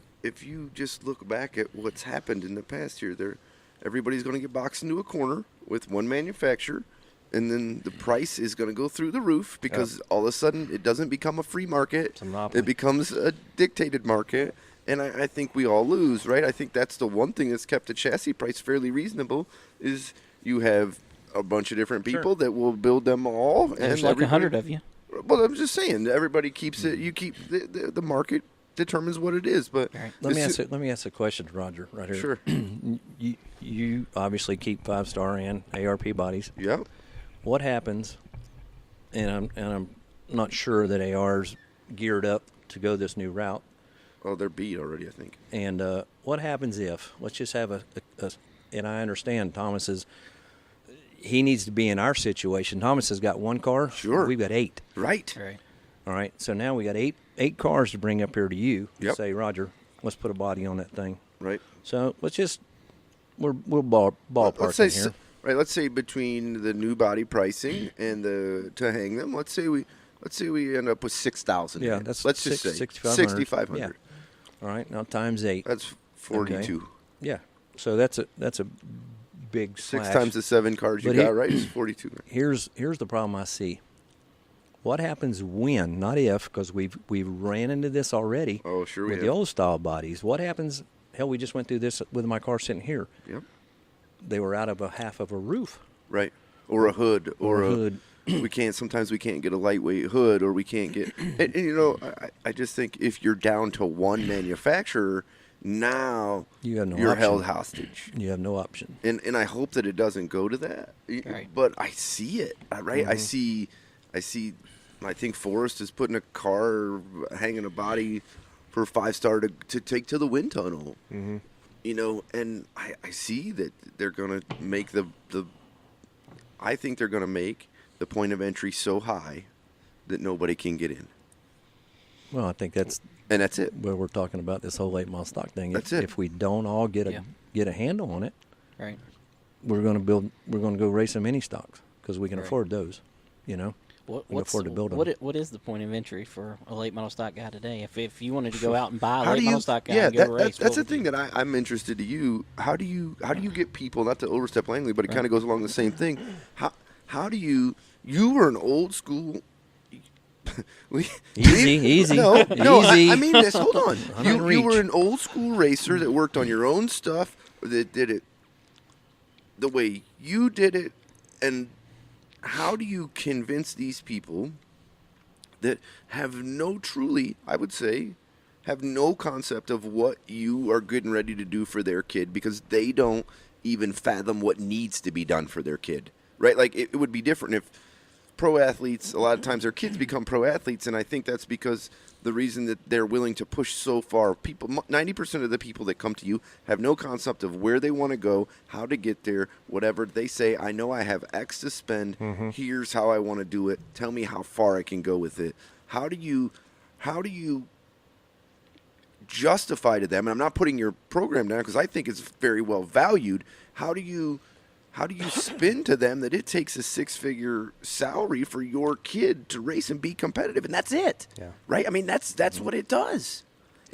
you just look back at what's happened in the past year, everybody's going to get boxed into a corner with one manufacturer, and then the price is going to go through the roof because all of a sudden it doesn't become a free market. It becomes a dictated market, and I think we all lose, right? I think that's the one thing that's kept the chassis price fairly reasonable is you have a bunch of different people that will build them all. There's like 100 of you. Well, I'm just saying, everybody keeps it. You keep the market determines what it is. But let me ask a question, Roger. Right here. Sure. You obviously keep 5-star and ARP bodies. Yeah. What happens? And I'm not sure that AR's geared up to go this new route. Oh, they're beat already, I think. And what happens if let's just have and I understand Thomas's. He needs to be in our situation. Thomas has got 1 car. Sure. We've got 8. Right. All right. So now we got 8 cars to bring up here to you. Yep. Say, Roger, let's put a body on that thing. Right. So let's just we'll ballpark here. Right. Let's say between the new body pricing and to hang them, let's say we end up with 6,000. Yeah. That's let's just say 6,500. Yeah. All right. Now times 8. That's 42. Okay. Yeah. So that's a big slash. 6 times the 7 cars you got, right? Is 42. Here's the problem I see. What happens when, not if, because we've ran into this already. Oh, sure we with have. the old style bodies. What happens? Hell, we just went through this with my car sitting here. Yep. they were out of a half of a roof. Right. Or a hood. Or a hood. Sometimes we can't get a lightweight hood, or we can't get, and you know, I just think if you're down to one manufacturer, now you're held hostage. You have no option. And I hope that it doesn't go to that. Right. But I see it, right? Mm-hmm. I think Forrest is putting a car, hanging a body for 5-star to take to the wind tunnel. Mm-hmm. You know, and I see that they're going to make I think they're going to make the point of entry so high that nobody can get in. Well, I think that's it. Where we're talking about this whole 8-mile stock thing. That's it. If we don't all get a handle on it, right, we're going to go race some mini stocks because we can afford those. You know, we can afford to build them. What is the point of entry for a late model stock guy today? If you wanted to go out and buy a late model stock guy and go race, that's the thing that I'm interested to you. How do you get people, not to overstep Langley, but it kind of goes along the same thing. How do you were an old school. Easy. No, easy. I mean this. Hold on. You were an old school racer that worked on your own stuff, that did it the way you did it, and how do you convince these people that have I would say, have no concept of what you are getting ready to do for their kid, because they don't even fathom what needs to be done for their kid, right? Like it would be different if pro athletes, a lot of times their kids become pro athletes, and I think that's because the reason that they're willing to push so far, 90% of the people that come to you have no concept of where they want to go, how to get there, whatever. They say, I know I have X to spend, here's how I want to do it, tell me how far I can go with it. How do you justify to them, and I'm not putting your program down because I think it's very well valued, how do you spin to them that it takes a 6-figure salary for your kid to race and be competitive, and that's it, right? I mean, that's what it does.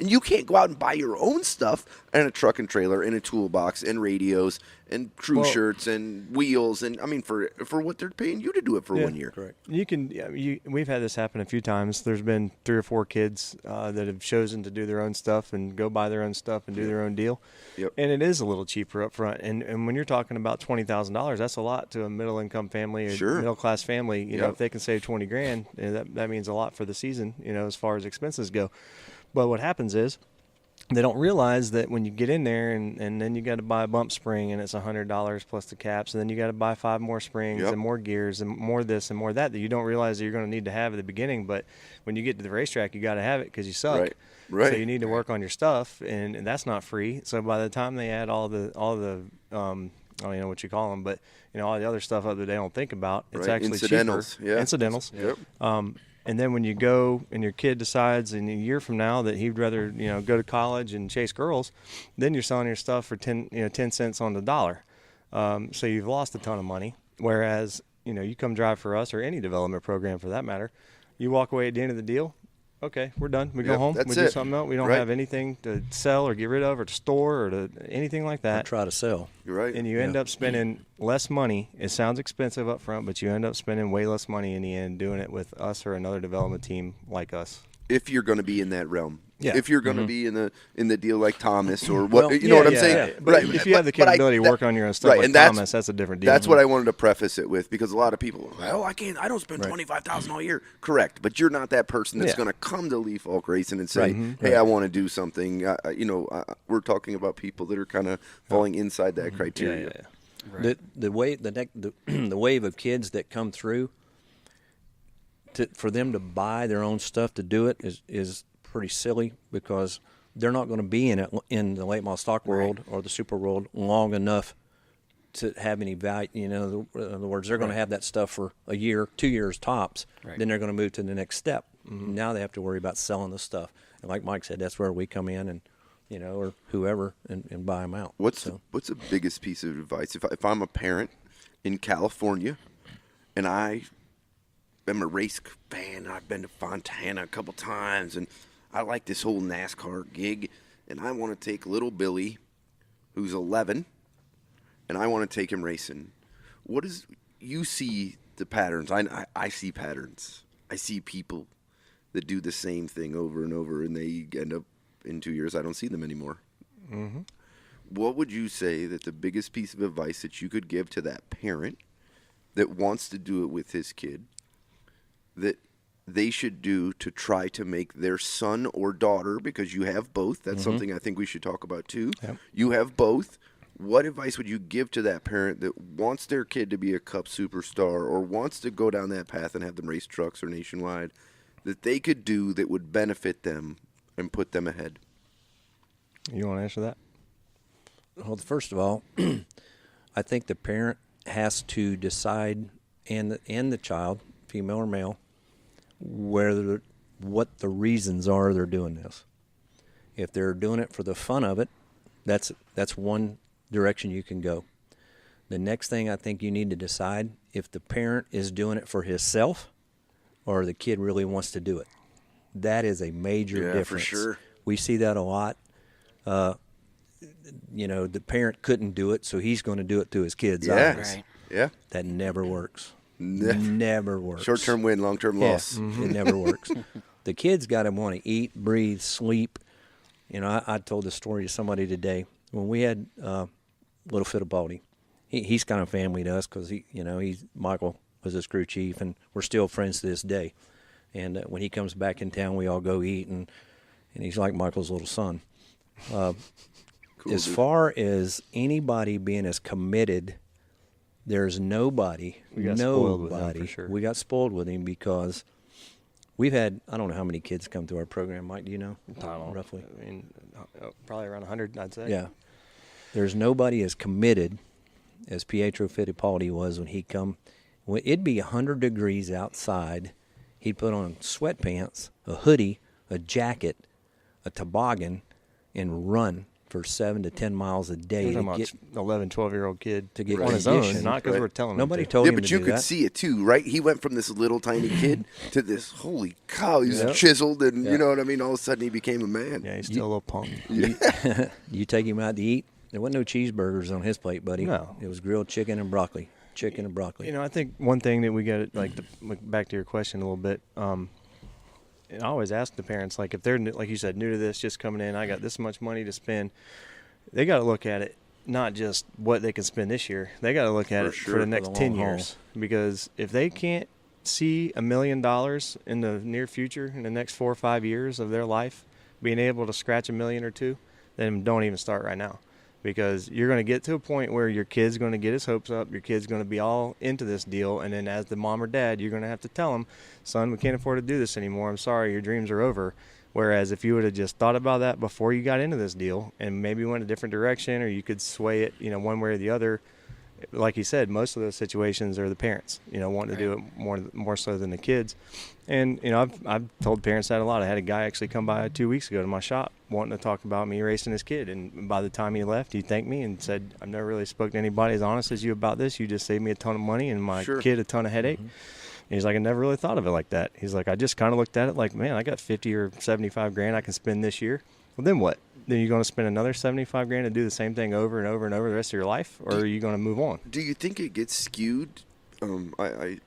And you can't go out and buy your own stuff and a truck and trailer and a toolbox and radios and crew shirts and wheels and, I mean, for what they're paying you to do it for 1 year. Correct. You can. We've had this happen a few times. There's been 3 or 4 kids that have chosen to do their own stuff and go buy their own stuff and do their own deal. Yep. And it is a little cheaper up front. And when you're talking about $20,000, that's a lot to a middle income family or middle class family. You know, if they can save $20,000, that means a lot for the season. You know, as far as expenses go. But what happens is they don't realize that when you get in there and then you got to buy a bump spring and it's $100 plus the caps, and then you got to buy 5 more springs and more gears and more this and more that you don't realize that you're going to need to have at the beginning. But when you get to the racetrack, you got to have it because you suck. Right. So you need to work on your stuff, and that's not free. So by the time they add all the I don't know what you call them, but you know all the other stuff that they don't think about, it's actually incidentals. Cheaper. Incidentals. Yep. And then when you go and your kid decides in a year from now that he'd rather, go to college and chase girls, then you're selling your stuff for 10 cents on the dollar. So you've lost a ton of money. Whereas, you come drive for us or any development program for that matter, you walk away at the end of the deal. Okay, we're done. We go home. We do something else. We don't have anything to sell or get rid of or to store or to anything like that. Or try to sell. You're right. And you end up spending less money. It sounds expensive up front, but you end up spending way less money in the end doing it with us or another development team like us. If you're going to be in that realm. Yeah. If you're going to be in the deal like Thomas or what, what I'm saying? Yeah. But if you have the capability to work on your own stuff like Thomas, that's a different deal. That's what I wanted to preface it with, because a lot of people, I don't spend $25,000 all year. Correct. But you're not that person that's going to come to Lee Faulk Racing and say, hey, I want to do something. We're talking about people that are kind of falling inside that criteria. Right. The wave of kids that come through, for them to buy their own stuff to do it is pretty silly, because they're not going to be in the late model stock world or the super world long enough to have any value. In other words, they're going to have that stuff for a year, 2 years tops. Right. Then they're going to move to the next step. Mm-hmm. Now they have to worry about selling the stuff. And like Mike said, that's where we come in and or whoever and buy them out. What's the biggest piece of advice if I'm a parent in California and I am a race fan, I've been to Fontana a couple times, and I like this whole NASCAR gig, and I want to take little Billy, who's 11, and I want to take him racing. You see the patterns. I see patterns. I see people that do the same thing over and over, and they end up in 2 years, I don't see them anymore. Mm-hmm. what would you say that the biggest piece of advice that you could give to that parent that wants to do it with his kid that they should do to try to make their son or daughter, because you have both, that's something I think we should talk about too. Yep. You have both. What advice would you give to that parent that wants their kid to be a Cup superstar or wants to go down that path and have them race trucks or nationwide that they could do that would benefit them and put them ahead? You want to answer that? Well, first of all, I think the parent has to decide, and the child, female or male, what the reasons are they're doing this. If they're doing it for the fun of it, that's one direction you can go. The next thing I think you need to decide if the parent is doing it for himself or the kid really wants to do it. That is a major difference. For sure. We see that a lot. The parent couldn't do it, so he's going to do it through his kids' eyes. Right. Yeah. That never works. Never works. Short-term win, long-term loss. It never works. The kid's got to want to eat, breathe, sleep. I told this story to somebody today. When we had little Fittipaldi, he's kind of family to us because Michael was his crew chief, and we're still friends to this day. And when he comes back in town, we all go eat, and he's like Michael's little son. Cool, as far as anybody being as committed, there's nobody. We got spoiled with him, for sure. We got spoiled with him because we've had, I don't know how many kids come through our program. Mike, do you know? I don't know. Roughly. I mean, probably around 100, I'd say. Yeah. There's nobody as committed as Pietro Fittipaldi was when he come. It'd be 100 degrees outside. He'd put on sweatpants, a hoodie, a jacket, a toboggan, and run for 7 to 10 miles a day to get 11, 12-year-old kid to get on his own, not because we're telling him. Nobody told him to do that. Yeah, but you could see it too, right? He went from this little tiny kid to this, holy cow, he's chiseled, and you know what I mean? All of a sudden he became a man. Yeah, he's still a little punk. You take him out to eat, there wasn't no cheeseburgers on his plate, buddy. No. It was grilled chicken and broccoli. I think one thing that we got, back to your question a little bit, and I always ask the parents, if they're, like you said, new to this, just coming in, I got this much money to spend, they got to look at it, not just what they can spend this year. They got to look at for the next 10 years. Because if they can't see $1 million in the near future, in the next 4 or 5 years of their life, being able to scratch $1 million or $2 million, then don't even start right now. Because you're going to get to a point where your kid's going to get his hopes up, your kid's going to be all into this deal, and then as the mom or dad, you're going to have to tell them, son, we can't afford to do this anymore. I'm sorry, your dreams are over. Whereas if you would have just thought about that before you got into this deal and maybe went a different direction, or you could sway it, one way or the other, like you said, most of those situations are the parents, wanting to do it more so than the kids. And, I've told parents that a lot. I had a guy actually come by 2 weeks ago to my shop wanting to talk about me racing his kid. And by the time he left, he thanked me and said, I've never really spoken to anybody as honest as you about this. You just saved me a ton of money and my kid a ton of headache. And he's like, I never really thought of it like that. He's like, I just kind of looked at it like, man, I got 50 or 75 grand I can spend this year. Well, then what? Then you're going to spend another 75 grand to do the same thing over and over and over the rest of your life? Or are you going to move on? Do you think it gets skewed? I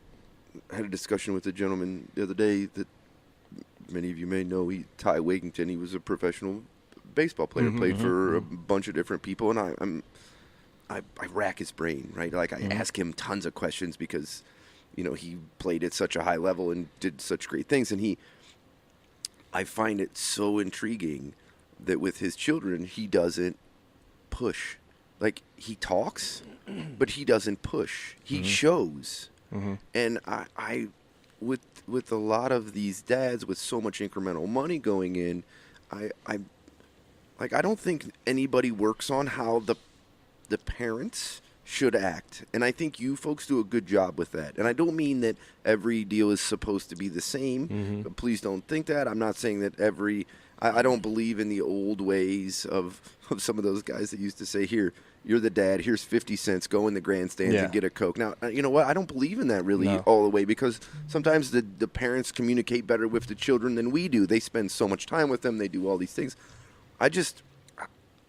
had a discussion with a gentleman the other day that many of you may know. Ty Wakington. He was a professional baseball player, played for a bunch of different people, and I rack his brain, right? I ask him tons of questions because, he played at such a high level and did such great things, and I find it so intriguing that with his children, he doesn't push. He talks, but he doesn't push. He shows. And I with a lot of these dads with so much incremental money going in, I don't think anybody works on how the parents should act. And I think you folks do a good job with that. And I don't mean that every deal is supposed to be the same, but please don't think that. I'm not saying that I don't believe in the old ways of some of those guys that used to say, here, you're the dad, here's 50 cents, go in the grandstands and get a Coke. Now, you know what? I don't believe in that really all the way, because sometimes the parents communicate better with the children than we do. They spend so much time with them. They do all these things.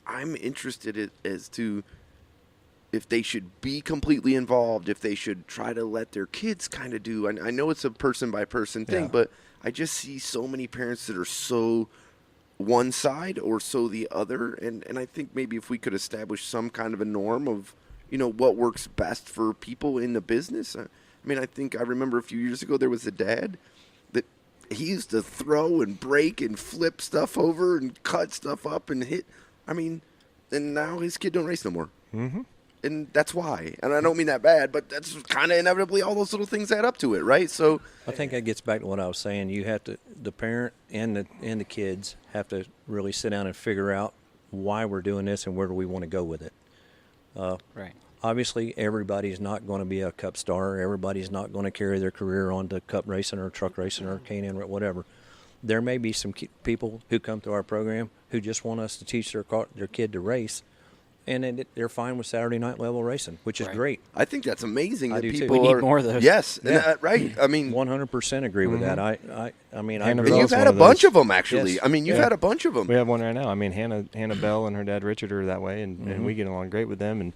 I'm interested as to if they should be completely involved, if they should try to let their kids kind of do. I know it's a person-by-person thing, but I just see so many parents that are so one side or so the other. And I think maybe if we could establish some kind of a norm of, what works best for people in the business. I mean, I remember a few years ago there was a dad that he used to throw and break and flip stuff over and cut stuff up and hit. I mean, and now his kid don't race no more. Mm-hmm. And that's why. And I don't mean that bad, but that's kind of inevitably all those little things add up to it, right? So I think that gets back to what I was saying. You have to, the parent and the kids have to really sit down and figure out why we're doing this and where do we want to go with it. Right. Obviously, everybody's not going to be a Cup star. Everybody's not going to carry their career on to Cup racing or truck racing or K&N or whatever. There may be some people who come to our program who just want us to teach their kid to race, and they're fine with Saturday night level racing, which is great. I think that's amazing. I that do people too. We need more of those. Yes, Yeah. right. I mean, 100% agree with that. I mean, and you've had a bunch of them actually. Yes. I mean, you've had a bunch of them. We have one right now. I mean, Hannah Bell and her dad Richard are that way, and we get along great with them, and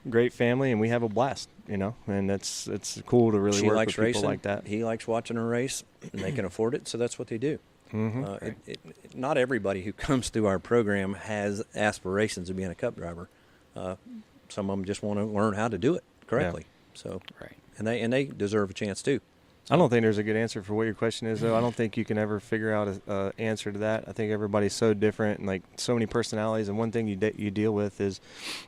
great family, and we have a blast, and it's cool to really She work likes with people racing. like that. He likes watching her race, and they can afford it, so that's what they do. Mm-hmm. Not everybody who comes through our program has aspirations of being a Cup driver. Some of them just want to learn how to do it correctly. Yeah. So, and they deserve a chance too. I don't think there's a good answer for what your question is, though. I don't think you can ever figure out an answer to that. I think everybody's so different and, so many personalities. And one thing you deal with is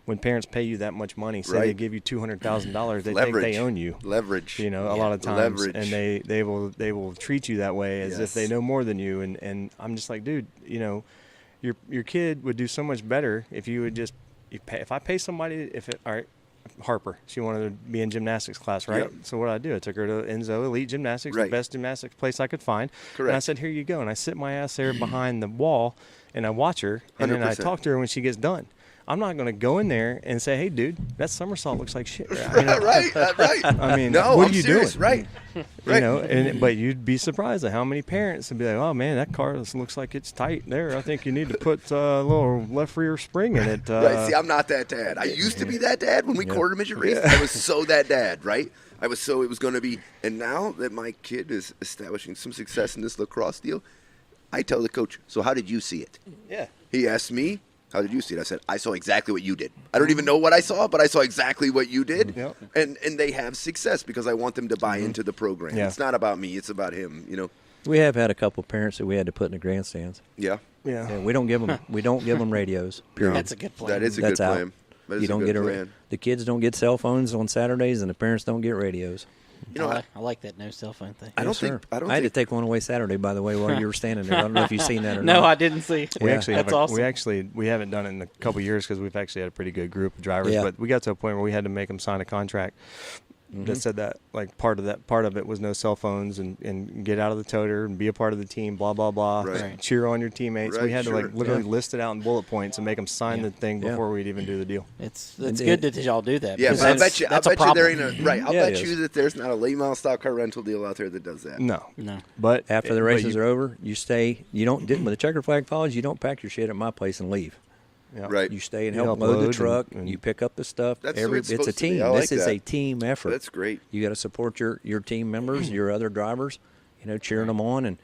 when parents pay you that much money, say they give you $200,000, they think they own you. Leverage. A lot of times. Leverage. And they will treat you that way as if they know more than you. And I'm just like, dude, your kid would do so much better if you would just if I pay somebody, all right, Harper, she wanted to be in gymnastics class, right? Yep. So what did I do? I took her to Enzo Elite Gymnastics, the best gymnastics place I could find. Correct. And I said, here you go. And I sit my ass there behind the wall, and I watch her, and then I 100%. talk to her when she gets done. I'm not going to go in there and say, hey, dude, that somersault looks like shit. Right. I mean, no, what I'm are you serious, doing? Right. But you'd be surprised at how many parents would be like, oh, man, that car looks like it's tight there. I think you need to put a little left rear spring in it. Right. See, I'm not that dad. I used to be that dad when we quarter midget raced. I was so that dad, right? I was so it was going to be. And now that my kid is establishing some success in this lacrosse deal, I tell the coach, so how did you see it? Yeah. He asked me, how did you see it? I said, I saw exactly what you did. I don't even know what I saw, but I saw exactly what you did. Yep. And they have success because I want them to buy into the program. Yeah. It's not about me. It's about him, We have had a couple of parents that we had to put in the grandstands. Yeah. Yeah. We don't give them radios. Period. That's a good plan. That is a That's good out. plan. That is You a don't good get plan. the kids don't get cell phones on Saturdays, and the parents don't get radios. I like that no cell phone thing. I had to take one away Saturday, by the way, while you were standing there. I don't know if you've seen that or No, not. I didn't see. We actually That's awesome. we haven't done it in a couple of years because we've actually had a pretty good group of drivers. Yeah. But we got to a point where we had to make them sign a contract that said that part of it was no cell phones and get out of the toter and be a part of the team. Blah blah blah. Right. Cheer on your teammates. Right, we had to sure. literally list it out in bullet points and make them sign the thing Yeah. before we'd even do the deal. It's good that y'all do that. Yeah, because but I that's- bet you that's a there ain't problem. a right. I'll Yeah, it bet is. you that there's not a late model stock car rental deal out there that does that. No. No. But After the but races you- are over, you stay. You don't when the checker flag falls. You don't pack your shit at my place and leave. Yeah. Right. You stay and You help help load the load truck. and- You pick up the stuff. That's the way it's It's a supposed to be. team. I like This is that. a team effort. That's great. You got to support your team members, your other drivers. Cheering them on, and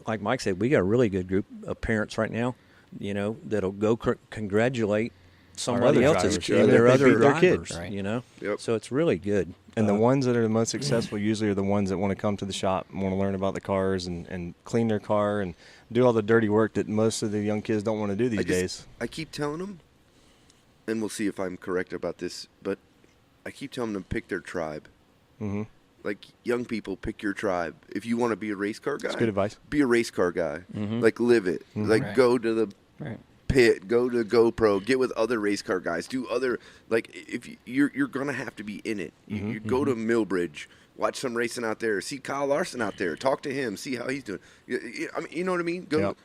like Mike said, we got a really good group of parents right now. That'll go congratulate somebody other else's drivers, kid, yeah, their they other beat their drivers. kids. Right. Yep. So it's really good. And the ones that are the most successful usually are the ones that want to come to the shop and want to learn about the cars and clean their car and do all the dirty work that most of the young kids don't want to do these days. I keep telling them, and we'll see if I'm correct about this, but I keep telling them to pick their tribe. Mm-hmm. Like, young people, pick your tribe. If you want to be a race car guy, That's good advice. be a race car guy. Mm-hmm. Like, live it. Like, Right. go to the Right. pit, go to GoPro, get with other race car guys, do other, like, if you're going to have to be in it. You go to Millbridge, watch some racing out there, see Kyle Larson out there, talk to him, see how he's doing. I mean, you know what I mean? Go. Yep.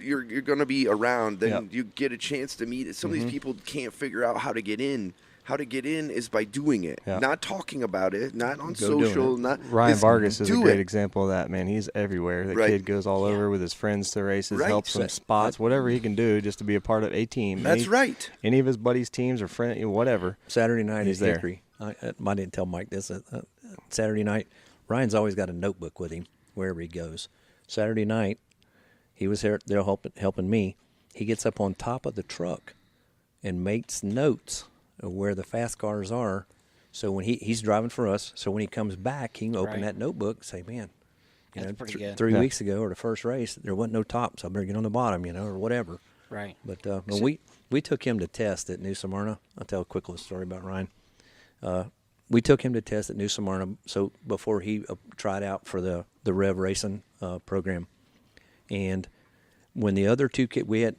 You're going to be around, then Yep. you get a chance to meet. Some of these people can't figure out how to get in. How to get in is by doing it, Yeah. not talking about it, not on Go doing social. it. Not Ryan it's Vargas is a do great it. example of that, man. He's everywhere. The Right. kid goes all over with his friends to races, Right. helps them spots, whatever he can do just to be a part of a team. That's right. Any of his buddies' teams or friends, whatever. Saturday night He's is there. Hickory. I didn't tell Mike this. Saturday night, Ryan's always got a notebook with him wherever he goes. Saturday night, He was there helping me. He gets up on top of the truck and makes notes of where the fast cars are. So when he's driving for us, so when he comes back, he can open that notebook and say, man, That's pretty good. 3 weeks ago or the first race, there wasn't no top, so I better get on the bottom, or whatever. Right. But we took him to test at New Smyrna. I'll tell a quick little story about Ryan. We took him to test at New Smyrna, so before he tried out for the Rev Racing program. And when the other two kids, we had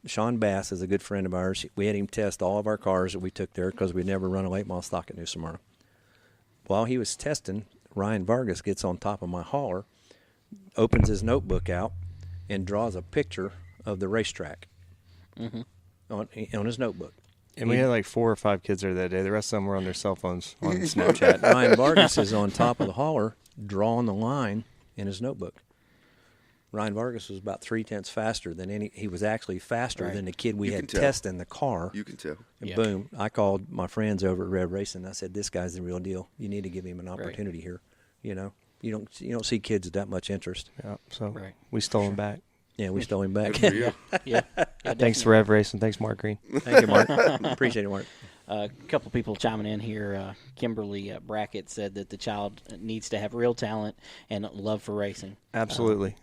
Sean Bass is a good friend of ours. We had him test all of our cars that we took there because we'd never run a late model stock at New Smyrna. While he was testing, Ryan Vargas gets on top of my hauler, opens his notebook out, and draws a picture of the racetrack on his notebook. And we had like 4 or 5 kids there that day. The rest of them were on their cell phones on Snapchat. Ryan Vargas is on top of the hauler, drawing the line in his notebook. Ryan Vargas was about 3/10 faster than he was actually faster than the kid we had testing the car. You can tell. And boom, I called my friends over at Rev Racing. I said, this guy's the real deal. You need to give him an opportunity here. You don't see kids with that much interest. Yeah, so we stole him back. Yeah, we stole him back. Yeah, thanks to Rev Racing. Thanks, Mark Green. Thank you, Mark. Appreciate it, Mark. A couple people chiming in here. Kimberly Brackett said that the child needs to have real talent and love for racing. Absolutely.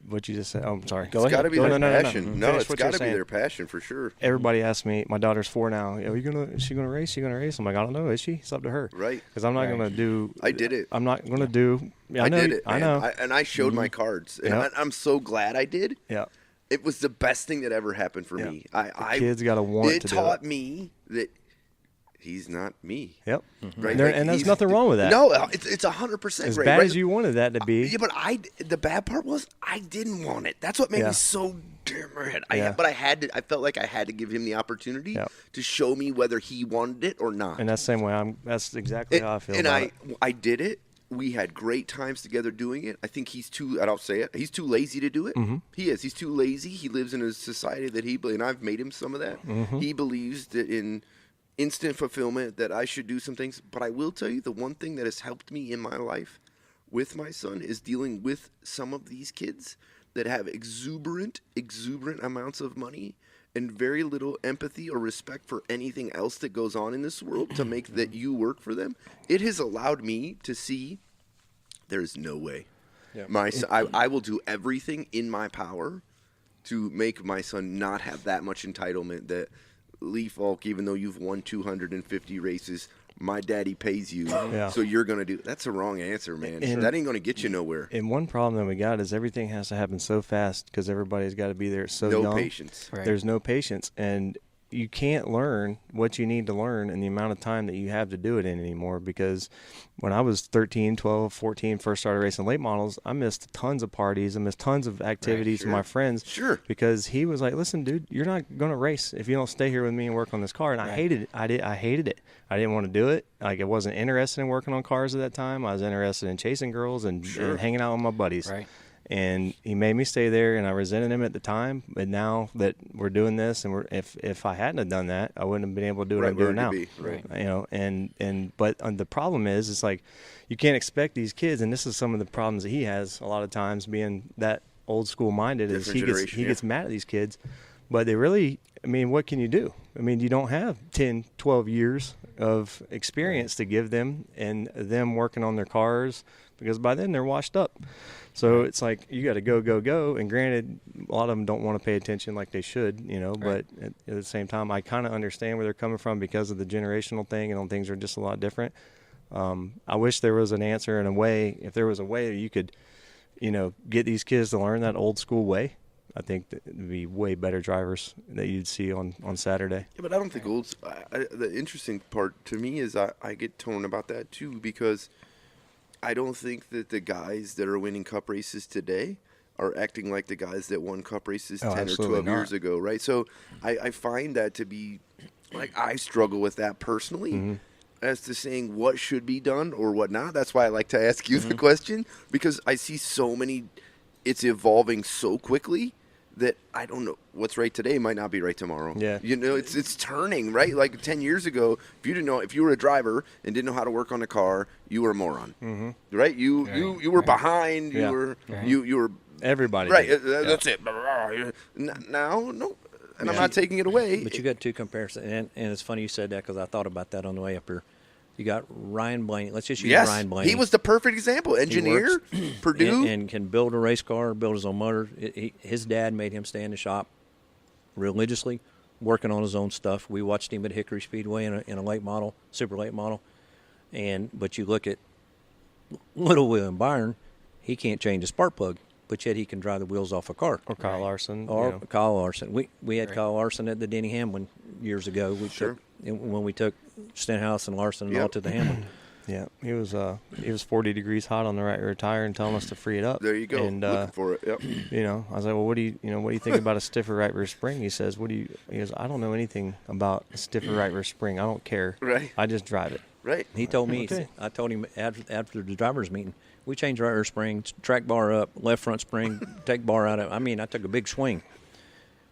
What you just said. Oh, I'm sorry. It's got to be their passion. No, it's got to be their passion for sure. Everybody asks me. My daughter's 4 now. Is she gonna race? I'm like, I don't know. Is she? It's up to her. Right. Because I'm not gonna do. I did it. I'm not gonna do. I did it. Man. I know. And I showed my cards. And I'm so glad I did. Yeah. It was the best thing that ever happened for me. Kids got to want to do it. It taught me that he's not me. Yep. Right. And there's nothing wrong with that. No, it's 100% as right. bad as you wanted that to be. Yeah, but the bad part was I didn't want it. That's what made me so damn mad. But I had to. I felt like I had to give him the opportunity to show me whether he wanted it or not. And that's the same way. That's exactly how I feel. And about it. I did it. We had great times together doing it. I think he's too. I don't say it. He's too lazy to do it. Mm-hmm. He is. He's too lazy. He lives in a society that and I've made him some of that. Mm-hmm. He believes that in instant fulfillment that I should do some things. But I will tell you, the one thing that has helped me in my life with my son is dealing with some of these kids that have exuberant amounts of money and very little empathy or respect for anything else that goes on in this world to make that you work for them. It has allowed me to see there's no way. Yeah. My son, I will do everything in my power to make my son not have that much entitlement that Lee Faulk, even though you've won 250 races, my daddy pays you, so you're going to do. That's the wrong answer, man. And that ain't going to get you nowhere. And one problem that we got is everything has to happen so fast because everybody's got to be there so young. No patience. Right. There's no patience. And you can't learn what you need to learn in the amount of time that you have to do it in anymore, because when I was 13, 12, 14, first started racing late models, I missed tons of parties. I missed tons of activities with my friends because he was like, listen, dude, you're not going to race if you don't stay here with me and work on this car. And I hated it. I hated it. I didn't want to do it. Like, I wasn't interested in working on cars at that time. I was interested in chasing girls and hanging out with my buddies. Right. And he made me stay there, and I resented him at the time. But now that we're doing this, and if I hadn't have done that, I wouldn't have been able to do what I'm doing now. But the problem is, it's like you can't expect these kids, and this is some of the problems that he has a lot of times, being that old school minded, is he gets mad at these kids, but they really, I mean, what can you do? I mean, you don't have 10, 12 years of experience to give them, and them working on their cars, because by then they're washed up. So it's like you got to go. And granted, a lot of them don't want to pay attention like they should, but at the same time, I kind of understand where they're coming from because of the generational thing, and things are just a lot different. I wish there was an answer and a way, if there was a way you could, get these kids to learn that old school way. I think that would be way better drivers that you'd see on Saturday. Yeah, but I don't think the interesting part to me is I get torn about that too, because I don't think that the guys that are winning cup races today are acting like the guys that won cup races 10 or 12 years ago, right? So I find that to be, like, I struggle with that personally as to saying what should be done or what not. That's why I like to ask you the question, because I see so many, it's evolving so quickly that I don't know what's right today might not be right tomorrow. Yeah. It's turning, right? Like 10 years ago, if you were a driver and didn't know how to work on a car, you were a moron. Mm-hmm. Right? You were behind. Yeah. You were everybody. Right. Did. That's it. Now, no. And I'm not taking it away. But you got two comparisons, and it's funny you said that because I thought about that on the way up here. You got Ryan Blaney. Let's just use Ryan Blaney. He was the perfect example. Engineer, Purdue. And can build a race car, build his own motor. His dad made him stay in the shop religiously, working on his own stuff. We watched him at Hickory Speedway in a late model, super late model. But you look at little William Byron, he can't change a spark plug, but yet he can drive the wheels off a car. Or Kyle Larson. Kyle Larson. We had Kyle Larson at the Denny Hamlin years ago. When we took Stenhouse and Larson and all to the Hamlin. Yeah, he was 40 degrees hot on the right rear tire and telling us to free it up. There you go. And looking for it. Yep. I was like, well, what do you think about a stiffer right rear spring? He says, he goes, I don't know anything about a stiffer right rear spring. I don't care. Right. I just drive it. Right. He told me. Okay. I told him after the drivers' meeting, we changed right rear spring, track bar up, left front spring, take bar out of. I took a big swing.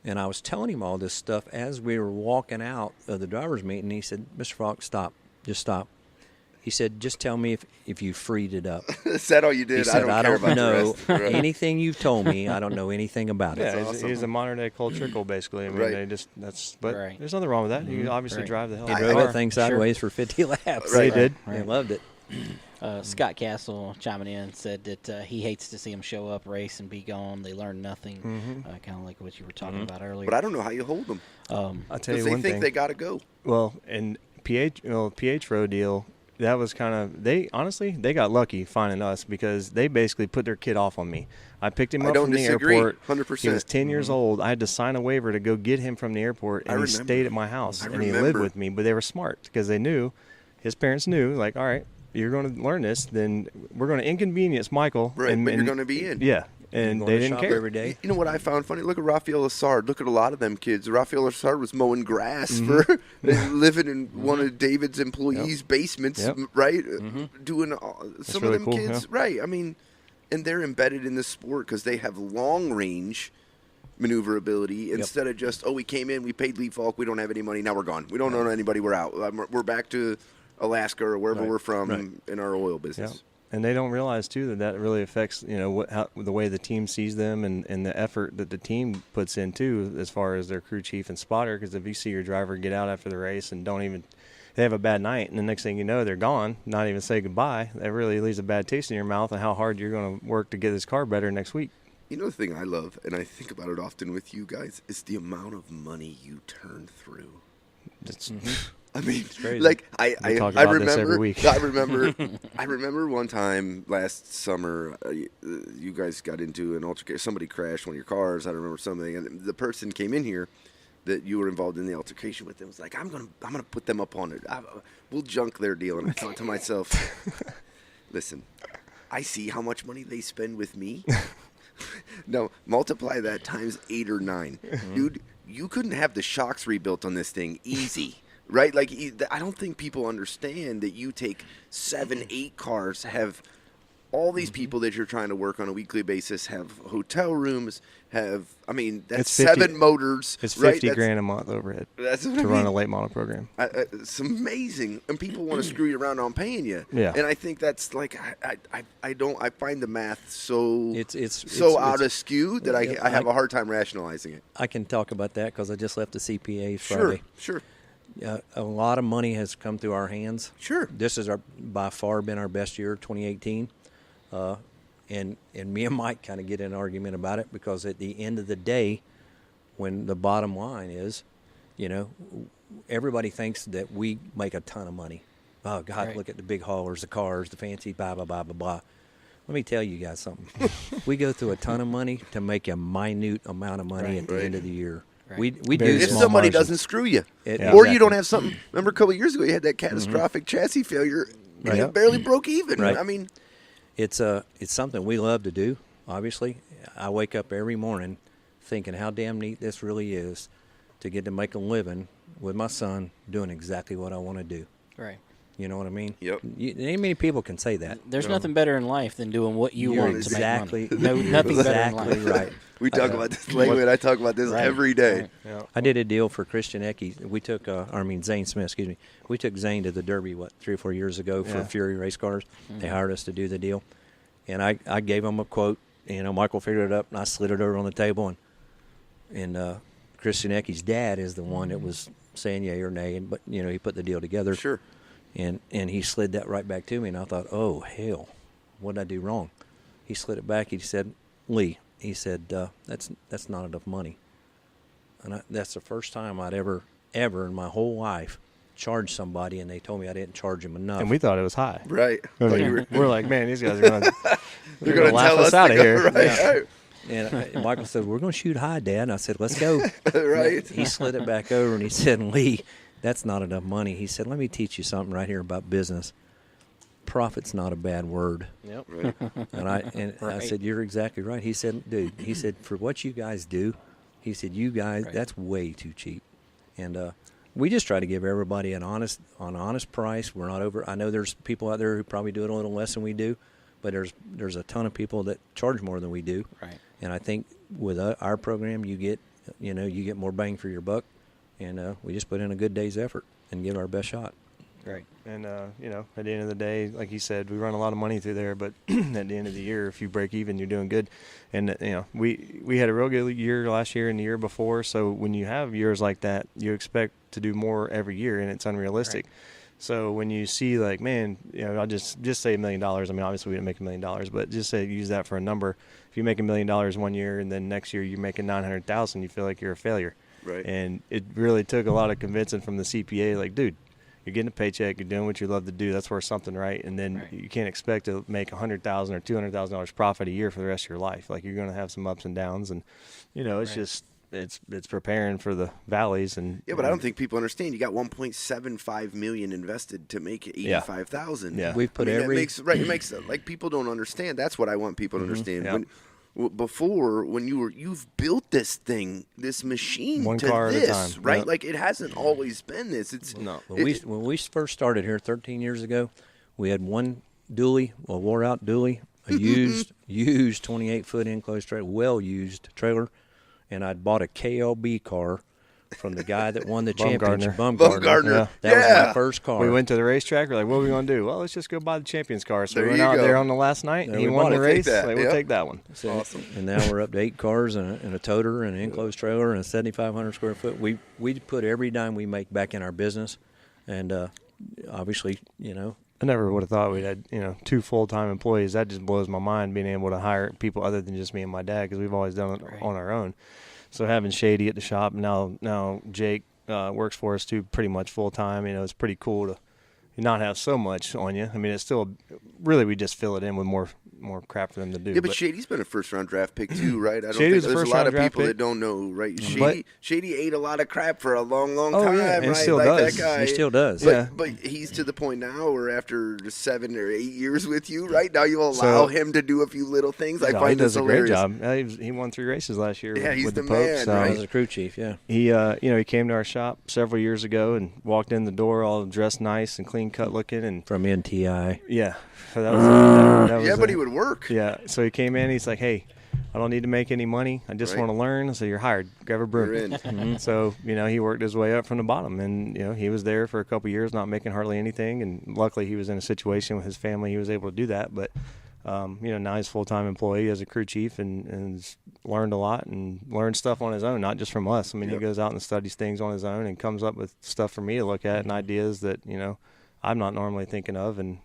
And I was telling him all this stuff as we were walking out of the driver's meeting. He said, Mr. Faulk, stop. Just stop. He said, just tell me if you freed it up. Is that all you did? He said, I don't know anything you've told me. I don't know anything about it. Yeah, he's a modern-day Cole Trickle, basically. I mean, there's nothing wrong with that. You obviously drive the hell out of it. He drove that thing sideways for 50 laps. Right. He did. He loved it. Scott Castle chiming in said that he hates to see them show up, race, and be gone. They learn nothing, kind of like what you were talking about earlier. But I don't know how you hold them. I'll tell you one thing. They think they got to go. Well, and PH Road deal, that was kind of, they got lucky finding us because they basically put their kid off on me. I picked him up from the airport. 100%. He was 10 years old. I had to sign a waiver to go get him from the airport, and he stayed at my house. And he lived with me, but they were smart because they knew, his parents knew, like, all right, you're going to learn this, then we're going to inconvenience Michael. Right, but you're going to be in. Yeah, and they didn't care. Every day. You know what I found funny? Look at Rafael Assard. Look at a lot of them kids. Rafael Assard was mowing grass for living in one of David's employees' basements, right? Doing some really of them kids. Right. I mean, and they're embedded in the sport because they have long-range maneuverability instead of just, we came in, we paid Lee Faulk, we don't have any money, now we're gone. We don't know anybody, we're out. We're back to Alaska or wherever we're from in our oil business. Yeah. And they don't realize too that really affects the way the team sees them and the effort that the team puts in too, as far as their crew chief and spotter. Because if you see your driver get out after the race and they have a bad night, and the next thing you know they're gone, not even say goodbye, that really leaves a bad taste in your mouth and how hard you're going to work to get this car better next week. You know the thing I love, and I think about it often with you guys, is the amount of money you turn through. It's I mean, like I remember one time last summer, you guys got into an altercation. Somebody crashed one of your cars. I remember something, and the person came in here that you were involved in the altercation with. Them was like, I'm gonna put them up on it. We'll junk their deal. And I thought to myself, listen, I see how much money they spend with me. No, multiply that times 8 or 9, dude. You couldn't have the shocks rebuilt on this thing easy. Right? Like, I don't think people understand that you take 7, 8 cars, have all these people that you're trying to work on a weekly basis, have hotel rooms, that's 7 motors. It's $50,000 a month overhead to run a late model program. It's amazing. And people want to screw you around on paying you. Yeah. And I think that's like, I find the math so out of skew that I have a hard time rationalizing it. I can talk about that because I just left the CPA Friday. Sure. A lot of money has come through our hands. Sure. This has by far been our best year, 2018. And me and Mike kind of get in an argument about it because at the end of the day, when the bottom line is, everybody thinks that we make a ton of money. Oh, God, look at the big haulers, the cars, the fancy blah, blah, blah, blah, blah. Let me tell you guys something. We go through a ton of money to make a minute amount of money at the end of the year. Right. We do if somebody doesn't screw you, or you don't have something. Remember a couple of years ago, you had that catastrophic chassis failure, and you barely broke even. Right. I mean, it's something we love to do. Obviously, I wake up every morning thinking how damn neat this really is to get to make a living with my son doing exactly what I want to do. Right. You know what I mean? Yep. Ain't many people can say that. There's nothing better in life than doing what you want to make money. No, nothing better in life. Right. We talk about this, Langley, and I talk about this every day. Right. Yeah. I did a deal for Christian Eckey. We took, Zane Smith, excuse me. We took Zane to the Derby, 3 or 4 years ago for Fury race cars. Mm-hmm. They hired us to do the deal. And I gave them a quote. Michael figured it up, and I slid it over on the table. And Christian Eckey's dad is the one that was saying yay or nay. But, he put the deal together. Sure. And he slid that right back to me. And I thought, oh, hell, what did I do wrong? He slid it back. He said, Lee. He said, that's not enough money. And that's the first time I'd ever in my whole life charged somebody, and they told me I didn't charge them enough. And we thought it was high. Right. We're like, man, these guys are going to laugh us out of here. Right. And Michael said, we're going to shoot high, Dad. And I said, let's go. Right. He slid it back over, and he said, Lee, that's not enough money. He said, let me teach you something right here about business. Profit's not a bad word. Yep. Right. And I said, you're exactly right. He said, dude, for what you guys do, he said, you guys, that's way too cheap. And we just try to give everybody an honest price. We're not over. I know there's people out there who probably do it a little less than we do, but there's a ton of people that charge more than we do. Right. And I think with our program, you get more bang for your buck, and we just put in a good day's effort and give our best shot. Right. And, at the end of the day, like you said, we run a lot of money through there, but at the end of the year, if you break even, you're doing good. And, we had a real good year last year and the year before, so when you have years like that, you expect to do more every year, and it's unrealistic. Right. So when you see, like, man, I'll just say $1 million. I mean, obviously we didn't make $1 million, but just say use that for a number. If you make $1 million one year and then next year you're making $900,000, you feel like you're a failure. Right. And it really took a lot of convincing from the CPA, like, dude, you're getting a paycheck, you're doing what you love to do, that's worth something, right? And then you can't expect to make $100,000 or $200,000 profit a year for the rest of your life. Like, you're going to have some ups and downs, and it's just it's preparing for the valleys. And but I don't think people understand. You got $1.75 million invested to make it $85,000. Yeah, we've put it makes like people don't understand. That's what I want people to understand. Yep. When you've built this thing, this machine one to car this, at a time. right? Yep. Like, it hasn't always been this. When we first started here 13 years ago, we had one dually, a wore-out dually, a used 28-foot enclosed trailer, well-used trailer, and I'd bought a KLB car from the guy that won the championship, Bumgardner. That was my first car. We went to the racetrack. We're like, what are we going to do? Well, let's just go buy the champion's car. So we went out there on the last night, and he won the race. We'll take that one. That's awesome. And now we're up to 8 cars and a toter and an enclosed trailer and a 7,500 square foot. We put every dime we make back in our business, and obviously, I never would have thought we'd had 2 full-time employees. That just blows my mind, being able to hire people other than just me and my dad, because we've always done it on our own. So having Shady at the shop, now Jake works for us too, pretty much full-time. It's pretty cool to not have so much on you. I mean, it's still really, we just fill it in with more crap for them to do. Yeah, but Shady's been a first-round draft pick too, right? I don't Shady's think there's a lot of people that don't know, right? Shady ate a lot of crap for a long, long time, and right? Still like does. That guy. He still does. But he's to the point now where after 7 or 8 years with you, right now you allow him to do a few little things. I find he does this a great hilarious. job. He won 3 races last year. Yeah, he's with the Pope, man, so right? He was a crew chief. Yeah. He he came to our shop several years ago and walked in the door all dressed nice and clean cut looking, and from NTI. Yeah. So that was but he would work. Yeah. So he came in. He's like, "Hey, I don't need to make any money. I just want to learn." So you're hired. Grab a broom. You're in. So he worked his way up from the bottom, and he was there for a couple of years, not making hardly anything. And luckily, he was in a situation with his family. He was able to do that. But now he's a full-time employee as a crew chief, and learned a lot and learned stuff on his own, not just from us. I mean, he goes out and studies things on his own and comes up with stuff for me to look at and ideas that I'm not normally thinking of, and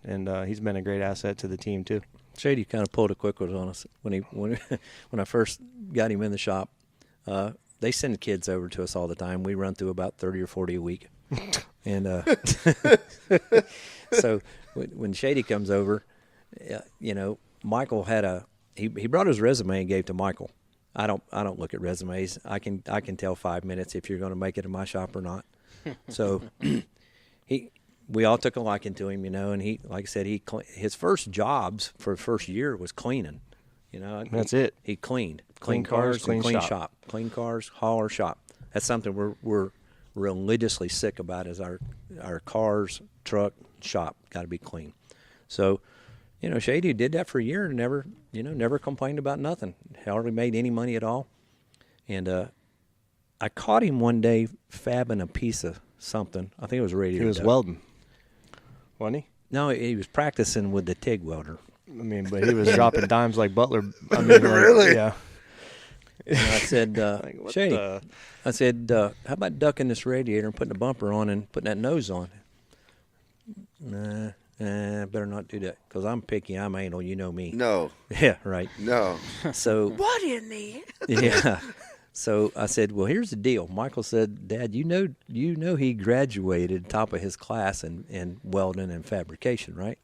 he's been a great asset to the team too. Shady kind of pulled a quick one on us when I first got him in the shop. They send kids over to us all the time. We run through about 30 or 40 a week, and so when Shady comes over, Michael had he brought his resume and gave to Michael. I don't look at resumes. I can tell 5 minutes if you're going to make it in my shop or not. So we all took a liking to him, and he, like I said, his first jobs for the first year was cleaning. That's it. He cleaned cars, clean shop, clean cars, hauler shop. That's something we're religiously sick about. Is our cars, truck, shop got to be clean. So, Shady did that for a year and never complained about nothing. Hardly made any money at all. And I caught him one day fabbing a piece of something. I think it was a radiator. He was welding, wasn't he? No, he was practicing with the TIG welder. I mean, but he was dropping dimes like Butler. I mean, really? Yeah. And I said, Shady, I said, how about ducking this radiator and putting a bumper on and putting that nose on? Nah, better not do that because I'm picky. I'm anal. You know me. No. Yeah, right. No. So. What do you need? Yeah. So I said, well, here's the deal. Michael said, Dad, you know he graduated top of his class in welding and fabrication, right?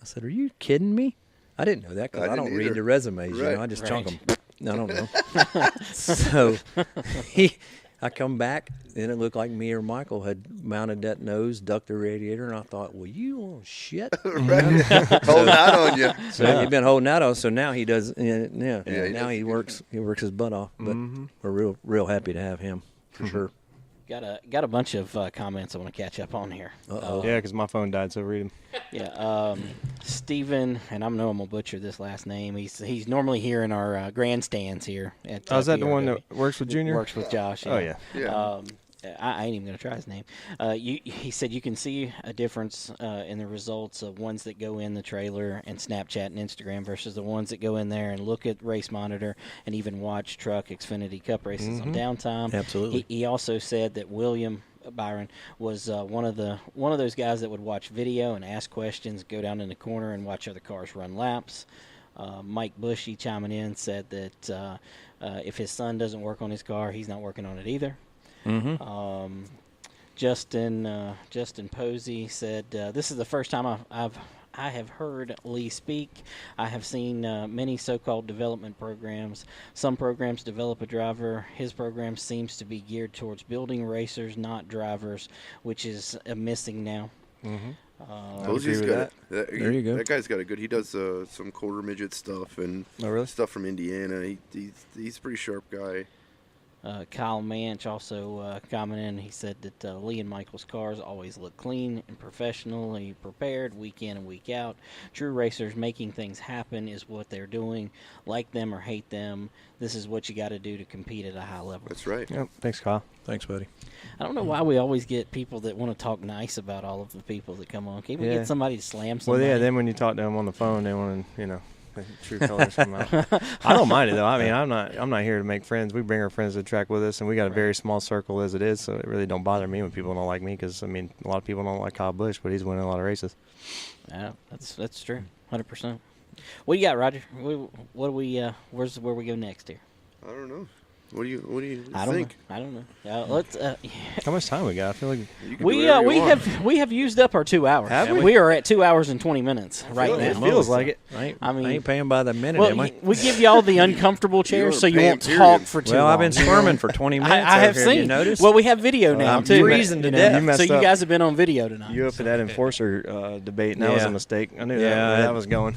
I said, are you kidding me? I didn't know that because I don't read the resumes. Right. I just chunk them. I don't know. So I come back, and it looked like me or Michael had mounted that nose, ducked the radiator, and I thought, well, you want shit? Right. Holding out on you. So he's been holding out on. So now he does. Now he works his butt off. But we're real happy to have him for sure. Got a bunch of comments I want to catch up on here. Yeah, because my phone died, so read them. Yeah, Steven, and I'm going to butcher this last name. He's normally here in our grandstands here. At, is that the one that works with Junior? Works with Josh. Yeah. Oh, yeah. I ain't even going to try his name. He said you can see a difference in the results of ones that go in the trailer and Snapchat and Instagram versus the ones that go in there and look at Race Monitor and even watch Truck Xfinity Cup races on downtime. Absolutely. He also said that William Byron was one of those guys that would watch video and ask questions, go down in the corner and watch other cars run laps. Mike Bushy chiming in said that if his son doesn't work on his car, he's not working on it either. Mm-hmm. Justin Posey said, "This is the first time I have heard Lee speak. I have seen many so-called development programs. Some programs develop a driver. His program seems to be geared towards building racers, not drivers, which is missing now." Posey's got it. There you go. That guy's got it good. He does some quarter midget stuff and stuff from Indiana. He's a pretty sharp guy. Kyle Manch also commented in. He said that Lee and Michael's cars always look clean and professionally prepared week in and week out. True racers making things happen is what they're doing. Like them or hate them, this is what you got to do to compete at a high level. That's right. Yep. Thanks, Kyle. Thanks, buddy. I don't know why we always get people that want to talk nice about all of the people that come on. Can't we get somebody to slam somebody? Well, yeah, then when you talk to them on the phone, they want to, the true colors come out. I don't mind it though. I mean, I'm not here to make friends. We bring our friends to the track with us, and we got a very small circle as it is, so it really don't bother me when people don't like me because a lot of people don't like Kyle Busch, but he's winning a lot of races. Yeah, that's true, 100%. What do you got, Roger? What do we? Where's where we go next here? I don't know. What do you think? I don't know. Let's. How much time we got? I feel like we have used up our 2 hours. Have we? We are at 2 hours and 20 minutes right now. It feels like it. I ain't paying by the minute, am I? We give y'all the uncomfortable chairs so you won't talk for too long. Well, I've been squirming for 20 minutes. I have seen. You noticed? Well, we have video now I'm too. freezing to death. So you guys have been on video tonight. You up for that enforcer debate, and that was a mistake. I knew that was going.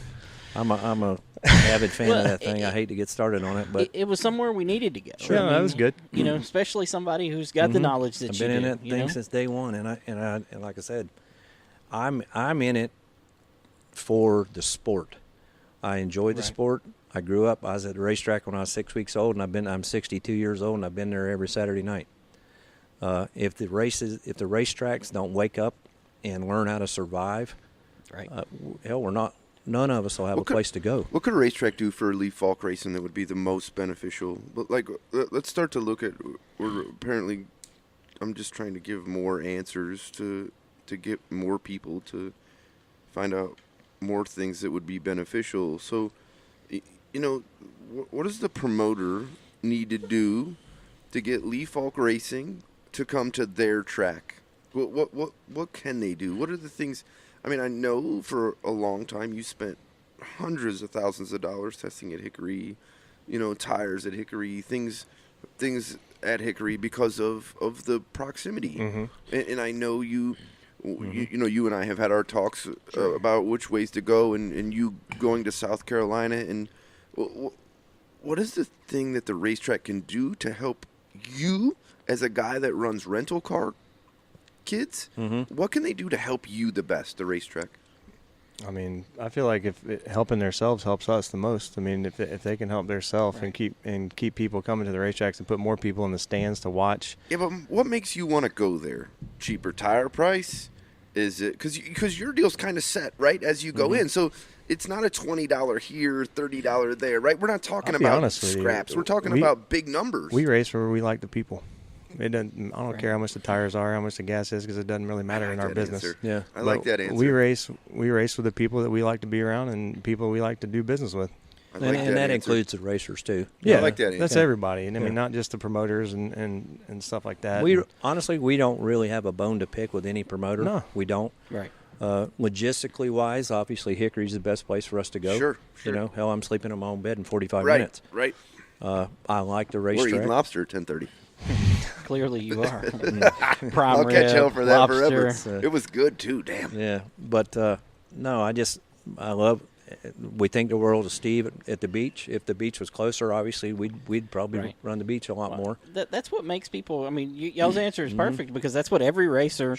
I'm a avid fan of that thing. I hate to get started on it, but it was somewhere we needed to go. Sure, that was good. Especially somebody who's got the knowledge that I've been in that thing since day one, and like I said, I'm in it for the sport. I enjoy the sport. I grew up. I was at the racetrack when I was 6 weeks old, and I'm 62 years old, and I've been there every Saturday night. If the racetracks don't wake up and learn how to survive, hell, none of us will have a place to go. What could a racetrack do for Lee Faulk racing that would be the most beneficial? But let's start to look at. Apparently, I'm just trying to give more answers to get more people to find out more things that would be beneficial. So, what does the promoter need to do to get Lee Faulk Racing to come to their track? What can they do? What are the things? I mean, I know for a long time you spent hundreds of thousands of dollars testing at Hickory, tires at Hickory, things at Hickory because of the proximity. And I know you and I have had our talks about which ways to go, and you going to South Carolina. And what is the thing that the racetrack can do to help you as a guy that runs rental car kids? What can they do to help you the best, the racetrack? I mean, I feel like if helping themselves helps us the most. I mean, if they can help themselves and keep people coming to the racetracks and put more people in the stands to watch. Yeah, but what makes you want to go there? Cheaper tire price? Is it because your deal's kind of set right as you go in? So it's not a $20 here, $30 there, right? We're not talking about scraps. We're talking about big numbers. We race where we like the people. It doesn't. I don't care how much the tires are, how much the gas is, because it doesn't really matter in our business. Answer. Yeah, I like that answer. We race with the people that we like to be around and people we like to do business with. And that includes the racers too. Yeah, I like that answer. That's everybody, and I mean not just the promoters and stuff like that. Honestly, we don't really have a bone to pick with any promoter. No, we don't. Right. Logistically wise, obviously Hickory's the best place for us to go. Sure. You know, hell, I'm sleeping in my own bed in 45 minutes. Right. I like the racetrack. We're eating lobster at 10:30. Clearly you are. I'll catch hell for that lobster. forever. It was good too. Damn. Yeah, but no, I love. We think the world of Steve at the beach. If the beach was closer, obviously we'd probably run the beach a lot more. That's what makes people. I mean, y'all's answer is perfect because that's what every racer,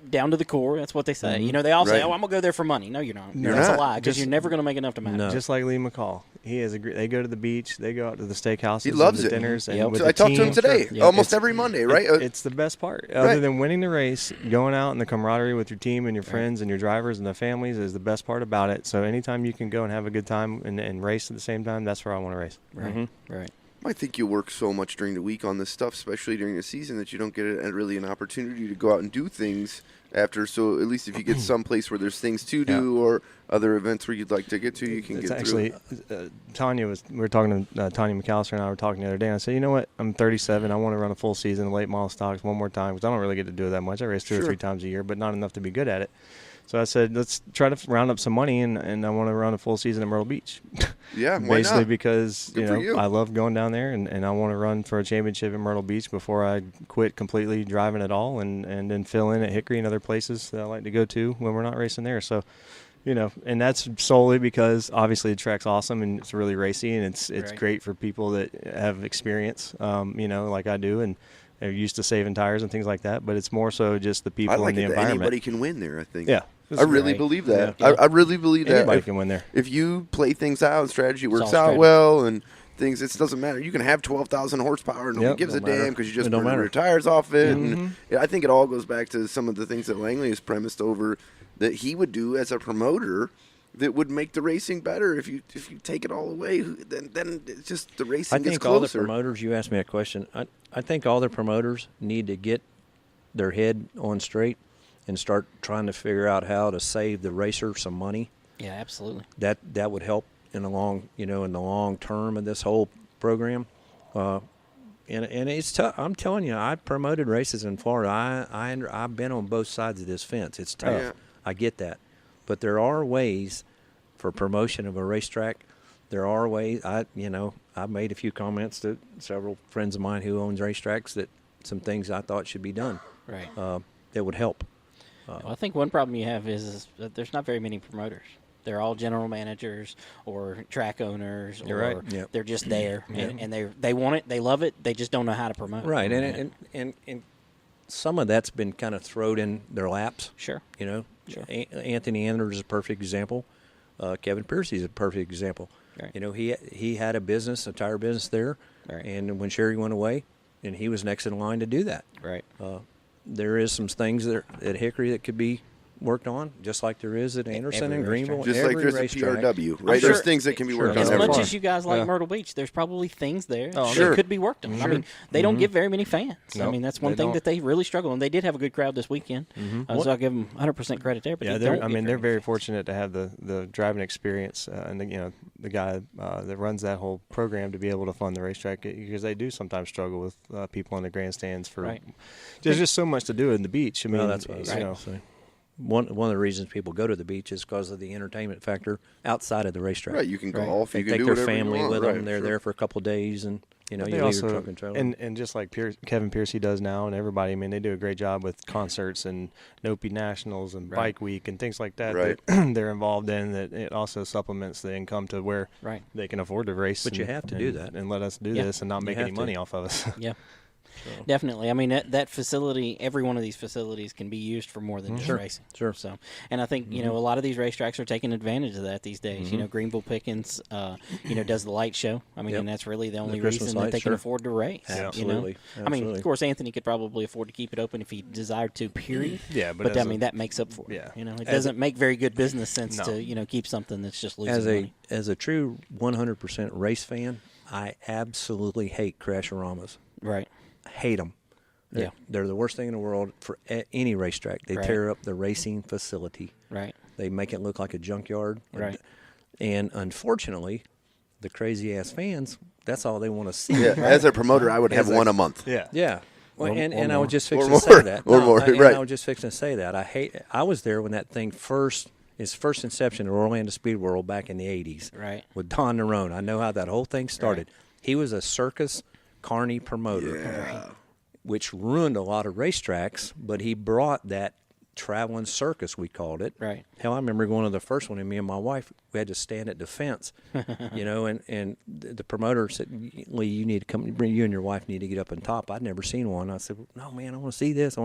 down to the core, that's what they say. You know, they all say, "Oh, I'm gonna go there for money." No, you're not. That's a lie because you're never gonna make enough to matter. No. Just like Lee McCall, he has they go to the beach, they go out to the steakhouses, he loves and the it. dinners. Yep. And So I talked to him today, almost every Monday, right? It's the best part. Other than winning the race, going out and the camaraderie with your team and your friends and your drivers and their families is the best part about it. So anytime you can go and have a good time and race at the same time, that's where I want to race. Right. Right. I think you work so much during the week on this stuff, especially during the season, that you don't get really an opportunity to go out and do things after. So at least if you get some place where there's things to do or other events where you'd like to get to, you can get through. Tanya we were talking to Tanya McAllister and I were talking the other day. And I said, you know what? I'm 37. I want to run a full season of late model stocks one more time because I don't really get to do it that much. I race two or three times a year, but not enough to be good at it. So I said, let's try to round up some money, and I want to run a full season at Myrtle Beach. Yeah, why basically not? Because you. I love going down there, and I want to run for a championship at Myrtle Beach before I quit completely driving at all, and then fill in at Hickory and other places that I like to go to when we're not racing there. So, and that's solely because obviously the track's awesome and it's really racy, and it's great for people that have experience, like I do, and they're used to saving tires and things like that. But it's more so just the people in the environment. Anybody can win there, I think. Yeah. I really believe that. Yeah. I really believe that. Anybody can win there. If you play things out and strategy works out well and things, it doesn't matter. You can have 12,000 horsepower and nobody gives a damn because you just burn your tires off it. And I think it all goes back to some of the things that Langley has premised over that he would do as a promoter that would make the racing better. If you take it all away, then it's just the racing gets closer. I think all the promoters, you asked me a question, I think all the promoters need to get their head on straight and start trying to figure out how to save the racer some money. Yeah, absolutely. That would help in the long term of this whole program. And it's tough. I'm telling you, I promoted races in Florida. I've been on both sides of this fence. It's tough. Yeah. I get that. But there are ways for promotion of a racetrack. There are ways. I've made a few comments to several friends of mine who owns racetracks that some things I thought should be done. Right. That would help. Well, I think one problem you have is that there's not very many promoters. They're all general managers or track owners, or they're just there, and they want it, they love it, they just don't know how to promote. Right, and some of that's been kind of thrown in their laps. Sure. Sure. Anthony Anders is a perfect example. Kevin Piercy is a perfect example. Right. He had a tire business there, and when Sherry went away, and he was next in line to do that. Right. There is some things that at Hickory that could be worked on, just like there is at Anderson and Greenville. Just like there's a PRW, right? There's things that can be worked on. As much as you guys like Myrtle Beach, there's probably things there that could be worked on. I mean, they don't get very many fans. I mean, that's one thing that they really struggle, and they did have a good crowd this weekend. So I'll give them 100% credit there. But they're very fortunate to have the driving experience and the guy that runs that whole program to be able to fund the racetrack, because they do sometimes struggle with people in the grandstands for. There's just so much to do in the beach. I mean, that's what I was saying. One of the reasons people go to the beach is because of the entertainment factor outside of the racetrack. Right, you can golf, you can take do their whatever family you want. with them. They're there for a couple of days, and you leave your truck and trailer. And just like Kevin Piercy does now, and everybody, I mean, they do a great job with concerts and Nopi Nationals and Bike Week and things like that. That they're involved in. That it also supplements the income to where they can afford to race. But you have to do that and let us do this and not make any money off of us. Yeah. Definitely. I mean, that facility, every one of these facilities can be used for more than just racing. Sure. So, and I think, a lot of these racetracks are taking advantage of that these days. Greenville Pickens, does the light show. I mean, and that's really the only reason that they can afford to race. Absolutely. I mean, of course, Anthony could probably afford to keep it open if he desired to, period. Yeah, but I mean, that makes up for it. It doesn't make very good business sense to, keep something that's just losing money. As a true 100% race fan, I absolutely hate crash-oramas. Right. Hate them. They're the worst thing in the world for any racetrack. They tear up the racing facility. Right. They make it look like a junkyard. Right. And unfortunately, the crazy-ass fans, that's all they want to see. Yeah. As a promoter, I would have one a month. Yeah. Yeah. Well, and I was just fixing to say that. Or more, right. I was just fixing to say that. I was there when that thing its first inception at Orlando Speed World back in the 80s. Right. With Don Nerone. I know how that whole thing started. Right. He was a circus carny promoter, which ruined a lot of racetracks, but he brought that traveling circus, we called it. Right. Hell, I remember going to the first one, and me and my wife, we had to stand at the fence, and the promoter said, Lee, you need to come, you and your wife need to get up on top. I'd never seen one. I said, no, man, I want to see this.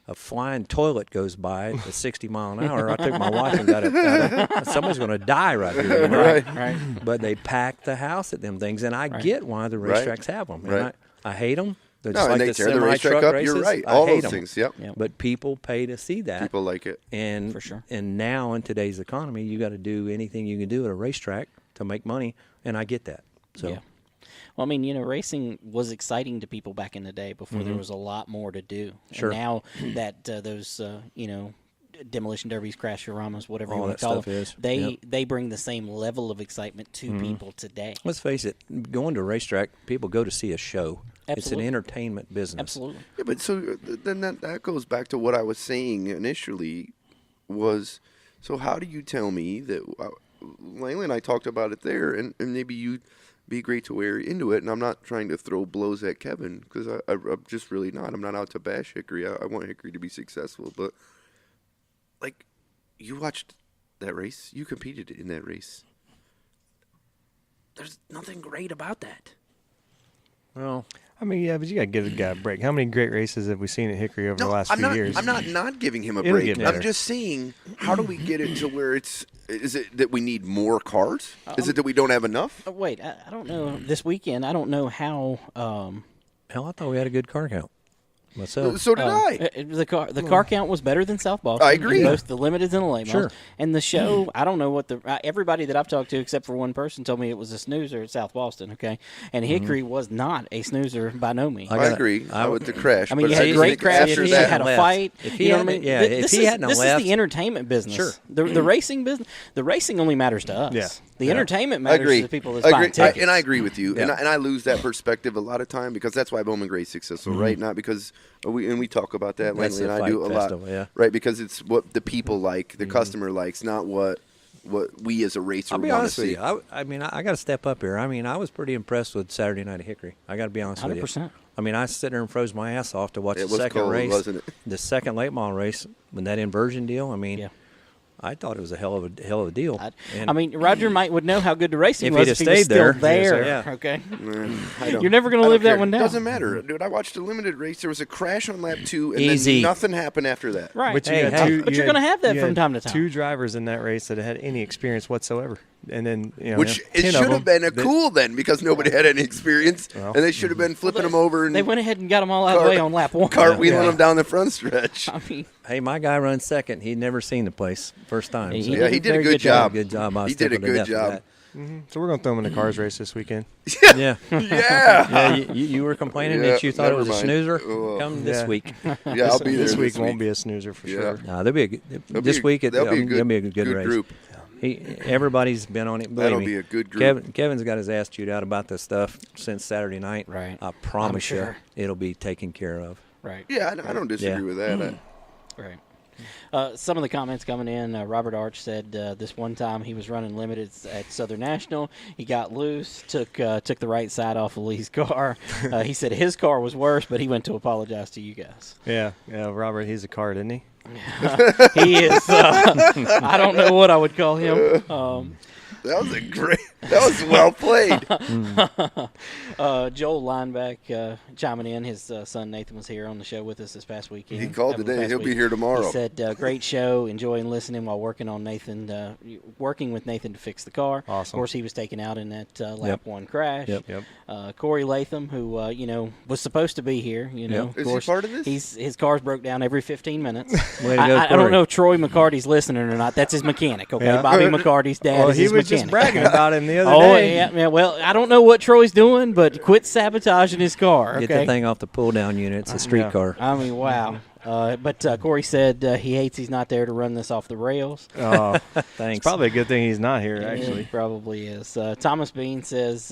A flying toilet goes by at 60 mile an hour. I took my wife and got it. Somebody's going to die right here. Right. But they pack the house at them things, and I get why the racetracks have them. And I hate them. And they tear the racetrack up. You're right. I All hate those them. things. Yep. But people pay to see that. People like it. And for sure. And now in today's economy, you got to do anything you can do at a racetrack to make money, and I get that. So. Yeah. Well, I mean, racing was exciting to people back in the day before there was a lot more to do. Sure. And now that those, demolition derbies, crash-oramas, whatever all you want to call them, they bring the same level of excitement to people today. Let's face it, going to a racetrack, people go to see a show. Absolutely. It's an entertainment business. Absolutely. Yeah, but so then that goes back to what I was saying initially was, so how do you tell me that Langley and I talked about it there, and maybe you'd be great to wear into it, and I'm not trying to throw blows at Kevin, because I'm just really not. I'm not out to bash Hickory. I want Hickory to be successful, but, like, you watched that race. You competed in that race. There's nothing great about that. Well, I mean, yeah, but you got to give the guy a break. How many great races have we seen at Hickory over the last few years? I'm not giving him a break. I'm just saying, how do we get it to where is it that we need more cars? Is it that we don't have enough? Wait, I don't know. This weekend, I don't know how. Hell, I thought we had a good car count. Myself. So did I. The car count was better than South Boston. I agree. Both the limiteds and the late models. Sure. And the show, I don't know what everybody that I've talked to except for one person told me it was a snoozer at South Boston. Okay, and Hickory was not a snoozer by no means. I agree. I would the crash. I mean, but you had great crashes. You had a left. fight. If he hadn't, if he hadn't this left, is the entertainment business. Sure. The racing business. The racing only matters to us. Yeah. The entertainment matters to the people that buy tickets. And I agree with you. And I lose that perspective a lot of time because that's why Bowman Gray's successful, right? Not because we talk about that. Langley and I do a lot, right? Because it's what the people like, the customer likes, not what we as a racer want to see. I'll be honest with you. I mean, I got to step up here. I mean, I was pretty impressed with Saturday night at Hickory. I got to be honest 100%. with you. I mean, I sat there and froze my ass off to watch the second cold, race, wasn't it? the second late model race, when that inversion deal. I mean, I thought it was a hell of a deal. I mean, Roger would know how good the racing if was he'd if have he was stayed still there. there. Okay, You're you're never going to live that one down. It doesn't matter, dude. I watched a limited race. There was a crash on lap 2, and Easy. then nothing happened after that. Right, but you're going to have that from time to time. 2 drivers in that race that had any experience whatsoever, and then which it should have been cool then because nobody had any experience, and they should have been flipping them over. And they went ahead and got them all out of the way on lap 1. Cartwheeling them down the front stretch. I mean, hey, my guy runs second. He'd never seen the place first time. He did a good job. Good job. He did a good job. So we're going to throw him in the cars race this weekend. Yeah. Yeah. You were complaining that you thought it was a snoozer. Come this week. Yeah, I'll be there this week. Won't be a snoozer for sure. No, there'll be a good race. Group. Everybody's been on it. That'll be a good group. Kevin's got his ass chewed out about this stuff since Saturday night. Right. I promise you, it'll be taken care of. Right. Yeah, I don't disagree with that. Right. Some of the comments coming in, Robert Arch said this one time he was running limited at Southern National. He got loose, took the right side off of Lee's car. He said his car was worse, but he went to apologize to you guys. Yeah, Robert, he's a car, didn't he? He is. I don't know what I would call him. That was a great. That was well played. Joel Lineback chiming in. His son Nathan was here on the show with us this past weekend. He called today. He'll be here tomorrow. He said, great show, enjoying listening while working with Nathan to fix the car. Awesome. Of course, he was taken out in that lap one crash. Yep. Corey Latham, who was supposed to be here. Of Is course, he part of this? His car's broke down every 15 minutes. I don't know if Troy McCarty's listening or not. That's his mechanic. Okay, Bobby McCarty's dad is his mechanic. He was just bragging about him the other day. Yeah. Well, I don't know what Troy's doing, but quit sabotaging his car. Okay? Get the thing off the pull-down unit. It's a street car. I mean, wow. But Corey said he hates he's not there to run this off the rails. Oh, thanks. It's probably a good thing he's not here, actually. It probably is. Thomas Bean says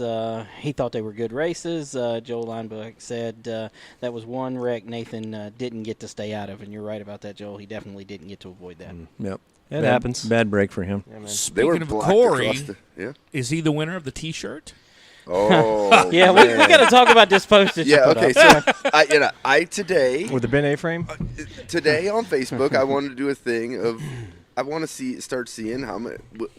he thought they were good races. Joel Lineback said that was one wreck Nathan didn't get to stay out of, and you're right about that, Joel. He definitely didn't get to avoid that. Yep. It happens. Bad break for him. Yeah, Speaking of Corey, is he the winner of the T-shirt? Oh, yeah, we got to talk about this post that you put okay. up. So I today with the Ben A-frame. Today on Facebook, I wanted to do a thing of I want to start seeing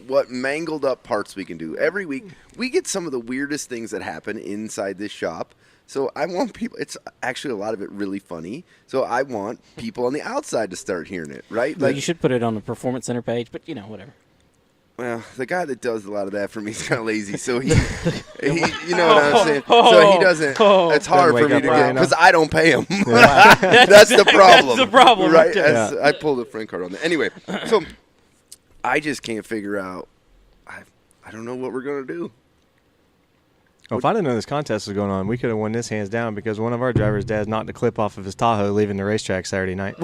what mangled up parts we can do every week. We get some of the weirdest things that happen inside this shop. So I want people. It's actually a lot of it really funny. So I want people on the outside to start hearing it. Right? Well, you should put it on the Performance Center page, but whatever. Well, the guy that does a lot of that for me is kind of lazy, so he you know what I'm saying? So he doesn't. It's hard for me to get because I don't pay him. That's the problem. That's the problem, right? Yeah. I pulled a friend card on that. Anyway, so I just can't figure out. I don't know what we're gonna do. Well, if I didn't know this contest was going on, we could have won this hands down because one of our drivers' dads knocked the clip off of his Tahoe leaving the racetrack Saturday night.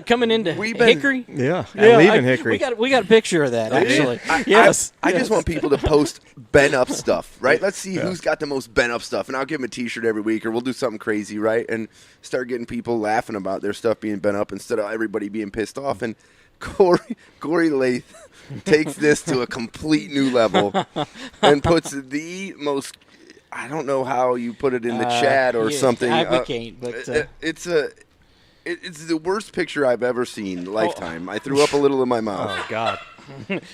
Coming into Hickory? Yeah, leaving Hickory. We got a picture of that, actually. Yes. I just want people to post bent-up stuff, right? Let's see who's got the most bent-up stuff, and I'll give them a T-shirt every week, or we'll do something crazy, right? And start getting people laughing about their stuff being bent up instead of everybody being pissed off. And Corey Lath takes this to a complete new level and puts the most. I don't know how you put it in the chat or something. We can't, but it's the worst picture I've ever seen. Lifetime. I threw up a little in my mouth. Oh God.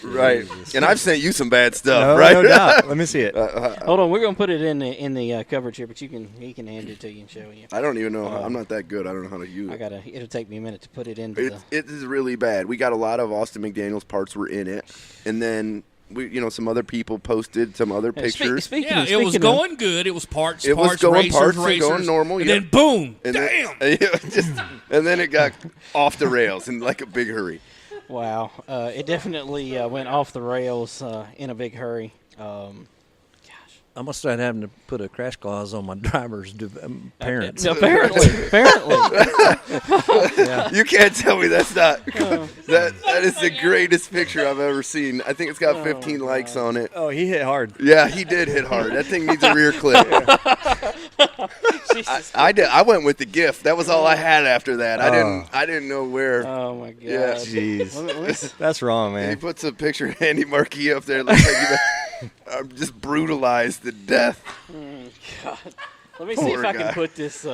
Right, and I've sent you some bad stuff, no, right? No doubt. Let me see it. Hold on, we're gonna put it in the coverage here, but he can hand it to you and show you. I don't even know. I'm not that good. I don't know how to use it. It'll take me a minute to put it into. It is really bad. We got a lot of Austin McDaniel's parts were in it, and then some other people posted some other pictures. It was going good. It was parts. It was going parts and going normal. And then boom, and damn. And then it got off the rails in like a big hurry. Wow, it definitely went off the rails in a big hurry. I must start having to put a crash clause on my driver's parents. Apparently. You can't tell me that's not. That is the greatest picture I've ever seen. I think it's got 15 likes on it. Oh, he hit hard. Yeah, he did hit hard. That thing needs a rear clip. I went with the gift. That was all I had after that. I didn't know where. Oh my god. Yeah. Jeez. That's wrong, man. He puts a picture of Andy Marquis up there. Looks like I'm just brutalized to death. God. Let me see if I can put this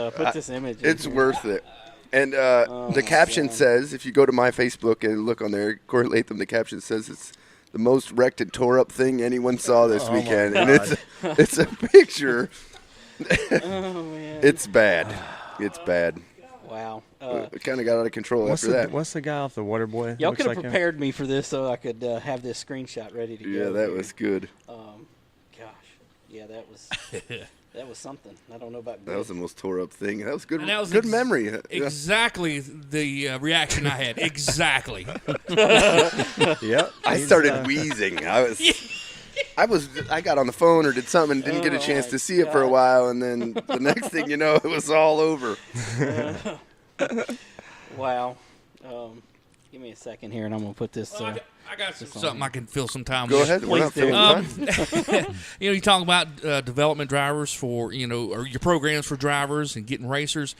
image. It's worth it. And the caption says, if you go to my Facebook and look on there, Corey Latham, the caption says it's the most wrecked and tore up thing anyone saw this weekend, and it's a picture. Oh man. It's bad. It's bad. Wow. It kind of got out of that. What's the guy off the water boy? Y'all could have prepared me for this so I could have this screenshot ready to go. Yeah, that was good. Gosh. Yeah, that was something. I don't know about that. Was the most tore up thing. That was good. And that was good memory. Exactly the reaction I had. Exactly. Yep. I started wheezing. I got on the phone or did something and didn't get a chance to see it for a while, and then the next thing you know, it was all over. Wow. Give me a second here, and I'm going to put this. I got something I can fill some time Go with. ahead. We're not filling time. You talk about development drivers for, or your programs for drivers and getting racers.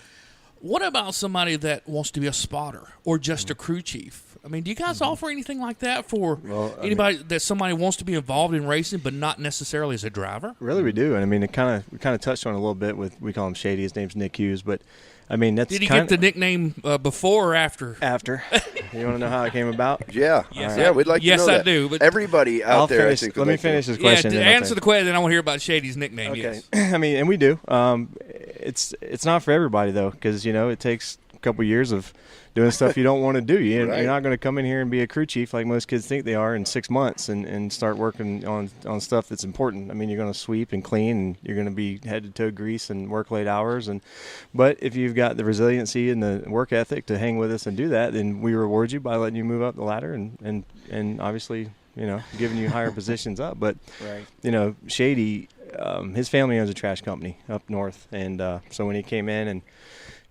What about somebody that wants to be a spotter or just a crew chief? I mean, do you guys offer anything like that for anybody that somebody wants to be involved in racing, but not necessarily as a driver? Really, we do. And I mean, we kind of touched on it a little bit with, we call him Shady. His name's Nick Hughes, but I mean, that's Did he get the nickname before or after? After. You want to know how it came about? Yeah. Yes, yeah, we'd like to know I that. do. But everybody out there, finish, I think. Let me finish this question. Yeah, answer the question, then I want to hear about Shady's nickname. Okay. Yes. I mean, and we do. It's not for everybody, though, because, it takes a couple years of doing stuff you don't want to do. You're not going to come in here and be a crew chief like most kids think they are in 6 months and start working on stuff that's important. I mean, you're going to sweep and clean, and you're going to be head to toe grease and work late hours. But if you've got the resiliency and the work ethic to hang with us and do that, then we reward you by letting you move up the ladder and obviously, giving you higher positions up. But, Shady, his family owns a trash company up north. And so when he came in and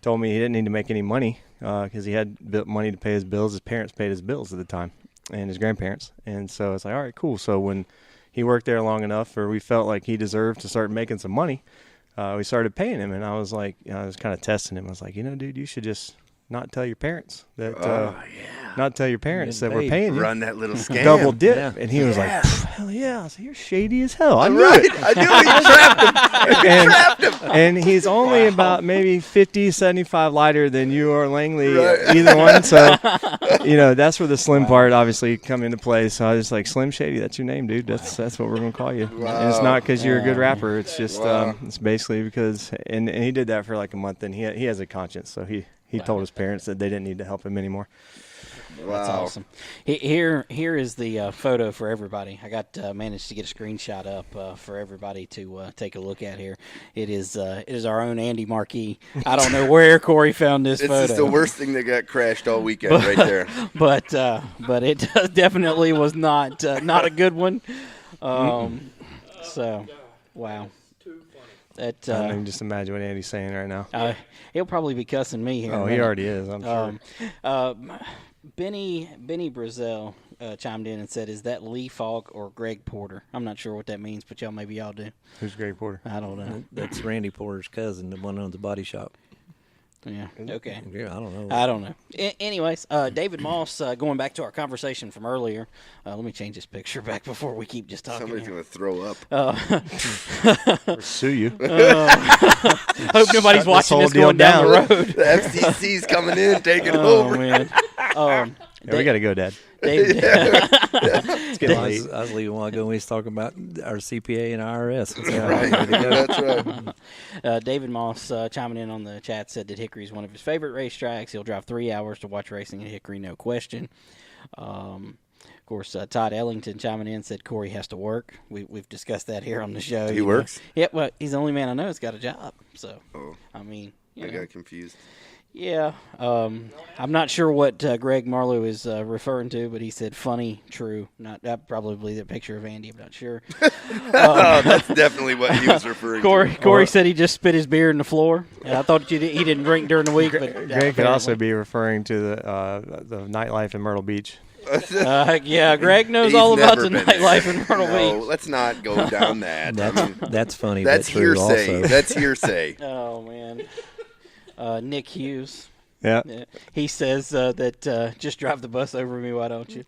told me he didn't need to make any money because he had money to pay his bills. His parents paid his bills at the time, and his grandparents. And so it's like, all right, cool. So when he worked there long enough, or we felt like he deserved to start making some money, we started paying him. And I was like, I was kind of testing him. I was like, dude, you should just not tell your parents that not tell your parents that we're paying you. Run that little scam. Double dip. Yeah. And he was like, hell yeah. I said, you're shady as hell. I knew it. I knew it. You trapped him. And he's only about maybe 50, 75 lighter than you or Langley, either one. So, that's where the slim part obviously come into play. So I was just like, Slim Shady, that's your name, dude. That's what we're going to call you. Wow. And it's not because you're a good rapper. It's just, it's basically because, and he did that for like a month, and he has a conscience. So he told his parents that they didn't need to help him anymore. Wow. That's awesome. Here is the photo for everybody. I got managed to get a screenshot up for everybody to take a look at here. It is our own Andy Marquis. I don't know where Corey found this photo. It's the worst thing that got crashed all weekend right there. But it definitely was not a good one. So, wow. I can just imagine what Andy's saying right now. He'll probably be cussing me here. Oh, he already is, I'm sure. Benny Brazel chimed in and said, "Is that Lee Faulk or Greg Porter?" I'm not sure what that means, but maybe y'all do. Who's Greg Porter? I don't know. That's Randy Porter's cousin, the one who owns the body shop. Yeah. Okay. Yeah, I don't know. Anyways, David Moss, going back to our conversation from earlier. Let me change this picture back before we keep just talking. Somebody's going to throw up. Or sue you. Hope nobody's watching this going down the road. The FCC's coming in, taking over. Man. We got to go, Dad. David, It's getting late. I was leaving a while ago when he was talking about our CPA and IRS. That's right. David Moss chiming in on the chat said that Hickory is one of his favorite racetracks. He'll drive 3 hours to watch racing at Hickory, no question. Of course, Todd Ellington chiming in said Corey has to work. We've discussed that here on the show. He works? Yeah, well, he's the only man I know that's got a job. So, I mean, I got confused. Yeah, I'm not sure what Greg Marlowe is referring to, but he said funny, true. Not probably the picture of Andy. I'm not sure. That's definitely what he was referring to. Corey said he just spit his beer in the floor. And I thought he didn't drink during the week. But Greg could also be referring to the nightlife in Myrtle Beach. Yeah, Greg knows all about the nightlife in Myrtle Beach. Let's not go down that. That's funny. That's but true hearsay. Also. That's hearsay. Oh man. Nick Hughes. Yeah. He says that just drive the bus over me, why don't you?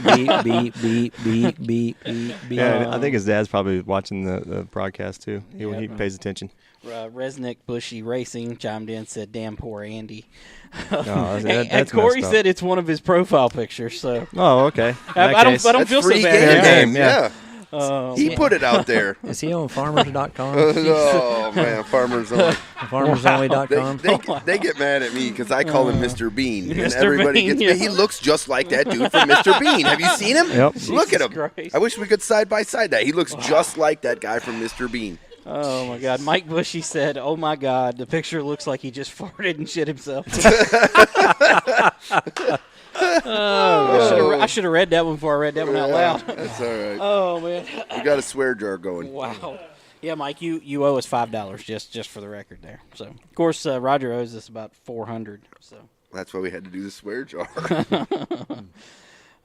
beep, beep, beep, beep, beep, beep. Yeah, I think his dad's probably watching the broadcast too. He pays attention. Resnick Bushy Racing chimed in, said, "Damn poor Andy." That's Corey said it's one of his profile pictures. So. Oh, okay. I don't feel so bad. Game, yeah. He put it out there. Is he on farmers.com? Oh, man, Farmers Only. FarmersOnly.com. They get mad at me because I call him Mr. Bean. And everybody gets me. He looks just like that dude from Mr. Bean. Have you seen him? Yep. Look at him. Christ. I wish we could side-by-side that. He looks just like that guy from Mr. Bean. Oh, my God. Mike Bushy said, "Oh, my God, the picture looks like he just farted and shit himself." I should have read that one before I read that one out loud. That's all right. Oh, man. We got a swear jar going. Wow. Yeah, Mike, you owe us $5 just for the record there. So, of course, Roger owes us about $400. So that's why we had to do the swear jar.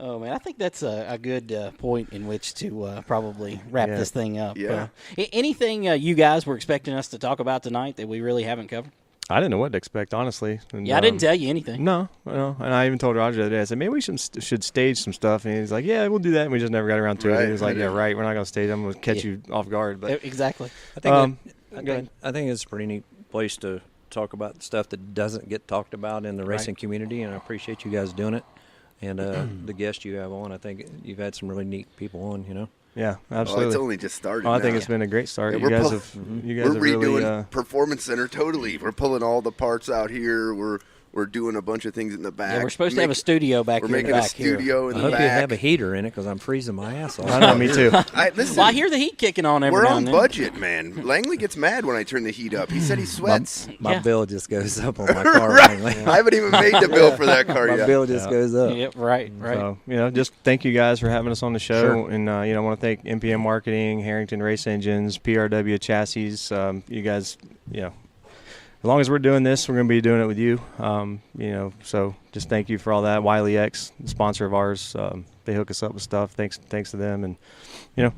Oh, man, I think that's a good point in which to probably wrap this thing up. Yeah. Anything you guys were expecting us to talk about tonight that we really haven't covered? I didn't know what to expect, honestly. And, I didn't tell you anything. No, and I even told Roger the other day. I said, maybe we should stage some stuff. And he's like, yeah, we'll do that. And we just never got around to it. And he was like, yeah, right. We're not going to stage. I'm going to catch you off guard. But exactly. I think it's a pretty neat place to talk about stuff that doesn't get talked about in the racing community, and I appreciate you guys doing it. And the guests you have on, I think you've had some really neat people on. Yeah, absolutely. It's only just started. I think it's been a great start. Yeah, you guys have redoing really, Performance Center totally. We're pulling all the parts out here. We're doing a bunch of things in the back. Yeah, we're supposed to have a studio back here. We're making a studio in the back. I hope you have a heater in it because I'm freezing my ass off. I know, me too. I hear the heat kicking on every now and then. We're on budget, man. Langley gets mad when I turn the heat up. He said he sweats. My bill just goes up on my car. Right. I haven't even made the bill for that car yet. My bill just goes up. Yep, right. So, just thank you guys for having us on the show. Sure. And, I want to thank MPM Marketing, Harrington Race Engines, PRW Chassis. You guys, as long as we're doing this, we're going to be doing it with you. So just thank you for all that. Wiley X, the sponsor of ours, they hook us up with stuff. Thanks to them. And,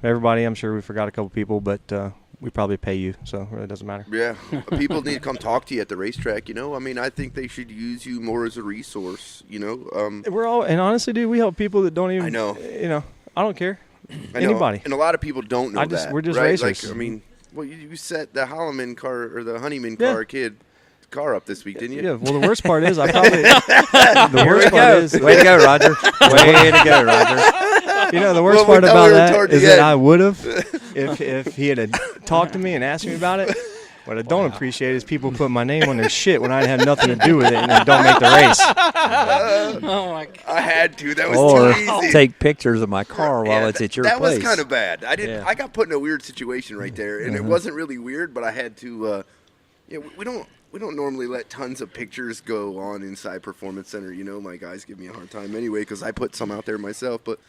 everybody, I'm sure we forgot a couple people, but we probably pay you, so it really doesn't matter. Yeah. People need to come talk to you at the racetrack, I think they should use you more as a resource, We're all, and honestly, dude, we help people that don't even, I know. I don't care. I know. Anybody. And a lot of people don't know that. We're just right? racers. Well, you set the Holloman car or the Honeyman car up this week, didn't you? Yeah. Well, the worst part is I probably. The worst part is way to go, Roger. Way to go, Roger. The worst part about that is that I would have if he had talked to me and asked me about it. What I don't appreciate is people putting my name on their shit when I had nothing to do with it and then don't make the race. Oh my God! I had to. That was too easy. Take pictures of my car while it's at your place. That was kind of bad. I got put in a weird situation right there, and it wasn't really weird, but I had to. We don't normally let tons of pictures go on inside Performance Center. My guys give me a hard time anyway because I put some out there myself, but.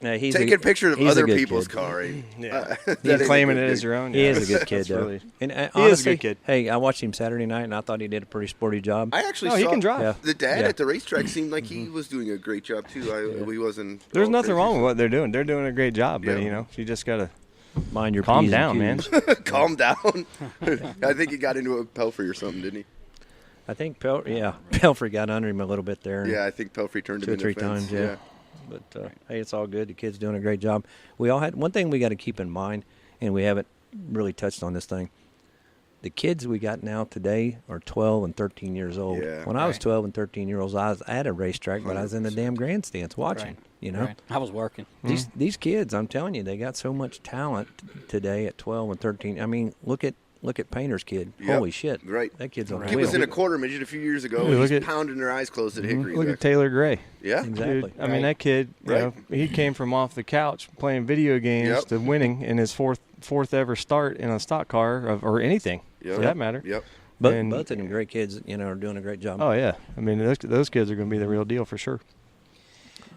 Yeah, taking pictures of other people's car. Yeah. He's claiming it as your own. He is a good kid, though. And honestly, he is a good kid. Hey, I watched him Saturday night, and I thought he did a pretty sporty job. I actually saw he can drive. The dad at the racetrack seemed like he was doing a great job, too. He wasn't. There's nothing wrong with what they're doing. They're doing a great job, but, you just got to mind your calm P's down, man. Calm down. I think he got into a Pelfrey or something, didn't he? I think Pelfrey got under him a little bit there. Yeah, I think Pelfrey turned him into 2 or 3 times, yeah. But, hey, it's all good. The kid's doing a great job. We all had one thing we got to keep in mind, and we haven't really touched on this thing. The kids we got now today are 12 and 13 years old. Yeah, when I was 12 and 13 years old, I was at a racetrack, but I was in the damn grandstands watching, Right. I was working. These kids, I'm telling you, they got so much talent today at 12 and 13. I mean, look at Painter's kid. Yep. Holy shit. Right. That kid's on the He wheel. was in a quarter midget a few years ago. He's pounding their eyes closed at Hickory. Look at Taylor Gray. Yeah. Exactly. Dude, I mean, that kid, he came from off the couch playing video games to winning in his fourth ever start in a stock car or anything, for that matter. Yep. But both of them great kids, are doing a great job. Oh, yeah. I mean, those kids are going to be the real deal for sure.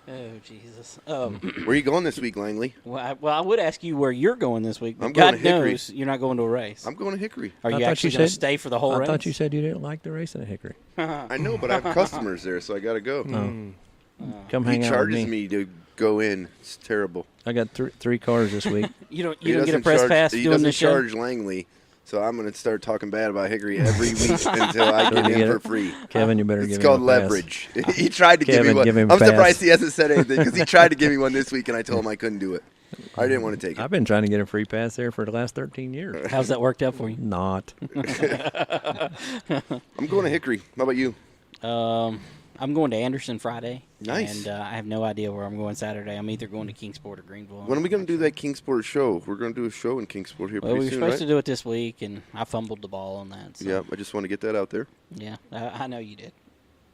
Oh, Jesus. Where are you going this week, Langley? Well, I would ask you where you're going this week, but I'm going God to Hickory. knows you're not going to a race. I'm going to Hickory. Are you actually going to stay for the whole race? I thought you said you didn't like the racing at Hickory. I know, but I have customers there, so I got to go. Come hang out with me. He charges me to go in. It's terrible. I got 3 cars this week. You don't get a press pass doing this show? He doesn't charge Langley. So I'm going to start talking bad about Hickory every week until I get in for free. Kevin, you better give him a pass. It's called leverage. He tried to give me one. I'm surprised he hasn't said anything because he tried to give me one this week, and I told him I couldn't do it. I didn't want to take it. I've been trying to get a free pass there for the last 13 years. How's that worked out for you? Not. I'm going to Hickory. How about you? I'm going to Anderson Friday. Nice. And I have no idea where I'm going Saturday. I'm either going to Kingsport or Greenville. When are we going to do that Kingsport show? We're going to do a show in Kingsport here pretty soon, we were supposed to do it this week, and I fumbled the ball on that. So. Yeah, I just want to get that out there. Yeah, I know you did.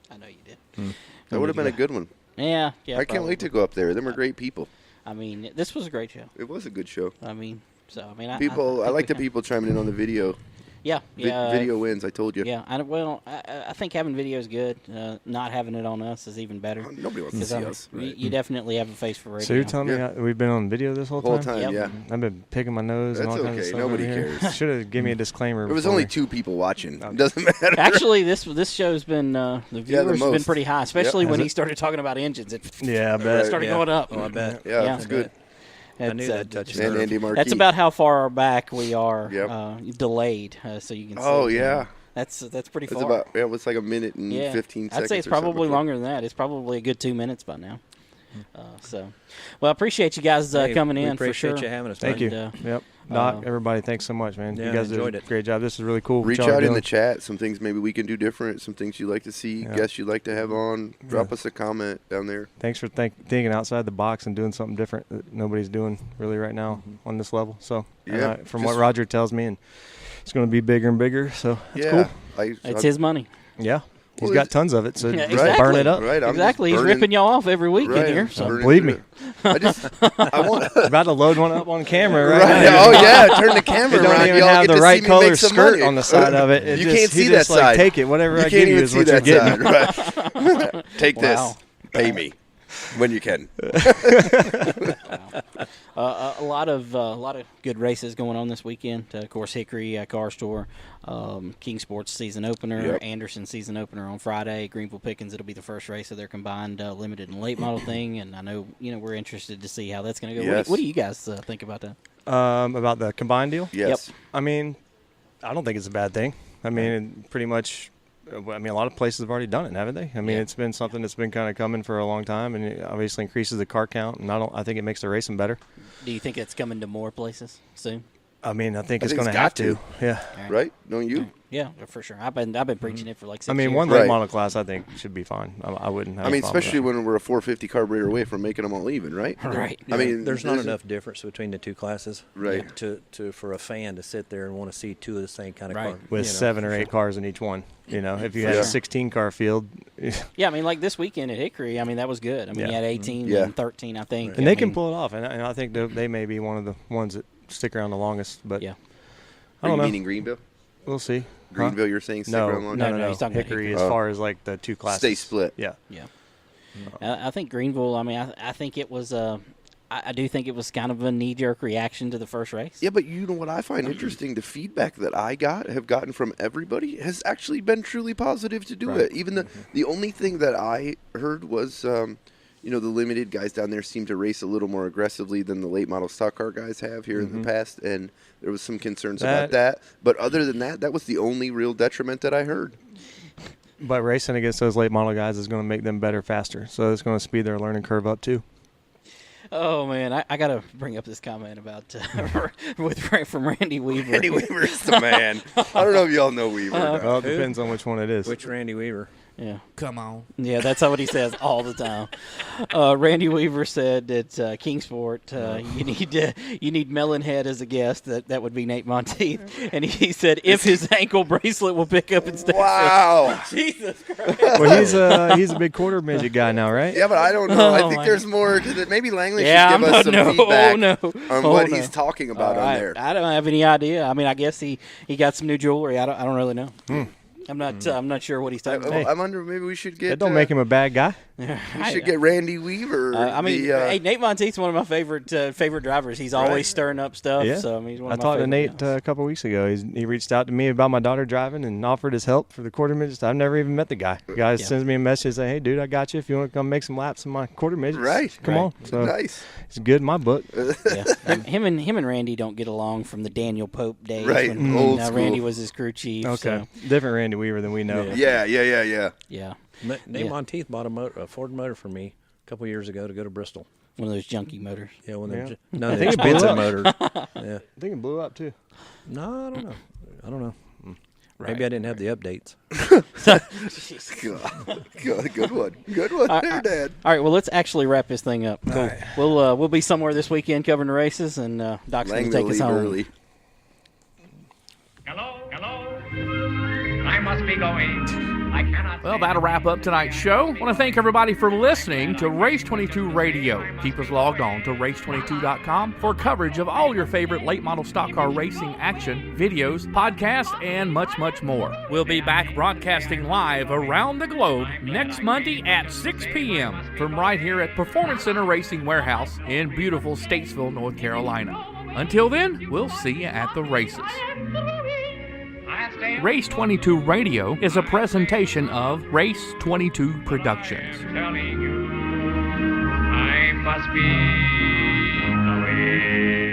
That would have been a good one. Yeah. I can't wait to go up there. Them are great people. I mean, this was a great show. It was a good show. I like the people chiming in on the video. Yeah. Video wins, I told you. Yeah, I think having video is good. Not having it on us is even better. Nobody wants to see us. Right. You definitely have a face for radio. So you're telling me we've been on video this whole time? Yep. Yeah. I've been picking my nose and all kinds of stuff. Nobody cares. Should have given me a disclaimer. There was only 2 people watching. It doesn't matter. Actually, this show's been the viewers have been pretty high, especially when he started talking about engines. It I bet. started going up. Oh, I bet. Yeah, it's good. I knew that touched Andy Marquis. That's about how far back we are delayed, so you can see. Oh, yeah. That's pretty It's far. about it's like a minute and 15 seconds. I'd say it's probably longer than that. It's probably a good 2 minutes by now. Well, I appreciate you guys coming in for sure. Appreciate you having us. Thank you. Yep. Doc, everybody, thanks so much, man. Yeah, you guys enjoyed did a it. great job. This is really cool. Reach out in the chat. Some things maybe we can do different. Some things you'd like to see. Guests you'd like to have on. Drop us a comment down there. Thanks for thinking outside the box and doing something different that nobody's doing really right now on this level. So, from what Roger tells me, and it's going to be bigger and bigger. So, it's cool. It's his money. Yeah. He's got tons of it, so exactly. burn it up. Right, exactly. He's ripping y'all off every week in here. So. Believe me. I want about to load one up on camera right now. Oh, yeah. Turn the camera around. Don't even have the right color skirt on the side of it. You can't see that side. Take it. Whatever I give you is what you're getting. Right. Take this. Pay me when you can. A lot of good races going on this weekend. Of course, Hickory Car Store, King Sports season opener, Anderson season opener on Friday. Greenville Pickens, it'll be the first race of their combined limited and late model thing, and I know we're interested to see how that's going to go. Yes. What do you guys think about that? About the combined deal? Yes. Yep. I mean, I don't think it's a bad thing. I mean, pretty much. A lot of places have already done it, haven't they? I mean, it's been something that's been kind of coming for a long time, and it obviously increases the car count, and I think it makes the racing better. Do you think it's coming to more places soon? I mean, I think it's going to have to. Yeah. Right? Don't you? Yeah, for sure. I've been preaching it for like 6 years. I mean, one late model class I think should be fine. I wouldn't have I mean, a problem especially with when we're a 450 carburetor away from making them all even, right? Right. I mean, there's not enough difference between the two classes, right? To for a fan to sit there and want to see two of the same kind of car with 7 or 8 cars in each one. If you had a 16-car field. Yeah, I mean, like this weekend at Hickory, I mean, that was good. I mean, you had 18 and 13, I think. And they can pull it off, and I think they may be one of the ones that stick around the longest. But I don't know. Meaning Greenville? We'll see. Greenville, you're saying stick around long? No. He's talking about Hickory as far as like the two classes. Stay split. Yeah. I think Greenville, I mean, I think it was I do think it was kind of a knee-jerk reaction to the first race. Yeah, but you know what I find interesting? The feedback that I have gotten from everybody has actually been truly positive to do it. Even the only thing that I heard was, the limited guys down there seem to race a little more aggressively than the late model stock car guys have here in the past, and there was some concerns about that. But other than that, that was the only real detriment that I heard. But racing against those late model guys is going to make them better faster, so it's going to speed their learning curve up too. Oh, man, I got to bring up this comment about from Randy Weaver. Randy Weaver's the man. I don't know if y'all know Weaver. Well, it depends on which one it is. Which Randy Weaver? Yeah. Come on. Yeah, that's what he says all the time. Randy Weaver said that Kingsport, you need Melonhead as a guest. That would be Nate Monteith. And he said if his ankle bracelet will pick up instead. Wow. Jesus Christ. Well, he's a big quarter midget guy now, right? Yeah, but I don't know. I think there's more to that. Maybe Langley should give us some feedback on what he's talking about on there. I don't have any idea. I mean, I guess he got some new jewelry. I don't really know. I'm not sure what he's talking about. I wonder maybe we should get. That don't make him a bad guy. We should get Randy Weaver. Hey, Nate Monteith's one of my favorite drivers. He's always stirring up stuff. Yeah. So he's one of my talked to favorite Nate a couple weeks ago. He reached out to me about my daughter driving and offered his help for the quarter midgets. I've never even met the guy. The guy sends me a message saying, "Hey, dude, I got you. If you want to come make some laps in my quarter midgets, come on." So nice. It's good in my book. Him and Randy don't get along from the Daniel Pope days. Right. When Old school. Randy was his crew chief. Okay. So. Different Randy Weaver than we know. Yeah. Nate Monteith bought a Ford motor for me a couple years ago to go to Bristol. One of those junky motors. Yeah, one of those. No, I think it blew up. Motor. Yeah. I think it blew up too. No, I don't know. Maybe I didn't have the updates. Good one. Good one there, Dad. All right, well, let's actually wrap this thing up. Cool. Right. We'll be somewhere this weekend covering the races, and Doc's going to take us home. Early. Hello? I must be going. I cannot. Well, that'll wrap up tonight's show. I want to thank everybody for listening to RACE22 Radio. Keep us logged on to race22.com for coverage of all your favorite late model stock car racing action, videos, podcasts, and much, much more. We'll be back broadcasting live around the globe next Monday at 6 p.m. from right here at Performance Center Racing Warehouse in beautiful Statesville, North Carolina. Until then, we'll see you at the races. RACE22 Radio is a presentation of RACE22 Productions. Telling you, I must be away.